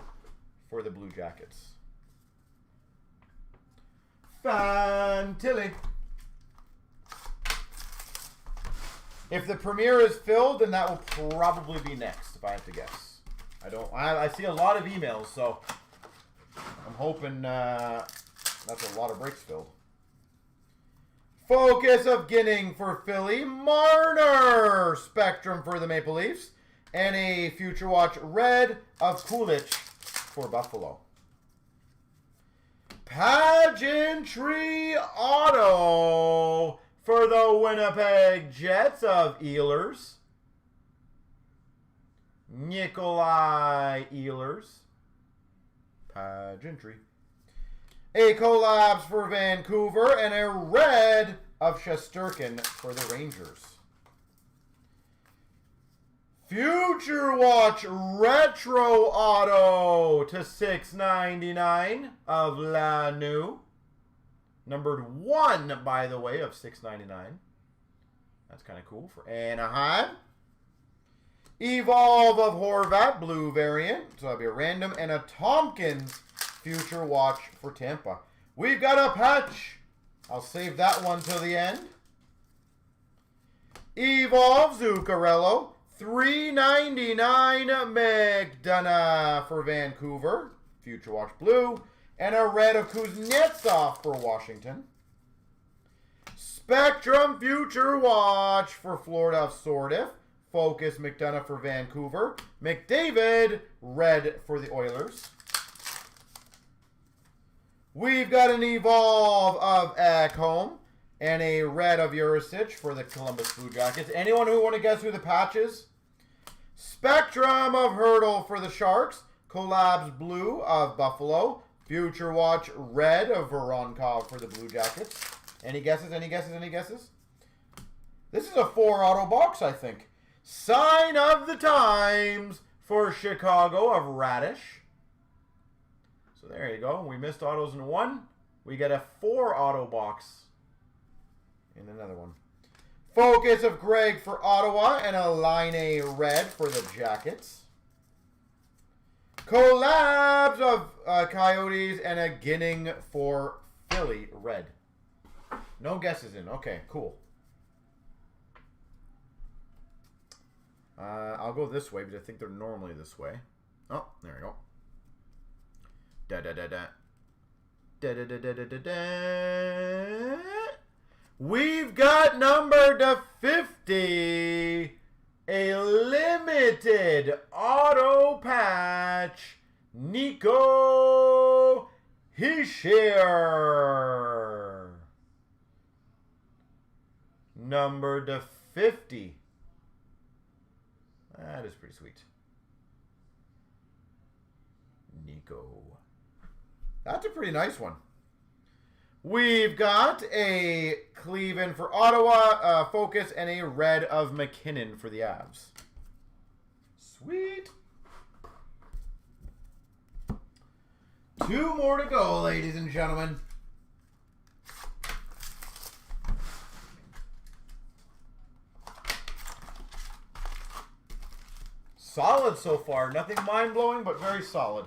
for the Blue Jackets. Fantilli. If the premiere is filled, then that will probably be next, if I have to guess. I see a lot of emails, so I'm hoping that's a lot of breaks filled. Focus of Ginning for Philly. Marner Spectrum for the Maple Leafs. And a Future Watch red of Kulich for Buffalo. Pageantry Auto for the Winnipeg Jets of Ehlers. Nikolai Ehlers. Pageantry. A Collabs for Vancouver. And a red of Shesterkin for the Rangers. Future Watch Retro Auto to $6.99 of Lanu. Numbered 1, by the way, of $6.99. That's kind of cool for Anaheim. Evolve of Horvat, blue variant. So that'll be a random. And a Tompkins Future Watch for Tampa. We've got a patch. I'll save that one till the end. Evolve Zuccarello. $3.99 McDonough for Vancouver. Future Watch blue. And a red of Kuznetsov for Washington. Spectrum Future Watch for Florida of Sordiff. Focus McDonough for Vancouver. McDavid, red for the Oilers. We've got an Evolve of Ekholm and a red of Urisic for the Columbus Blue Jackets. Anyone who want to guess who the patch is? Spectrum of Hurdle for the Sharks. Collabs blue of Buffalo. Future Watch red of Voronkov for the Blue Jackets. Any guesses? Any guesses? Any guesses? This is a 4-auto box, I think. Sign of the Times for Chicago of Radish. So there you go. We missed autos in one. We get a 4-auto box in another one. Focus of Greg for Ottawa and a Line A red for the Jackets. Collabs of Coyotes and a Ginning for Philly red. No guesses in. Okay, cool. I'll go this way because I think they're normally this way. Oh, there we go. We've got number to 50. A limited auto patch. Nico Hischier. Number to 50. That is pretty sweet. Nico. That's a pretty nice one. We've got a Cleveland for Ottawa, Focus, and a red of McKinnon for the Avs. Sweet. 2 more to go, ladies and gentlemen. Solid so far. Nothing mind-blowing, but very solid.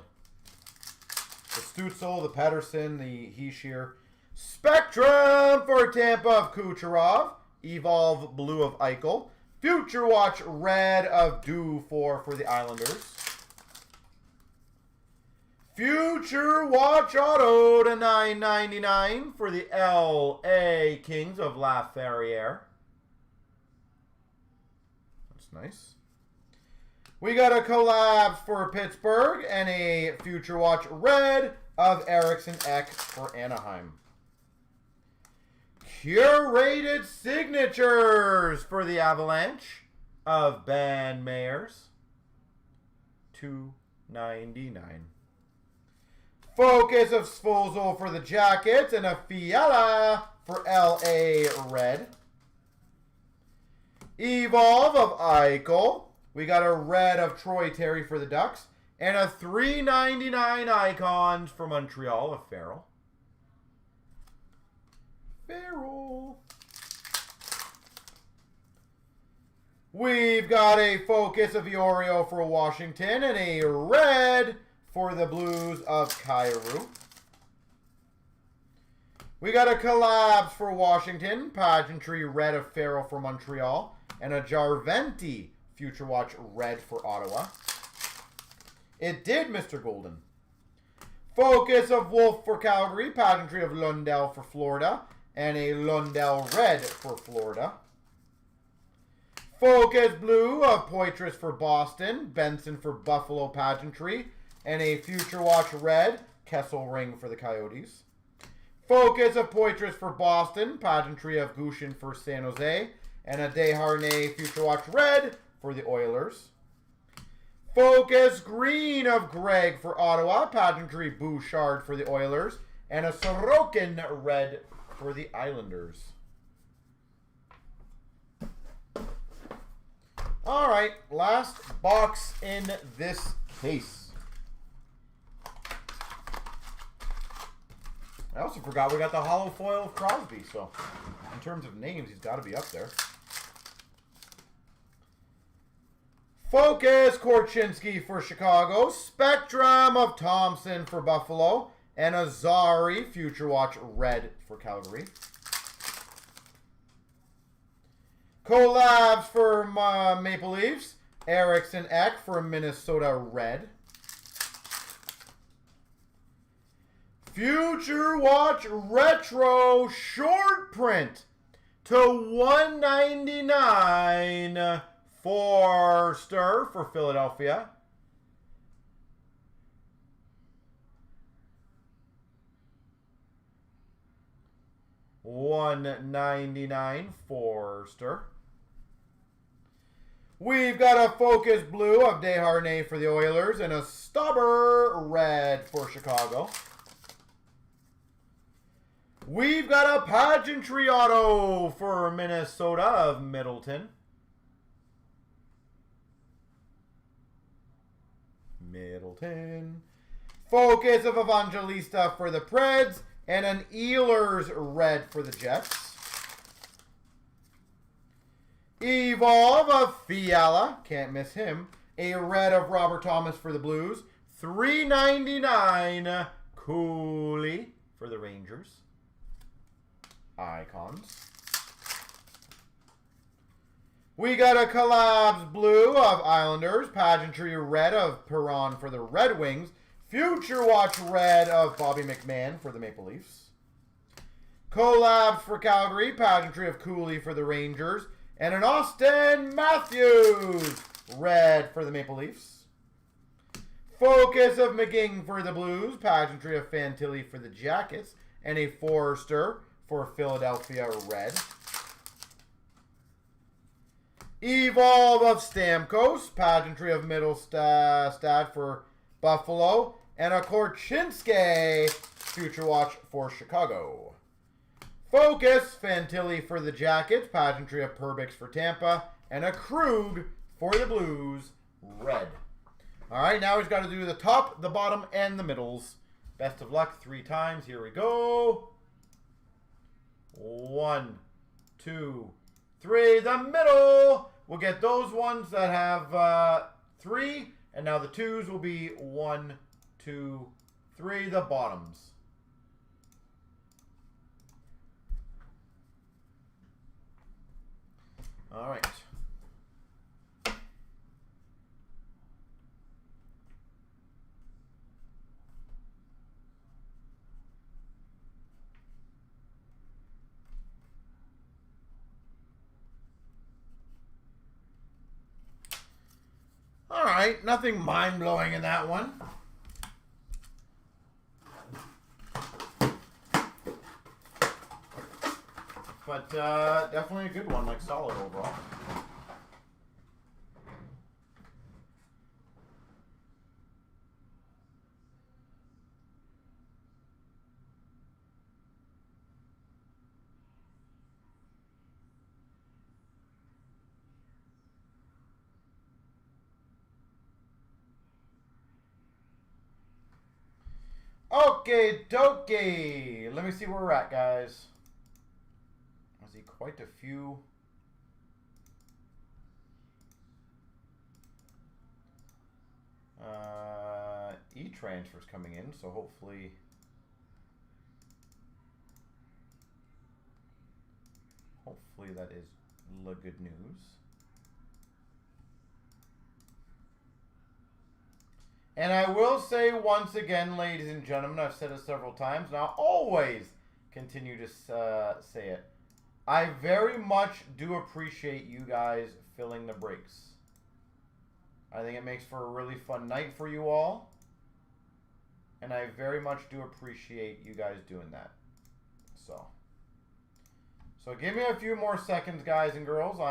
The Stutzel, the Pettersson, the Hischier. Spectrum for Tampa of Kucherov. Evolve blue of Eichel. Future Watch red of Dufour for the Islanders. Future Watch auto to $9.99 for the LA Kings of Laferriere. That's nice. We got a collab for Pittsburgh and a Future Watch red of Eriksson Ek for Anaheim. Curated signatures for the Avalanche of Ben Meyers. $2.99. Focus of Svozil for the Jackets and a Fiala for LA red. Evolve of Eichel. We got a red of Troy Terry for the Ducks. And a $3.99 Icons for Montreal of Farrell. Farrell. We've got a Focus of Iorio for Washington. And a red for the Blues of Kyrou. We got a Collabs for Washington. Pageantry red of Farrell for Montreal. And a Jarventi Future Watch red for Ottawa. It did, Mr. Golden. Focus of Wolf for Calgary. Pageantry of Lundell for Florida. And a Lundell red for Florida. Focus blue of Poitras for Boston. Benson for Buffalo Pageantry. And a Future Watch red. Kessel ring for the Coyotes. Focus of Poitras for Boston. Pageantry of Gushin for San Jose. And a Desharnais Future Watch red for the Oilers. Focus green of Greg for Ottawa. Pageantry Bouchard for the Oilers. And a Sorokin red for the Islanders. All right, last box in this case. I also forgot we got the hollow foil of Crosby, so in terms of names, he's got to be up there. Focus Cnc for Chicago. Spectrum of Thompson for Buffalo. And Azari Future Watch red for Calgary. Collabs for Maple Leafs. Eriksson Ek for Minnesota red. Future Watch Retro Short Print to 199 Forster for Philadelphia. $1.99 Forster. We've got a Focus Blue of Desharnais for the Oilers and a Stubber red for Chicago. We've got a Pageantry Auto for Minnesota of Middleton. Focus of Evangelista for the Preds and an Ehlers red for the Jets. Evolve of Fiala, can't miss him. A red of Robert Thomas for the Blues. $3.99 Cooley for the Rangers. Icons. We got a Collabs Blue of Islanders. Pageantry red of Perron for the Red Wings. Future Watch red of Bobby McMahon for the Maple Leafs. Collabs for Calgary. Pageantry of Cooley for the Rangers. And an Austin Matthews red for the Maple Leafs. Focus of McGing for the Blues. Pageantry of Fantilli for the Jackets. And a Forster for Philadelphia red. Evolve of Stamkos. Pageantry of Middlestad for Buffalo. And a Korchinski Future Watch for Chicago. Focus, Fantilli for the Jackets. Pageantry of Perbix for Tampa. And a Krug for the Blues, red. All right, now he's got to do the top, the bottom, and the middles. Best of luck 3 times. Here we go. 1, 2, 3. The middle. We'll get those ones that have 3. And now the 2s will be 1, 2, 3. The bottoms. All right. All right, nothing mind-blowing in that one. But definitely a good one, like solid overall. Okay, dokie. Let me see where we're at, guys. I see quite a few. E-transfers coming in, so hopefully that is good news. And I will say once again, ladies and gentlemen, I've said it several times, and I'll always continue to say it. I very much do appreciate you guys filling the breaks. I think it makes for a really fun night for you all. And I very much do appreciate you guys doing that. So give me a few more seconds, guys and girls.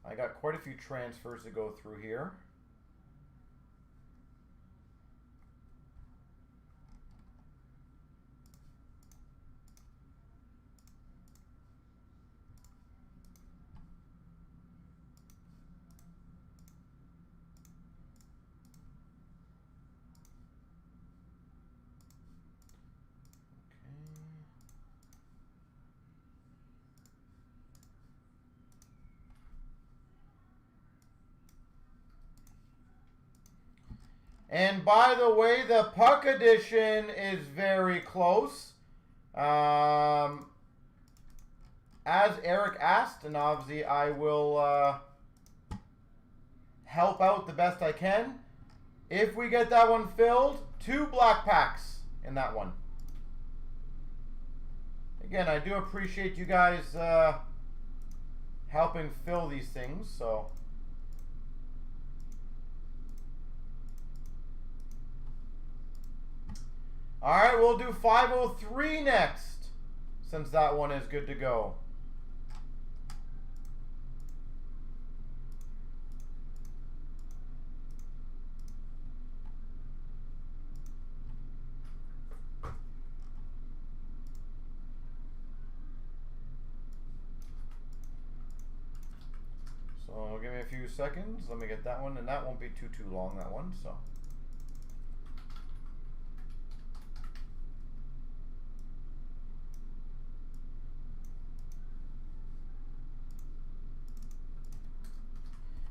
I got quite a few transfers to go through here. And by the way, the Puck edition is very close. As Eric asked, and obviously I will help out the best I can. If we get that one filled, 2 black packs in that one. Again, I do appreciate you guys helping fill these things, so. All right, we'll do 503 next, since that one is good to go. So give me a few seconds. Let me get that one, and that won't be too long, that one. So.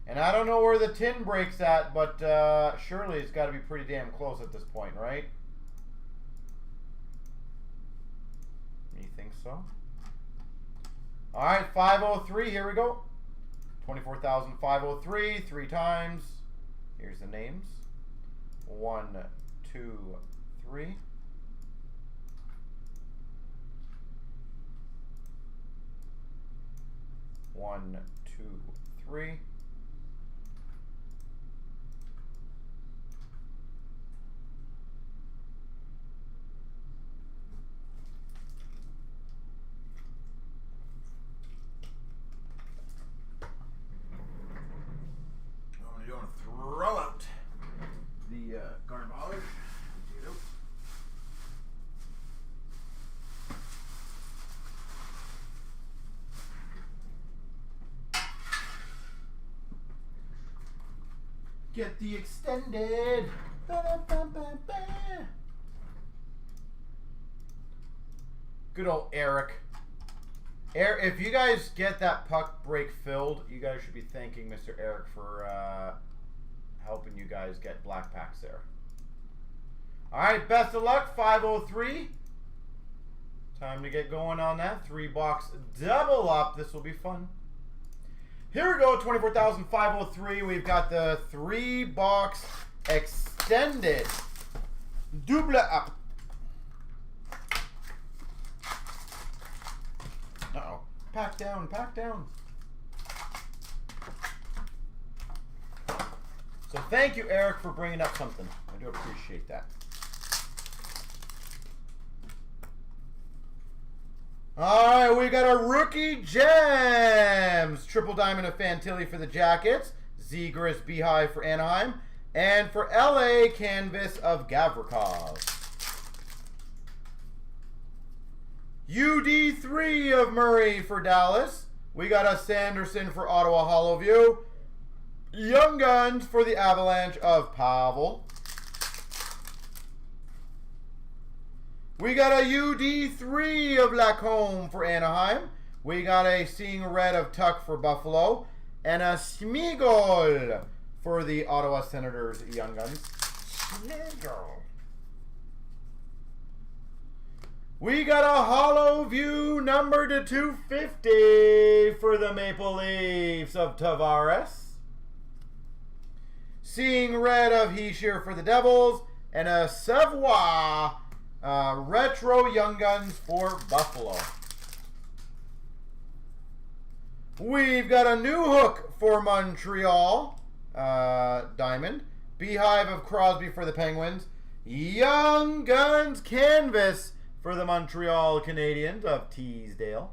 And I don't know where the tin breaks at, but surely it's got to be pretty damn close at this point, right? You think so? All right, 503, here we go. 24,503, 3 times. Here's the names. 1, 2, 3. 1, 2, 3. Throw out the garbage. Get the extended. Good old Eric. If you guys get that puck break filled, you guys should be thanking Mr. Eric for helping you guys get black packs there. All right, best of luck, 503. Time to get going on that. 3-box double up. This will be fun. Here we go, 24,503. We've got the 3-box extended double up. Uh-oh. Pack down, pack down. So thank you, Eric, for bringing up something. I do appreciate that. All right, we got a Rookie Gems. Triple Diamond of Fantilli for the Jackets. Zegras Beehive for Anaheim. And for LA, Canvas of Gavrikov. UD3 of Murray for Dallas. We got a Sanderson for Ottawa Hollow View. Young Guns for the Avalanche of Pavel. We got a UD3 of Lacombe for Anaheim. We got a Seeing Red of Tuck for Buffalo. And a Smigol for the Ottawa Senators Young Guns. Smigol. We got a Hollow View number to 250 for the Maple Leafs of Tavares. Seeing Red of Heishier for the Devils. And a Savoie Retro Young Guns for Buffalo. We've got a new hook for Montreal. Diamond. Beehive of Crosby for the Penguins. Young Guns Canvas for the Montreal Canadiens of Teasdale.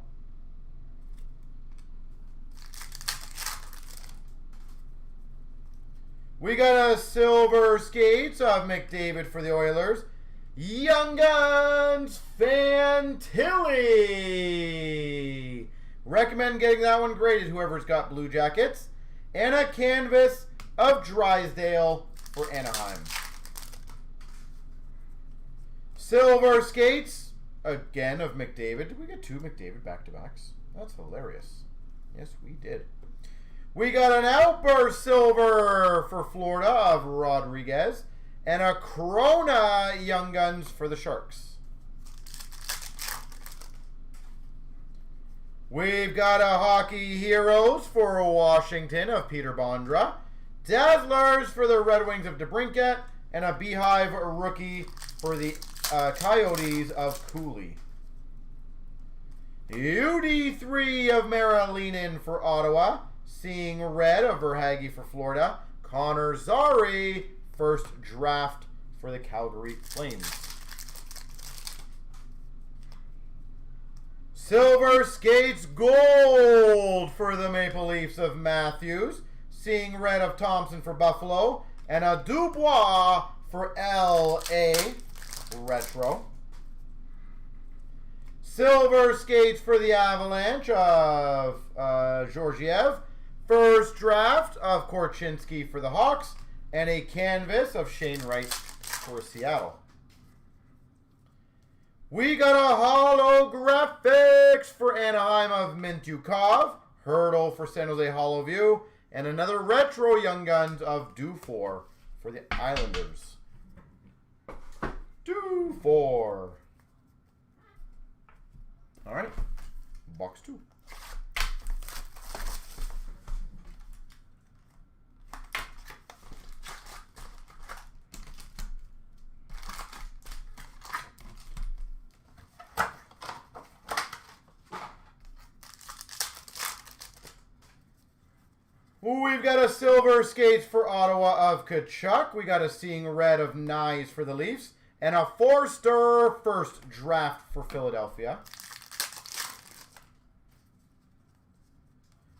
We got a Silver Skates of McDavid for the Oilers. Young Guns Fantilli. Recommend getting that one graded, whoever's got Blue Jackets. And a Canvas of Drysdale for Anaheim. Silver Skates, again, of McDavid. Did we get 2 McDavid back-to-backs? That's hilarious. Yes, we did. We got an Outburst Silver for Florida of Rodriguez. and a Corona Young Guns for the Sharks. We've got a Hockey Heroes for Washington of Peter Bondra. Dazzlers for the Red Wings of DeBrincat. And a Beehive rookie for the Coyotes of Cooley. UD3 of Marilinen for Ottawa. Seeing Red of Verhaeghe for Florida. Connor Zary, first draft for the Calgary Flames. Silver Skates Gold for the Maple Leafs of Matthews. Seeing Red of Thompson for Buffalo. And a Dubois for LA Retro. Silver Skates for the Avalanche of Georgiev. First draft of Korchinski for the Hawks. And a canvas of Shane Wright for Seattle. We got a holographics for Anaheim of Mintyukov. Hurdle for San Jose Hollowview. And another retro Young Guns of Dufour for the Islanders. Dufour. All right, box 2. We've got a Silver Skates for Ottawa of Kachuk. We got a Seeing Red of Nyes for the Leafs. And a Forster first draft for Philadelphia.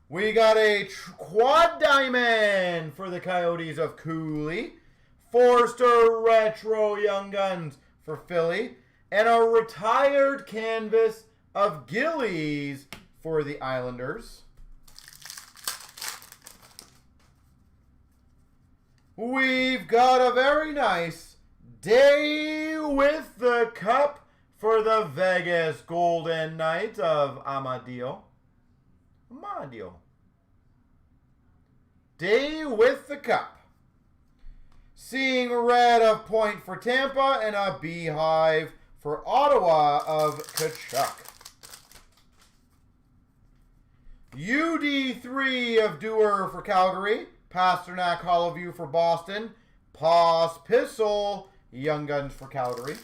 We got a Quad Diamond for the Coyotes of Cooley. Forster Retro Young Guns for Philly. And a retired canvas of Gillies for the Islanders. We've got a very nice Day with the Cup for the Vegas Golden Knights of Amadio. Day with the Cup. Seeing Red of Point for Tampa and a Beehive for Ottawa of Kachuk. UD3 of Dewar for Calgary. Pasternak Hollowview for Boston. Pospisil Young Guns for Calgary.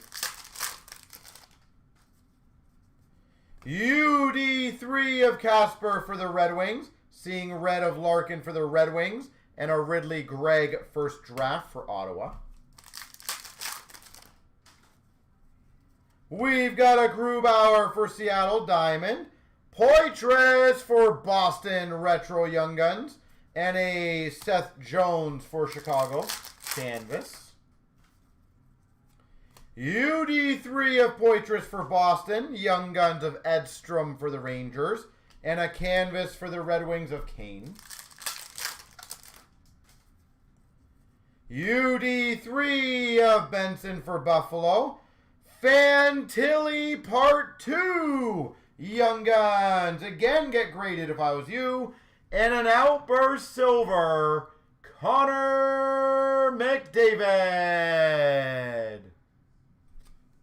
UD3 of Casper for the Red Wings. Seeing Red of Larkin for the Red Wings. And a Ridley Gregg first draft for Ottawa. We've got a Grubauer for Seattle Diamond. Poitras for Boston Retro Young Guns. And a Seth Jones for Chicago canvas. UD3 of Poitras for Boston. Young Guns of Edstrom for the Rangers. And a canvas for the Red Wings of Kane. UD3 of Benson for Buffalo. Fantilli Part 2. Young Guns. Again, get graded if I was you. And an Outburst Silver, Connor McDavid.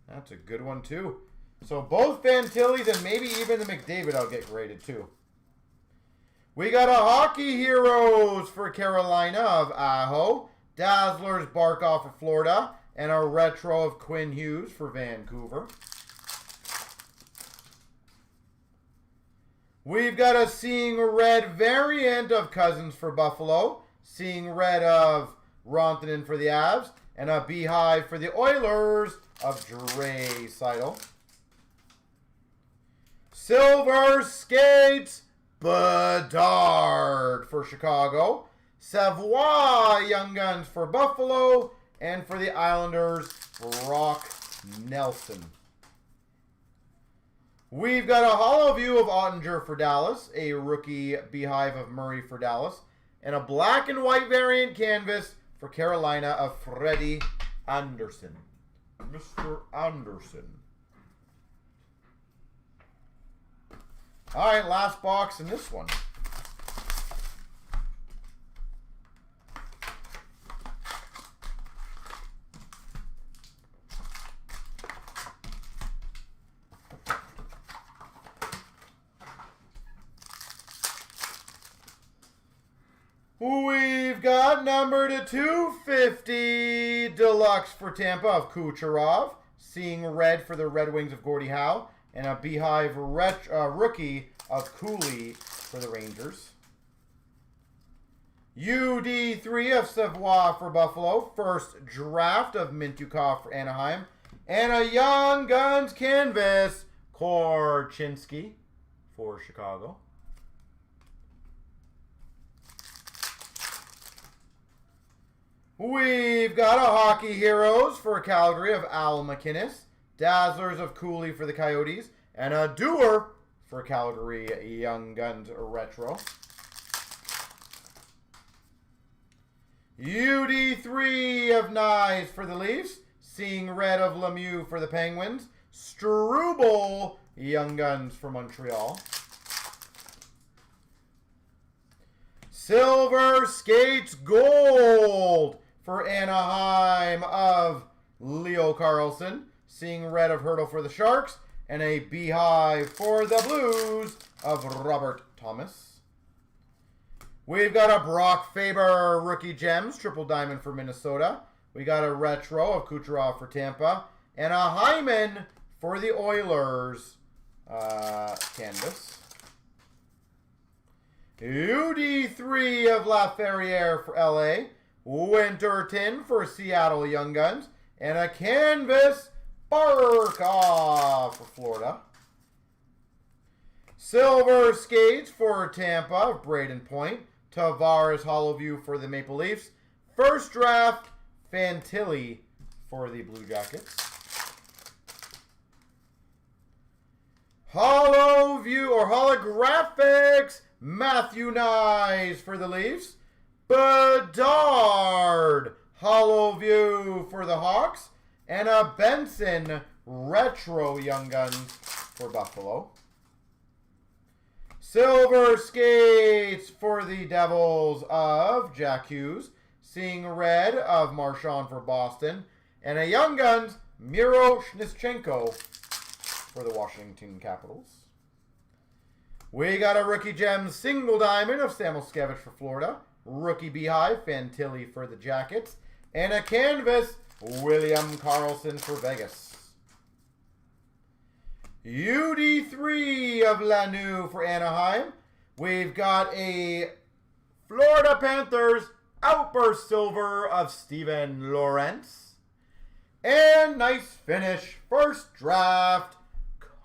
That's a good one, too. So both Fantillis and maybe even the McDavid I'll get graded, too. We got a Hockey Heroes for Carolina of Aho. Dazzlers Barkov for Florida. And a retro of Quinn Hughes for Vancouver. We've got a Seeing Red variant of Cousins for Buffalo. Seeing Red of Rantanen for the Avs. And a Beehive for the Oilers of Draisaitl. Silver Skates Bedard for Chicago. Savoie Young Guns for Buffalo. And for the Islanders, Brock Nelson. We've got a hollow view of Ottinger for Dallas, a rookie Beehive of Murray for Dallas, and a black and white variant canvas for Carolina of Freddie Anderson. Mr. Anderson. All right, last box in this one. We've got number to 250 deluxe for Tampa of Kucherov. Seeing red for the Red Wings of Gordie Howe. And a Beehive rookie of Cooley for the Rangers. UD3 of Savoie for Buffalo. First draft of Mintyukov for Anaheim. And a Young Guns canvas, Cnc for Chicago. We've got a Hockey Heroes for Calgary of Al McInnes. Dazzlers of Cooley for the Coyotes. And a Doer for Calgary Young Guns Retro. UD3 of Nyes for the Leafs. Seeing red of Lemieux for the Penguins. Struble Young Guns for Montreal. Silver Skates Gold for Anaheim of Leo Carlson. Seeing red of Hurdle for the Sharks. And a Beehive for the Blues of Robert Thomas. We've got a Brock Faber Rookie Gems, Triple Diamond for Minnesota. We got a Retro of Kucherov for Tampa. And a Hyman for the Oilers canvas. UD3 of LaFerriere for LA. Winterton for Seattle Young Guns. And a canvas Barkov for Florida. Silver Skates for Tampa of Braden Point. Tavares Hollow View for the Maple Leafs. First draft Fantilli for the Blue Jackets. Hollow View or Holographics Matthew Nyes for the Leafs. Bedard Hollow View for the Hawks. And a Benson Retro Young Guns for Buffalo. Silver Skates for the Devils of Jack Hughes. Seeing red of Marchand for Boston. And a Young Guns Miro Shnischenko for the Washington Capitals. We got a Rookie Gems Single Diamond of Samuelskevich for Florida. Rookie Beehive Fantilli for the Jackets. And a canvas William Karlsson for Vegas. UD3 of Lanu for Anaheim. We've got a Florida Panthers Outburst Silver of Steven Lorentz. And nice finish. First draft,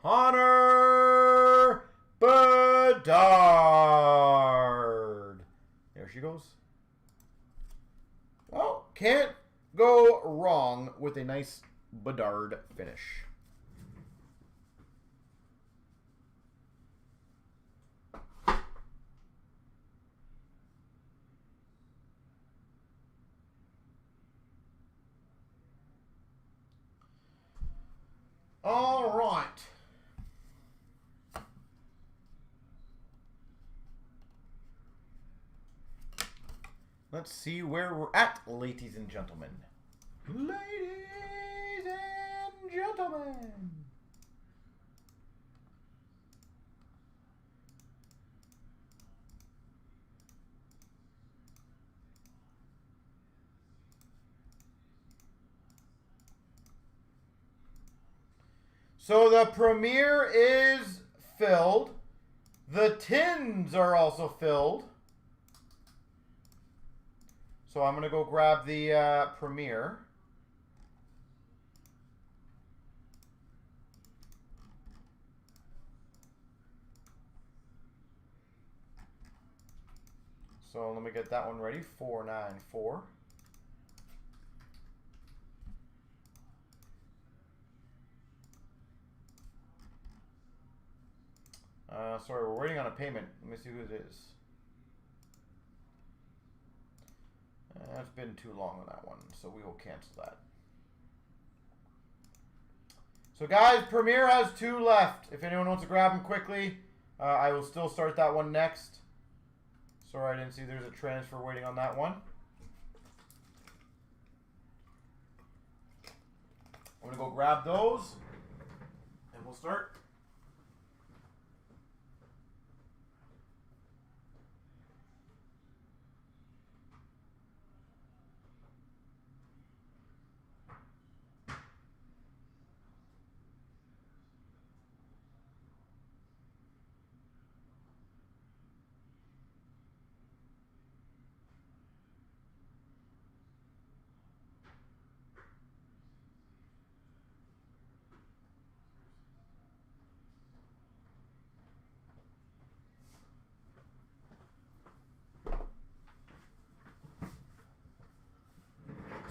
Connor Bedard. There she goes. Well, can't go wrong with a nice Bedard finish. All right. Let's see where we're at, ladies and gentlemen. Ladies and gentlemen. So the Premier is filled. The tins are also filled. So I'm going to go grab the Premier. So let me get that one ready. 494. Sorry, we're waiting on a payment. Let me see who it is. It's been too long on that one, so we will cancel that. So guys, Premier has 2 left. If anyone wants to grab them quickly, I will still start that one next. Sorry, I didn't see there's a transfer waiting on that one. I'm going to go grab those, and we'll start.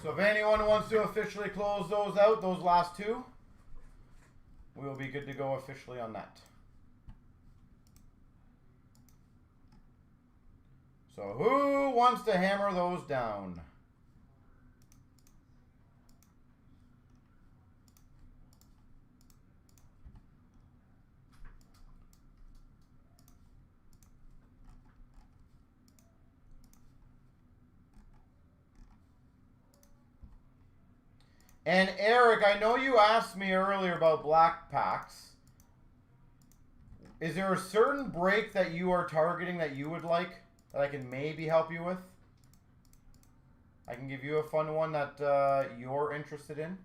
So if anyone wants to officially close those out, those last two, we will be good to go officially on that. So who wants to hammer those down? And Eric, I know you asked me earlier about black packs. Is there a certain break that you are targeting that you would like that I can maybe help you with? I can give you a fun one that you're interested in.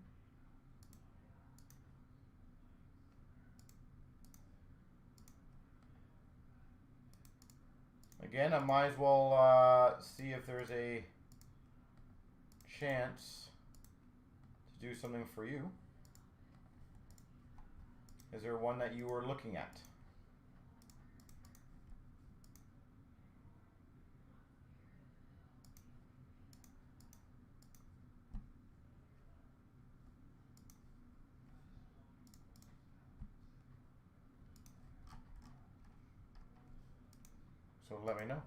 Again, I might as well see if there's a chance to do something for you. Is there one that you were looking at? So let me know.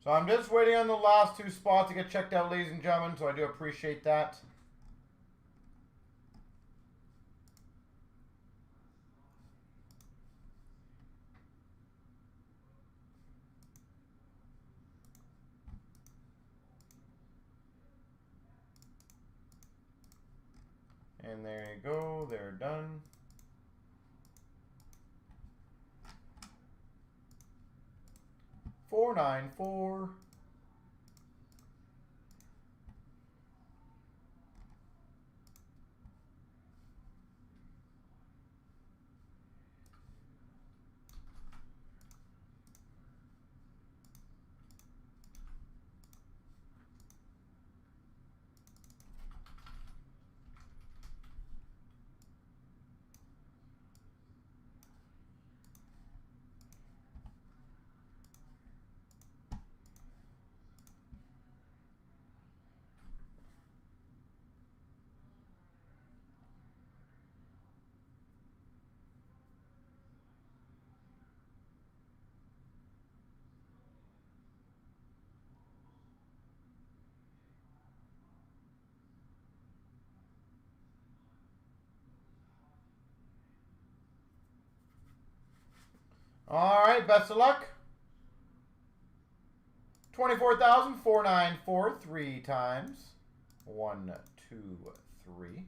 So I'm just waiting on the last two spots to get checked out, ladies and gentlemen, so I do appreciate that. And there you go, they're done. $494. All right, best of luck. 24,494 3 times. 1, 2, 3.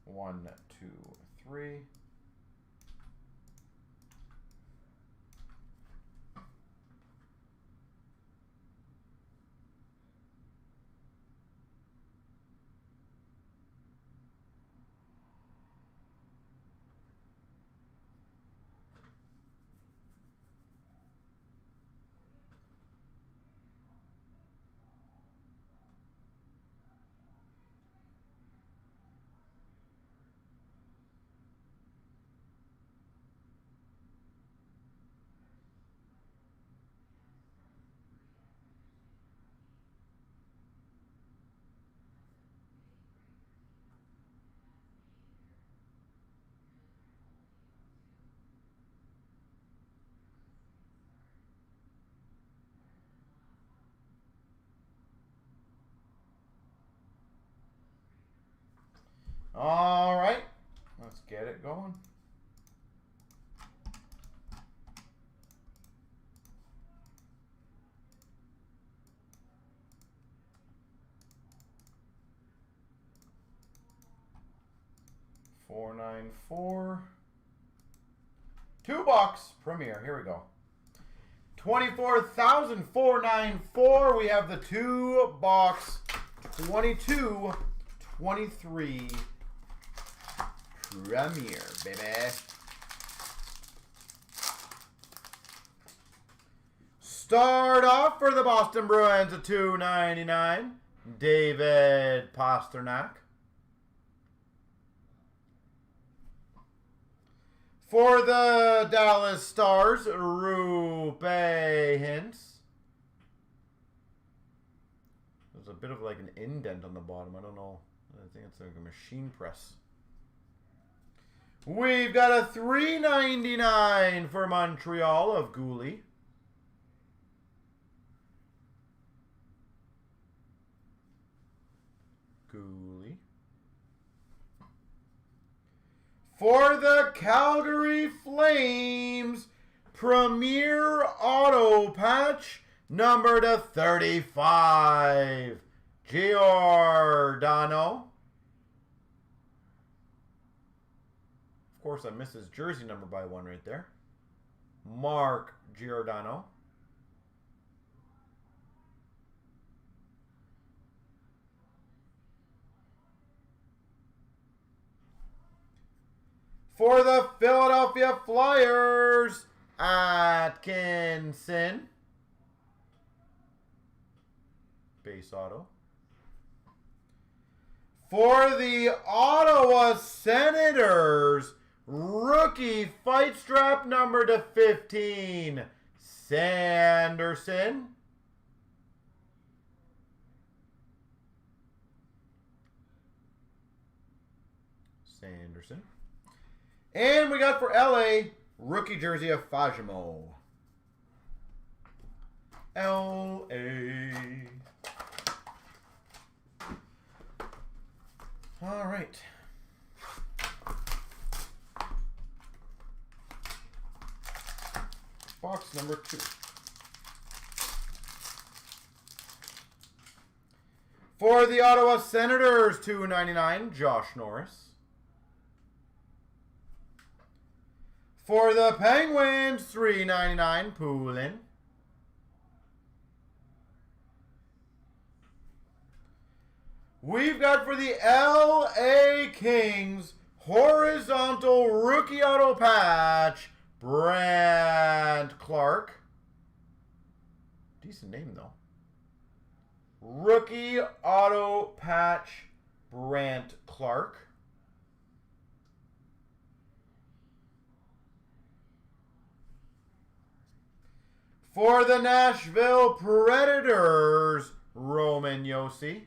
1, 2, 3. All right, let's get it going. $494. $2 Premier. Here we go. 24,494. We have the 2-box 22-23 Premier, baby. Start off for the Boston Bruins at $2.99. David Pastrnak. For the Dallas Stars, Rupe Hintz. There's a bit of like an indent on the bottom. I don't know. I think it's like a machine press. We've got a $3.99 for Montreal of Goulet. For the Calgary Flames, Premier Auto Patch, number to 35, Giordano. Of course, I missed his jersey number by 1 right there. Mark Giordano. For the Philadelphia Flyers, Atkinson. Base auto. For the Ottawa Senators, rookie fight strap number to 15, Sanderson. And we got for LA, rookie jersey of Fajimo. LA. All right. Box number 2. For the Ottawa Senators, $2.99, Josh Norris. For the Penguins, $3.99, Poulin. We've got for the LA Kings, horizontal rookie auto patch, Brant Clark. Decent name, though. Rookie auto patch, Brant Clark. For the Nashville Predators, Roman Josi.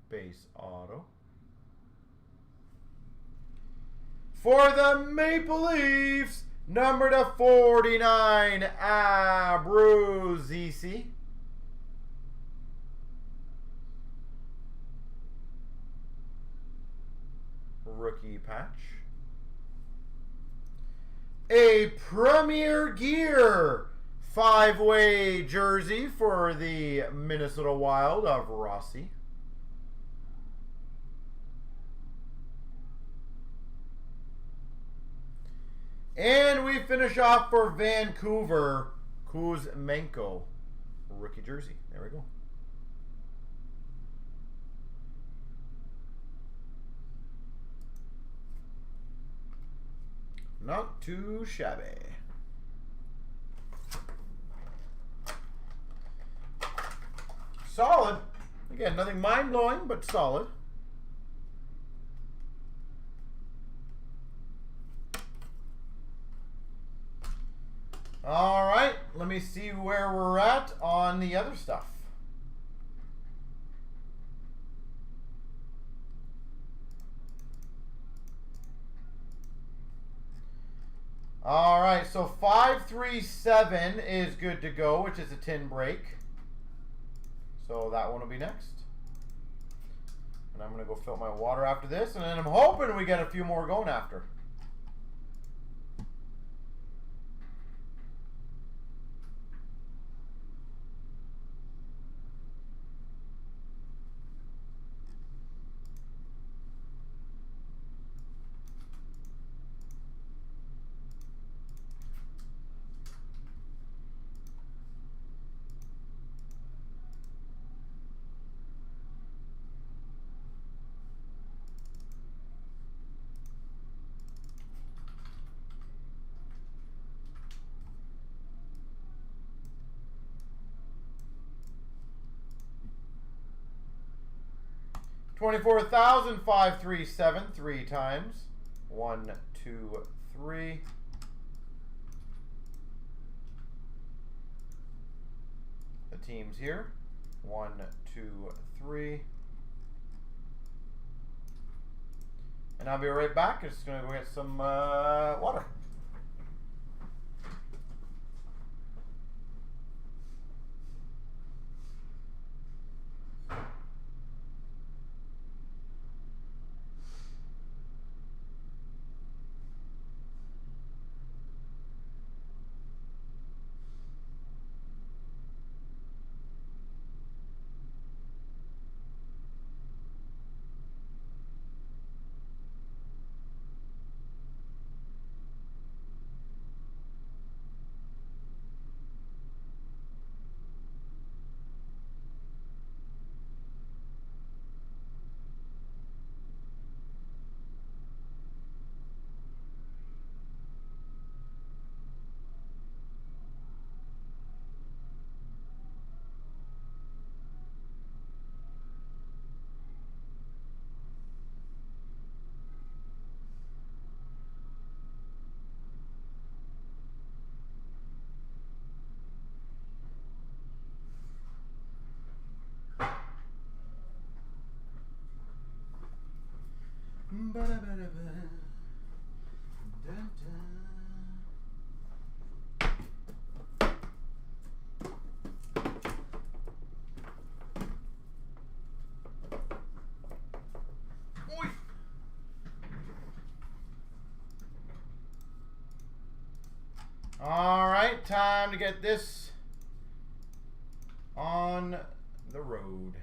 Base auto. For the Maple Leafs, number to 49, Abruzzese. Rookie patch. A Premier Gear 5-way jersey for the Minnesota Wild of Rossi. And we finish off for Vancouver, Kuzmenko rookie jersey. There we go. Not too shabby. Solid. Again, nothing mind-blowing, but solid. All right, let me see where we're at on the other stuff. All right, so 537 is good to go, which is a tin break. So that one will be next. And I'm going to go fill my water after this, and then I'm hoping we get a few more going after. 24,537 3 times. 1, 2, 3. The teams here. 1, 2, 3. And I'll be right back. I'm just going to go get some water. All right, time to get this on the road.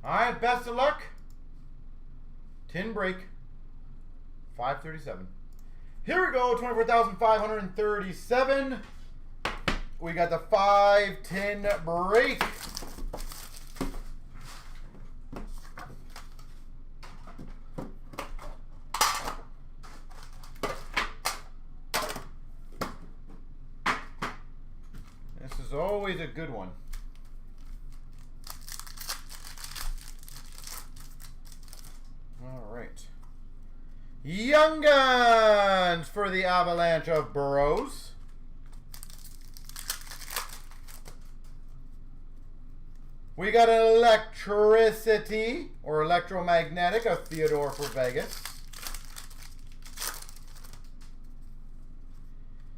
All right, best of luck. Tin break, 537. Here we go, 24,537. We got the 5 tin break. This is always a good one. All right. Young Guns for the Avalanche of Burrows. We got an Electricity or Electromagnetic of Theodore for Vegas.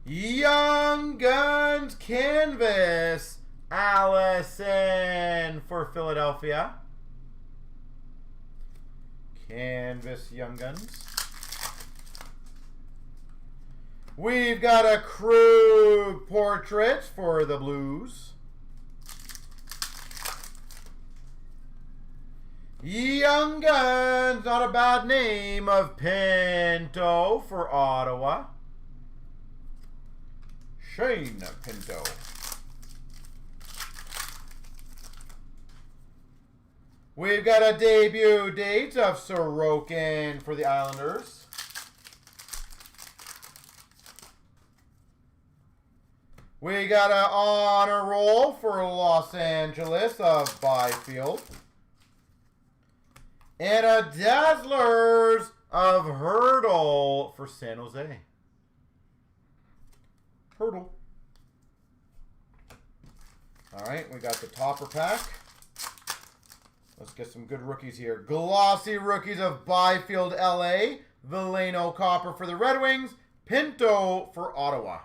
Young Guns Canvas, Allison for Philadelphia. Canvas Young Guns. We've got a Crew Portrait for the Blues. Young Guns, not a bad name, of Pinto for Ottawa. Shane Pinto. We've got a debut date of Sorokin for the Islanders. We got an honor roll for Los Angeles of Byfield. And a Dazzlers of Hurdle for San Jose. Hurdle. All right, we got the topper pack. Let's get some good rookies here. Glossy rookies of Byfield, LA. Veleno Copper for the Red Wings. Pinto for Ottawa.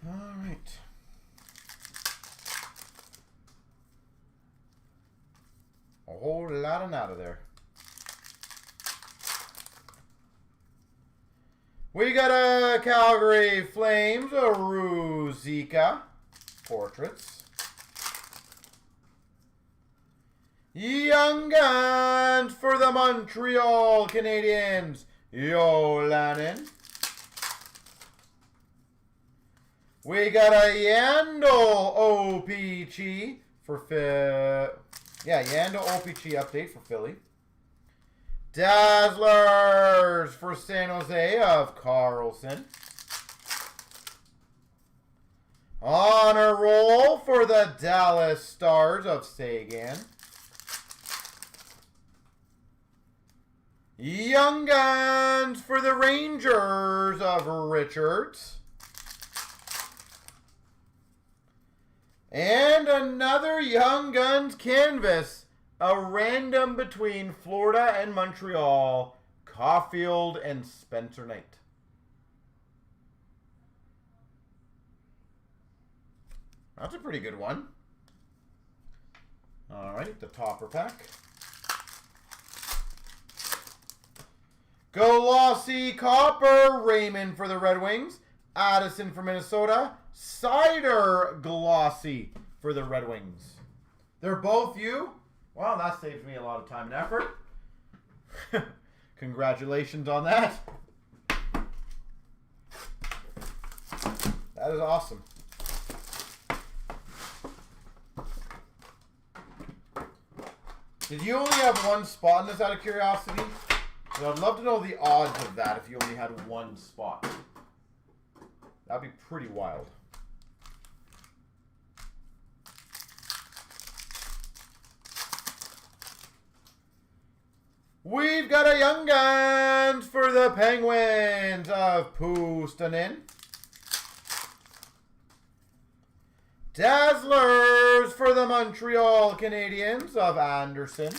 All right. A whole lot of out of there. We got a Calgary Flames, a Ruzicka Portraits. Young Guns for the Montreal Canadiens, Yolanen. We got a Yandel OPC for Yandel OPC update for Philly. Dazzlers for San Jose of Carlson. Honor roll for the Dallas Stars of Sagan. Young Guns for the Rangers of Richards. And another Young Guns canvas. A random between Florida and Montreal. Caulfield and Spencer Knight. That's a pretty good one. All right, the topper pack. Glossy Copper, Raymond for the Red Wings. Addison for Minnesota. Cider Glossy for the Red Wings. They're both you? Well, that saves me a lot of time and effort. Congratulations on that. That is awesome. Did you only have one spot in this out of curiosity? I'd love to know the odds of that if you only had one spot. That'd be pretty wild. We've got a Young Guns for the Penguins of Puustinen. Dazzlers for the Montreal Canadiens of Anderson.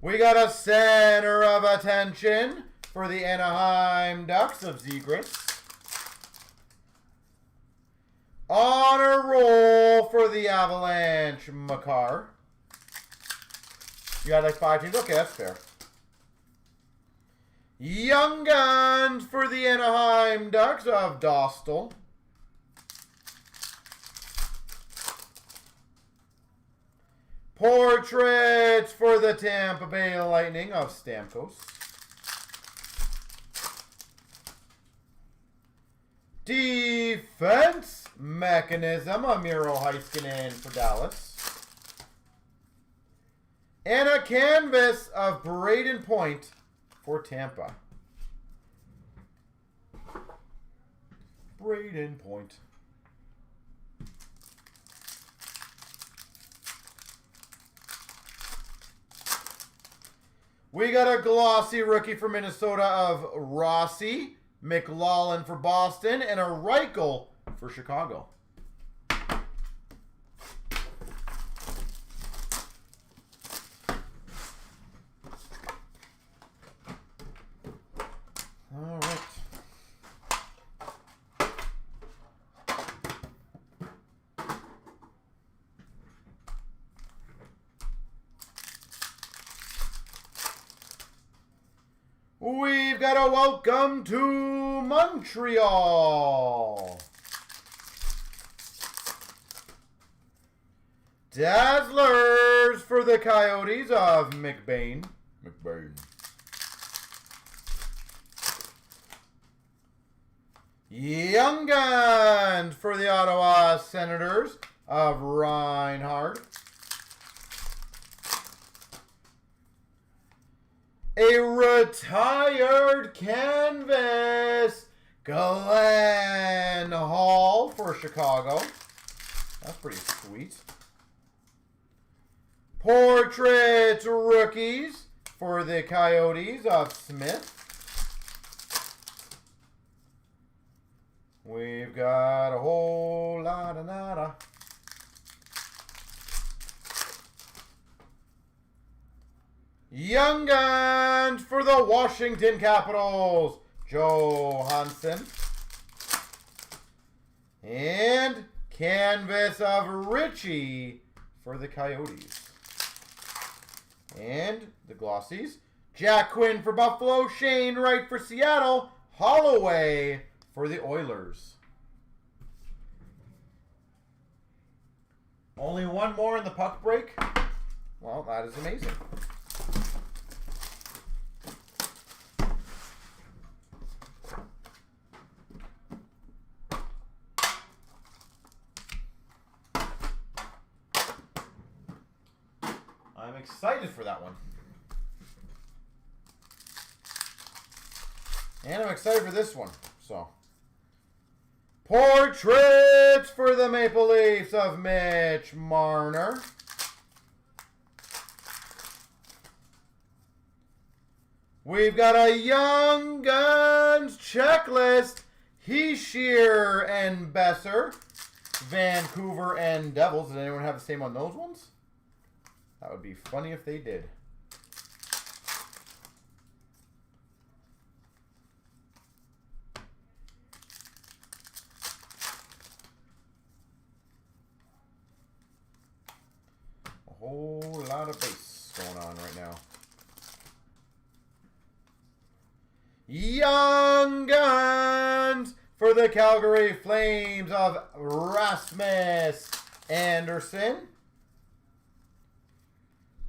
We got a Center of Attention for the Anaheim Ducks of Zegras. Honor roll for the Avalanche Makar. You got like 5 teams? Okay, that's fair. Young Guns for the Anaheim Ducks of Dostal. Portraits for the Tampa Bay Lightning of Stamkos. Defense Mechanism of Miro Heiskanen for Dallas. And a canvas of Braden Point for Tampa. Braden Point. We got a glossy rookie for Minnesota of Rossi, McLaughlin for Boston, and a Reichel for Chicago. All right. We've got a welcome to Montreal. Dazzlers for the Coyotes of McBain. Young Guns for the Ottawa Senators of Reinhardt. A retired canvas, Glenn Hall for Chicago. That's pretty sweet. Portraits rookies for the Coyotes of Smith. We've got a whole lot of nada. Young Guns for the Washington Capitals, Johansson. And canvas of Richie for the Coyotes. And the glossies, Jack Quinn for Buffalo, Shane Wright for Seattle, Holloway for the Oilers. Only one more in the puck break? Well, that is amazing. I'm excited for that one. And I'm excited for this one. So, portraits for the Maple Leafs of Mitch Marner. We've got a Young Guns checklist. Heeshear and Besser. Vancouver and Devils. Does anyone have the same on those ones? That would be funny if they did. A whole lot of base going on right now. Young Guns for the Calgary Flames of Rasmus Anderson.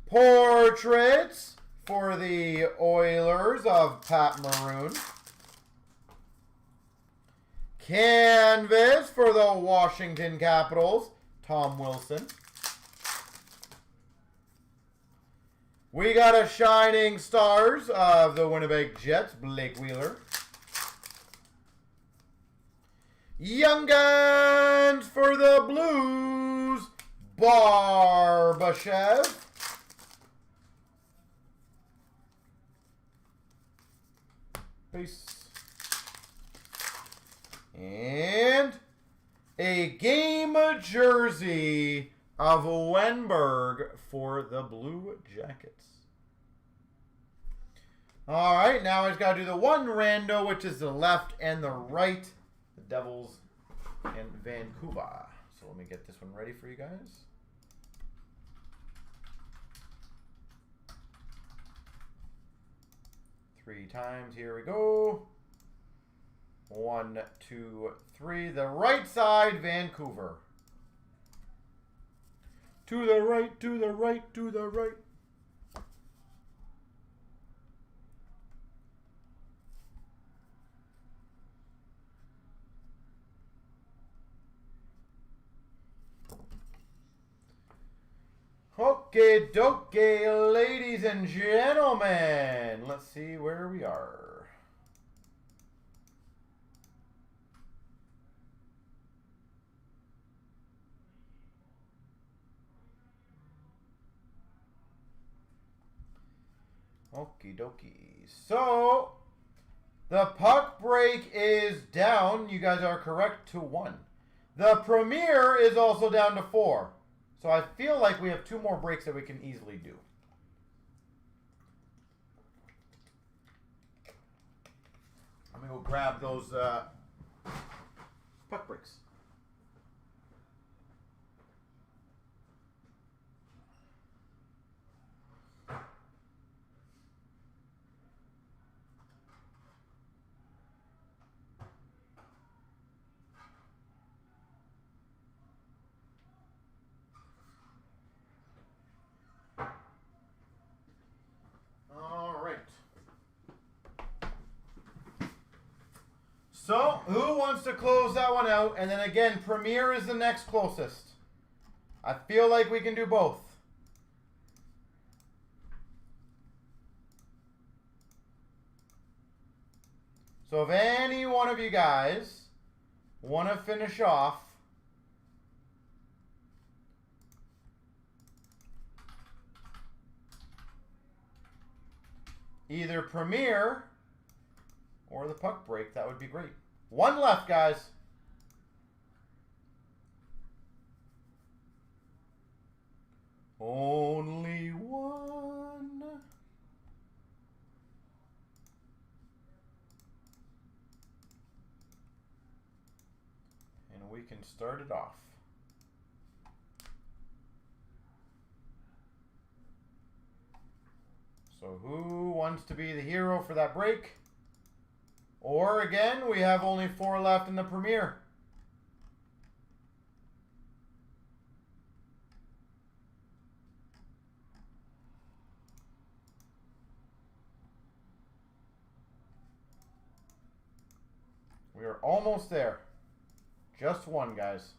Portraits for the Oilers of Pat Maroon. Canvas for the Washington Capitals, Tom Wilson. We got a Shining Stars of the Winnipeg Jets, Blake Wheeler. Young Guns for the Blues, Barbashev. Peace. And a game jersey of Wenberg for the Blue Jackets. All right, now I just got to do the one rando, which is the left and the right. The Devils and Vancouver. So let me get this one ready for you guys. Three times. Here we go. 1, 2, 3. The right side, Vancouver. To the right, to the right, to the right. Okay, dokie, ladies and gentlemen. Let's see where we are. Okie dokie. So, the puck break is down. You guys are correct to 1. The premiere is also down to 4. So I feel like we have 2 more breaks that we can easily do. I'm going to go grab those puck breaks. So, who wants to close that one out? And then again, Premier is the next closest. I feel like we can do both. So if any one of you guys want to finish off, either Premier or the puck break, that would be great. 1 left, guys. Only 1. And we can start it off. So who wants to be the hero for that break? Or again, we have only 4 left in the Premier. We are almost there. Just 1, guys. –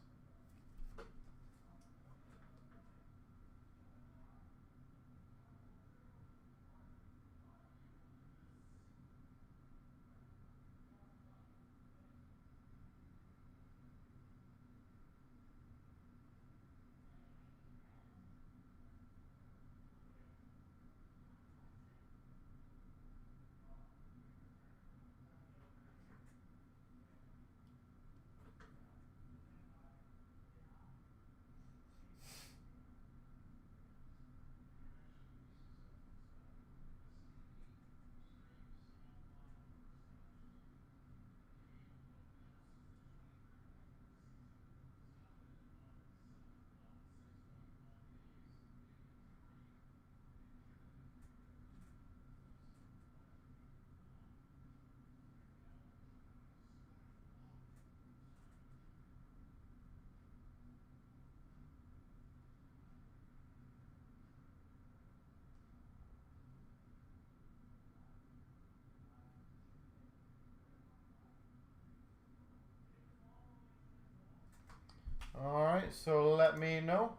All right, so let me know.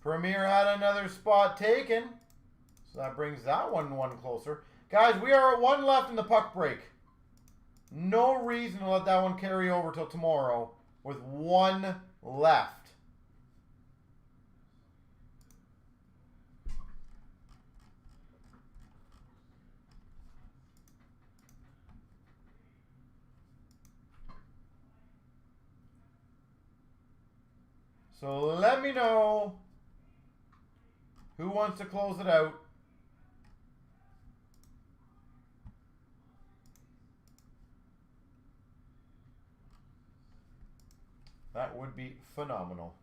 Premier had another spot taken. So that brings that one closer. Guys, we are at 1 left in the puck break. No reason to let that one carry over till tomorrow with 1 left. So let me know who wants to close it out. That would be phenomenal.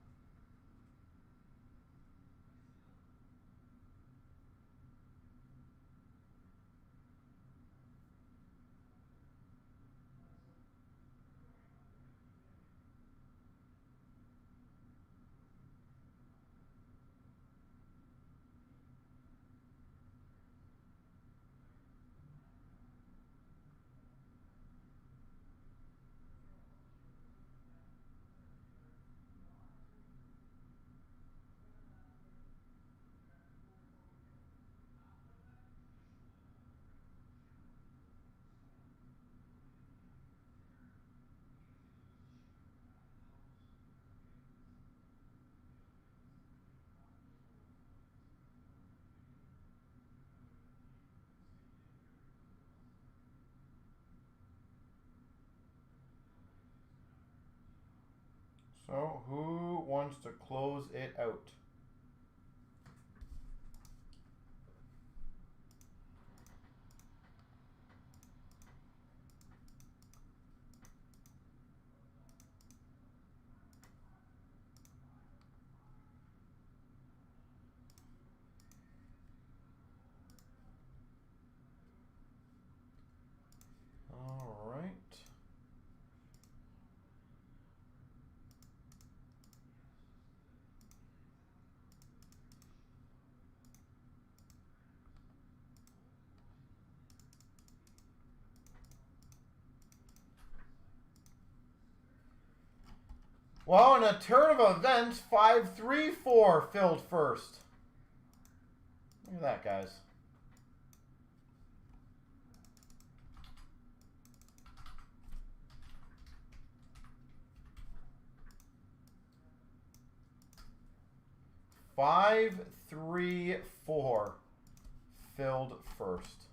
So who wants to close it out? All right. Well, in a turn of events, 5-3-4 filled first. Look at that, guys. Five, 3, 4 filled first.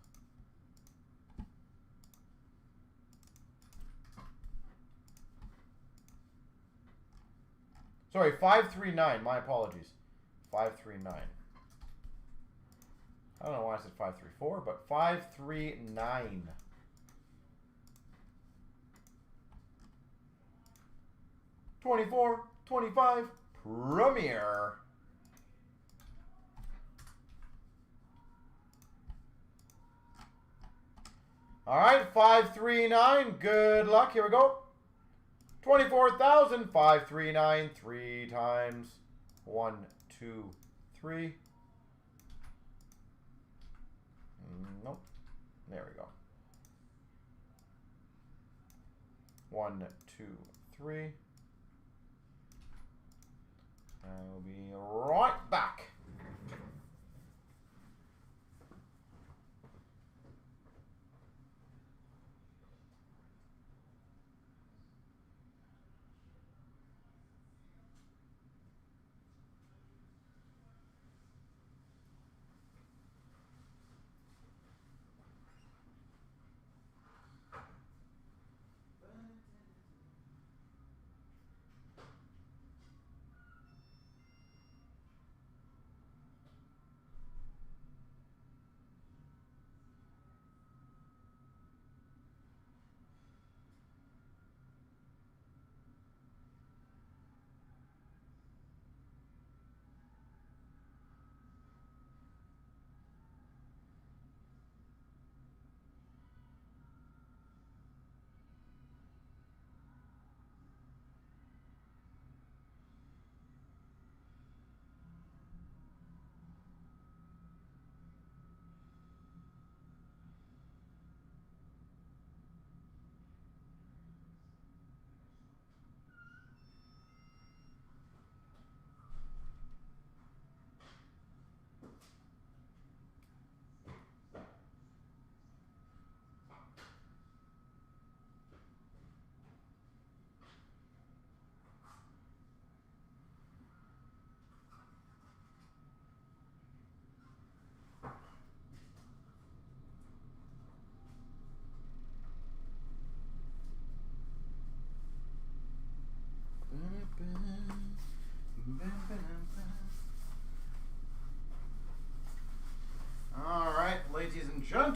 Sorry, 539. My apologies. 539. I don't know why I said 534, but 539. $24, $25, Premier. All right, 539. Good luck. Here we go. 24,539 3 times. 1, 2, 3. Nope. There we go. 1, 2, 3. I'll be right back.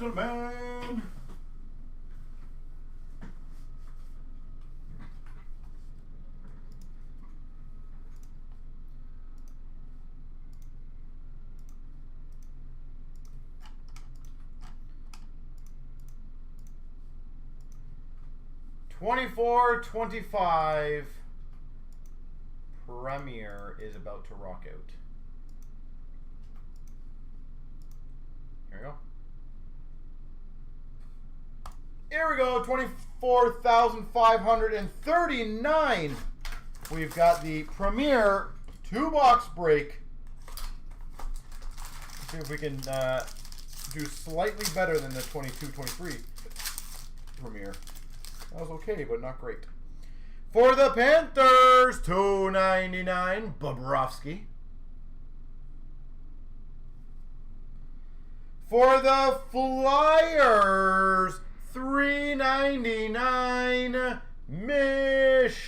gentlemen. $24.25 Premier is about to rock out. Here we go. Here we go, 24,539. We've got the Premier 2-box break. Let's see if we can do slightly better than the 22-23 Premier. That was okay, but not great. For the Panthers, $2.99, Bobrovsky. For the Flyers, $3.99, Mishkov.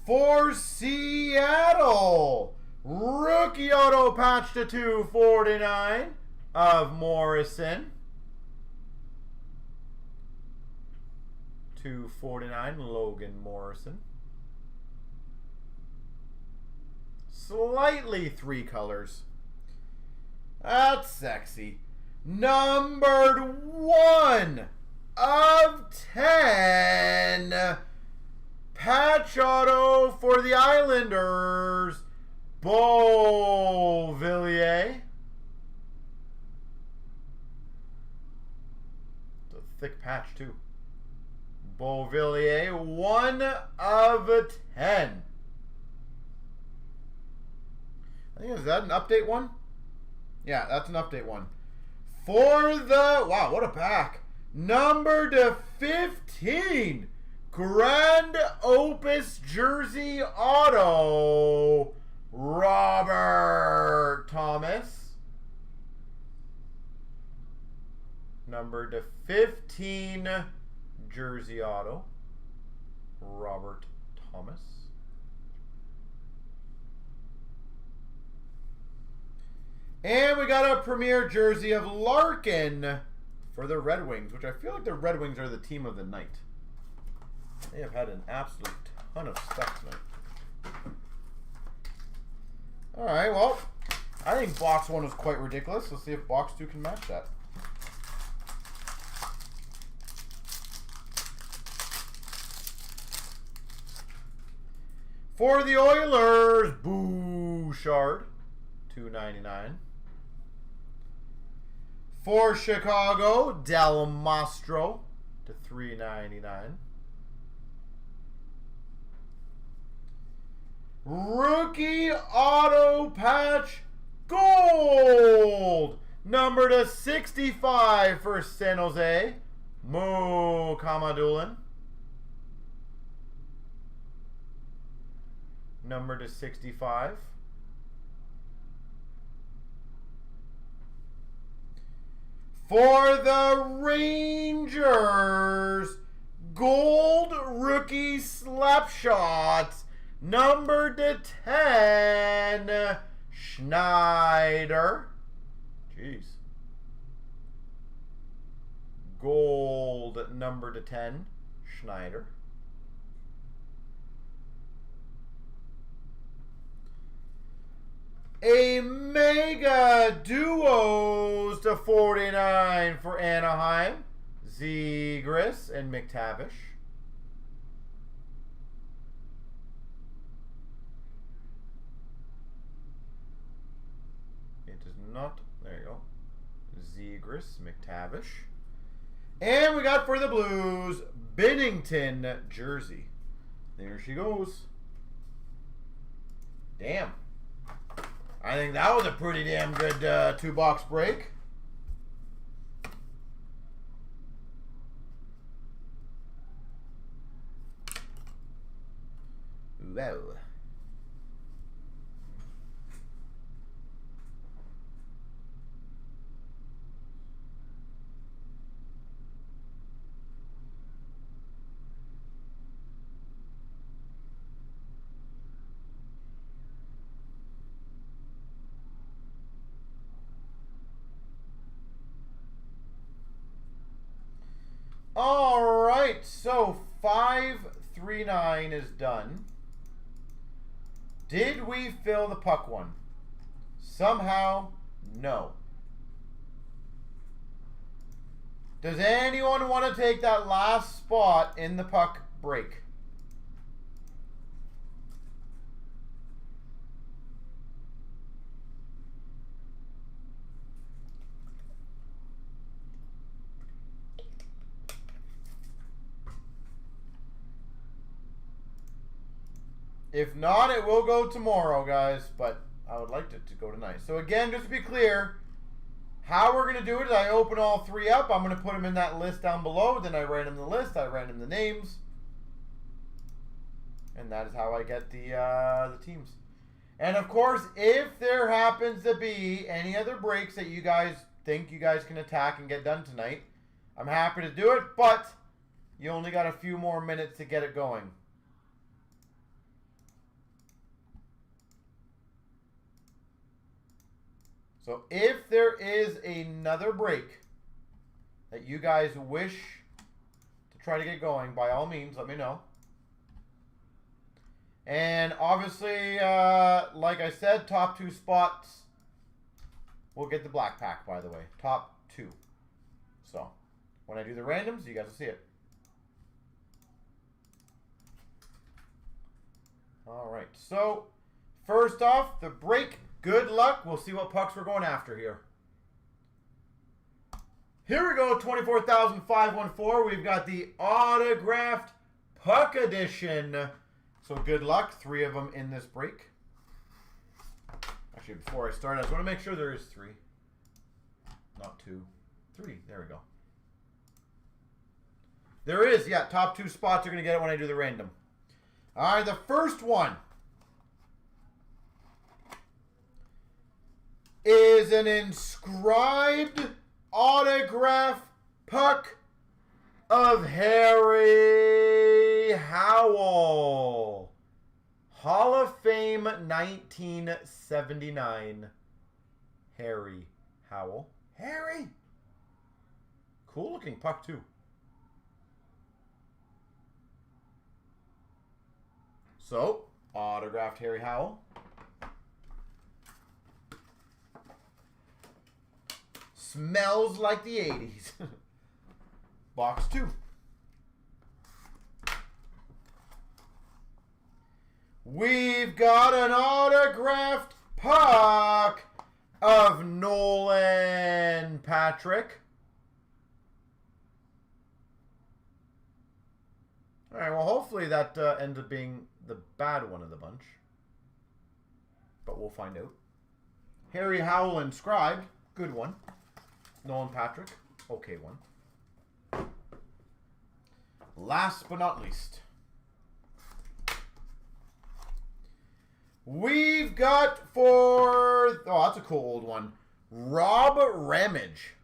For Seattle, rookie auto patch to 249 of Morrison. 249, Logan Morrison. Slightly 3 colors. That's sexy. Numbered 1 of 10. Patch auto for the Islanders, Beauvillier. It's a thick patch too. Beauvillier, 1 of 10. I think, is that an update one? Yeah, that's an update one. For the, wow, what a pack. Number to 15. Grand Opus Jersey Auto, Robert Thomas. Number to 15, Jersey Auto, Robert Thomas. And we got a Premier jersey of Larkin for the Red Wings, which I feel like the Red Wings are the team of the night. They have had an absolute ton of stuff tonight. Alright, well, I think box 1 was quite ridiculous. Let's see if box 2 can match that. For the Oilers, Bouchard, $2.99. For Chicago, Del Mastro to $3.99. Rookie auto patch gold, number to 65 for San Jose, Mo Kamadulin. Number to 65. For the Rangers, gold rookie slapshots, number to 10, Schneider. Jeez. Gold number to 10, Schneider. A Mega Duos to 49 for Anaheim, Zegras and McTavish. It is not, there you go, Zegras, McTavish. And we got for the Blues, Binnington jersey. There she goes. Damn. I think that was a pretty damn good 2-box break. Wow. All right, so 539 is done. Did we fill the puck one? Somehow, no. Does anyone want to take that last spot in the puck break? If not, it will go tomorrow, guys, but I would like it to go tonight. So again, just to be clear, how we're going to do it is I open all three up. I'm going to put them in that list down below. Then I random the list. I random the names. And that is how I get the teams. And of course, if there happens to be any other breaks that you guys think you guys can attack and get done tonight, I'm happy to do it, but you only got a few more minutes to get it going. So if there is another break that you guys wish to try to get going, by all means, let me know. And obviously, like I said, top 2 spots will get the black pack, by the way. Top 2. So when I do the randoms, you guys will see it. All right. So first off, the break. Good luck. We'll see what pucks we're going after here. Here we go, 24,514. We've got the autographed puck edition. So good luck. 3 of them in this break. Actually, before I start, I just want to make sure there is 3. Not 2. 3. There we go. There is, yeah. Top 2 spots are going to get it when I do the random. All right, the first one is an inscribed autograph puck of Harry Howell. Hall of Fame 1979. Harry Howell. Harry! Cool looking puck too. So, autographed Harry Howell. Smells like the 80s. Box 2. We've got an autographed puck of Nolan Patrick. All right, well, hopefully that ends up being the bad one of the bunch. But we'll find out. Harry Howell inscribed. Good one. Nolan Patrick, okay one. Last but not least, we've got for, oh, that's a cool old one, Rob Ramage.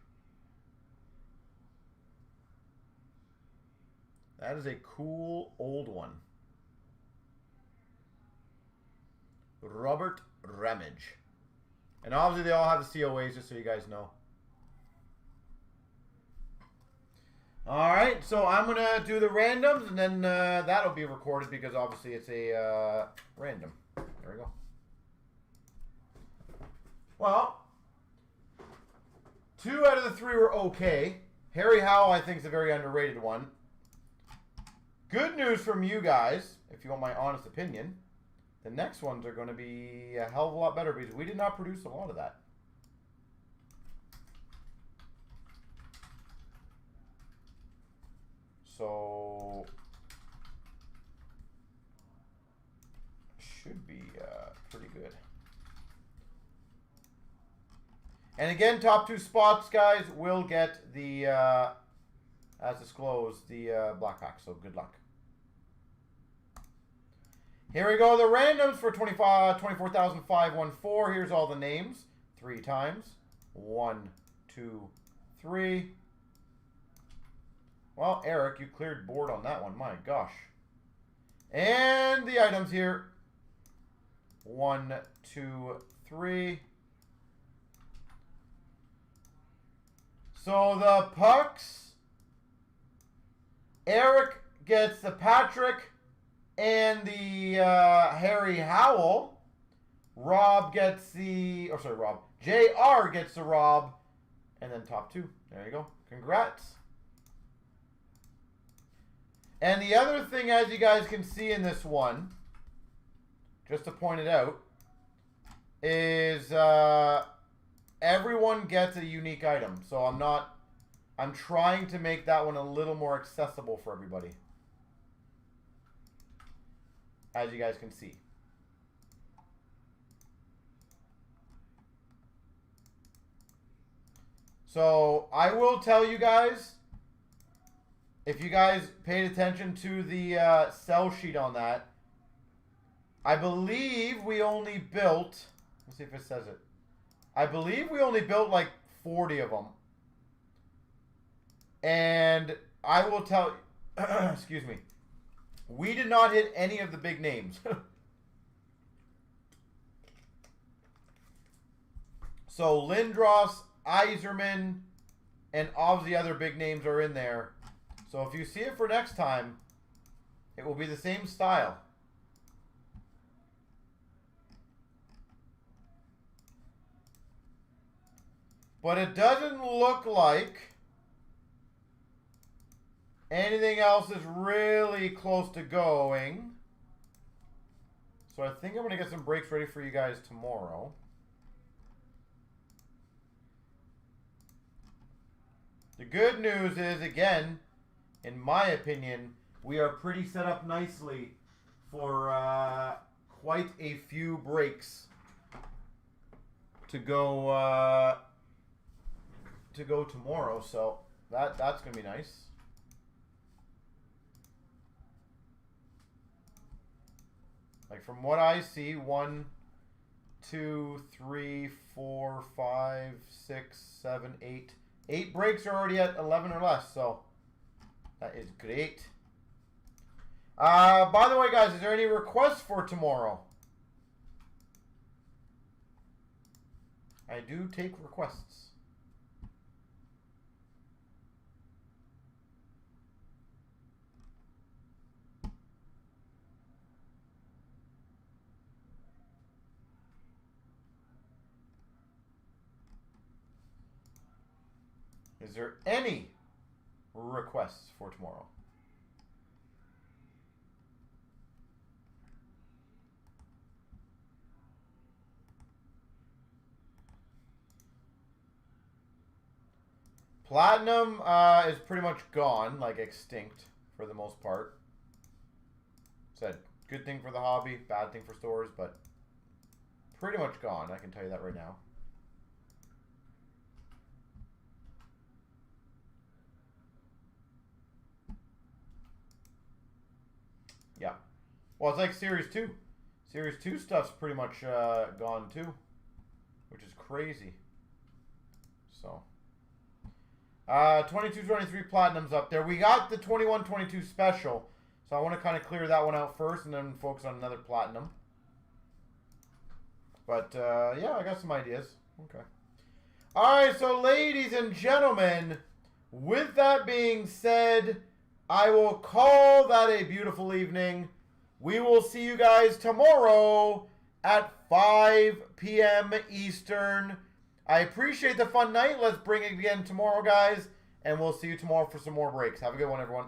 That is a cool old one. Robert Ramage. And obviously they all have the COAs, just so you guys know. All right, so I'm going to do the randoms, and then that'll be recorded because obviously it's a random. There we go. Well, 2 out of the 3 were okay. Harry Howell, I think, is a very underrated one. Good news from you guys, if you want my honest opinion. The next ones are going to be a hell of a lot better because we did not produce a lot of that. So, should be pretty good. And again, top 2 spots, guys, will get the, as disclosed, the black pack. So good luck. Here we go, the randoms for 24,514. Here's all the names. 3 times. 1, 2, 3. Well, Eric, you cleared board on that one. My gosh. And the items here. 1, 2, 3. So the pucks Eric gets the Patrick and the Harry Howell. Rob gets the, or sorry, Rob. JR gets the Rob. And then top 2. There you go. Congrats. And the other thing, as you guys can see in this one, just to point it out, is everyone gets a unique item. So I'm trying to make that one a little more accessible for everybody. As you guys can see. So I will tell you guys, if you guys paid attention to the sell sheet on that, I believe we only built, let's see if it says it. I believe we only built like 40 of them. And I will tell, excuse me, we did not hit any of the big names. So Lindros, Iserman, and obviously other big names are in there. So if you see it for next time, it will be the same style. But it doesn't look like anything else is really close to going. So I think I'm going to get some breaks ready for you guys tomorrow. The good news is, again, in my opinion, we are pretty set up nicely for quite a few breaks to go tomorrow. So that's gonna be nice. Like from what I see, 1, 2, 3, 4, 5, 6, 7, 8. 8 breaks are already at 11 or less, so that is great. By the way, guys, is there any requests for tomorrow? I do take requests. Is there any requests for tomorrow? Platinum is pretty much gone, like extinct for the most part. Said good thing for the hobby, bad thing for stores, but pretty much gone. I can tell you that right now. Yeah. Well, it's like Series 2. Series 2 stuff's pretty much gone too, which is crazy. So, 22-23 Platinum's up there. We got the 21-22 special, so I want to kind of clear that one out first and then focus on another Platinum. But, yeah, I got some ideas. Okay. All right, so ladies and gentlemen, with that being said, I will call that a beautiful evening. We will see you guys tomorrow at 5 p.m. Eastern. I appreciate the fun night. Let's bring it again tomorrow, guys. And we'll see you tomorrow for some more breaks. Have a good one, everyone.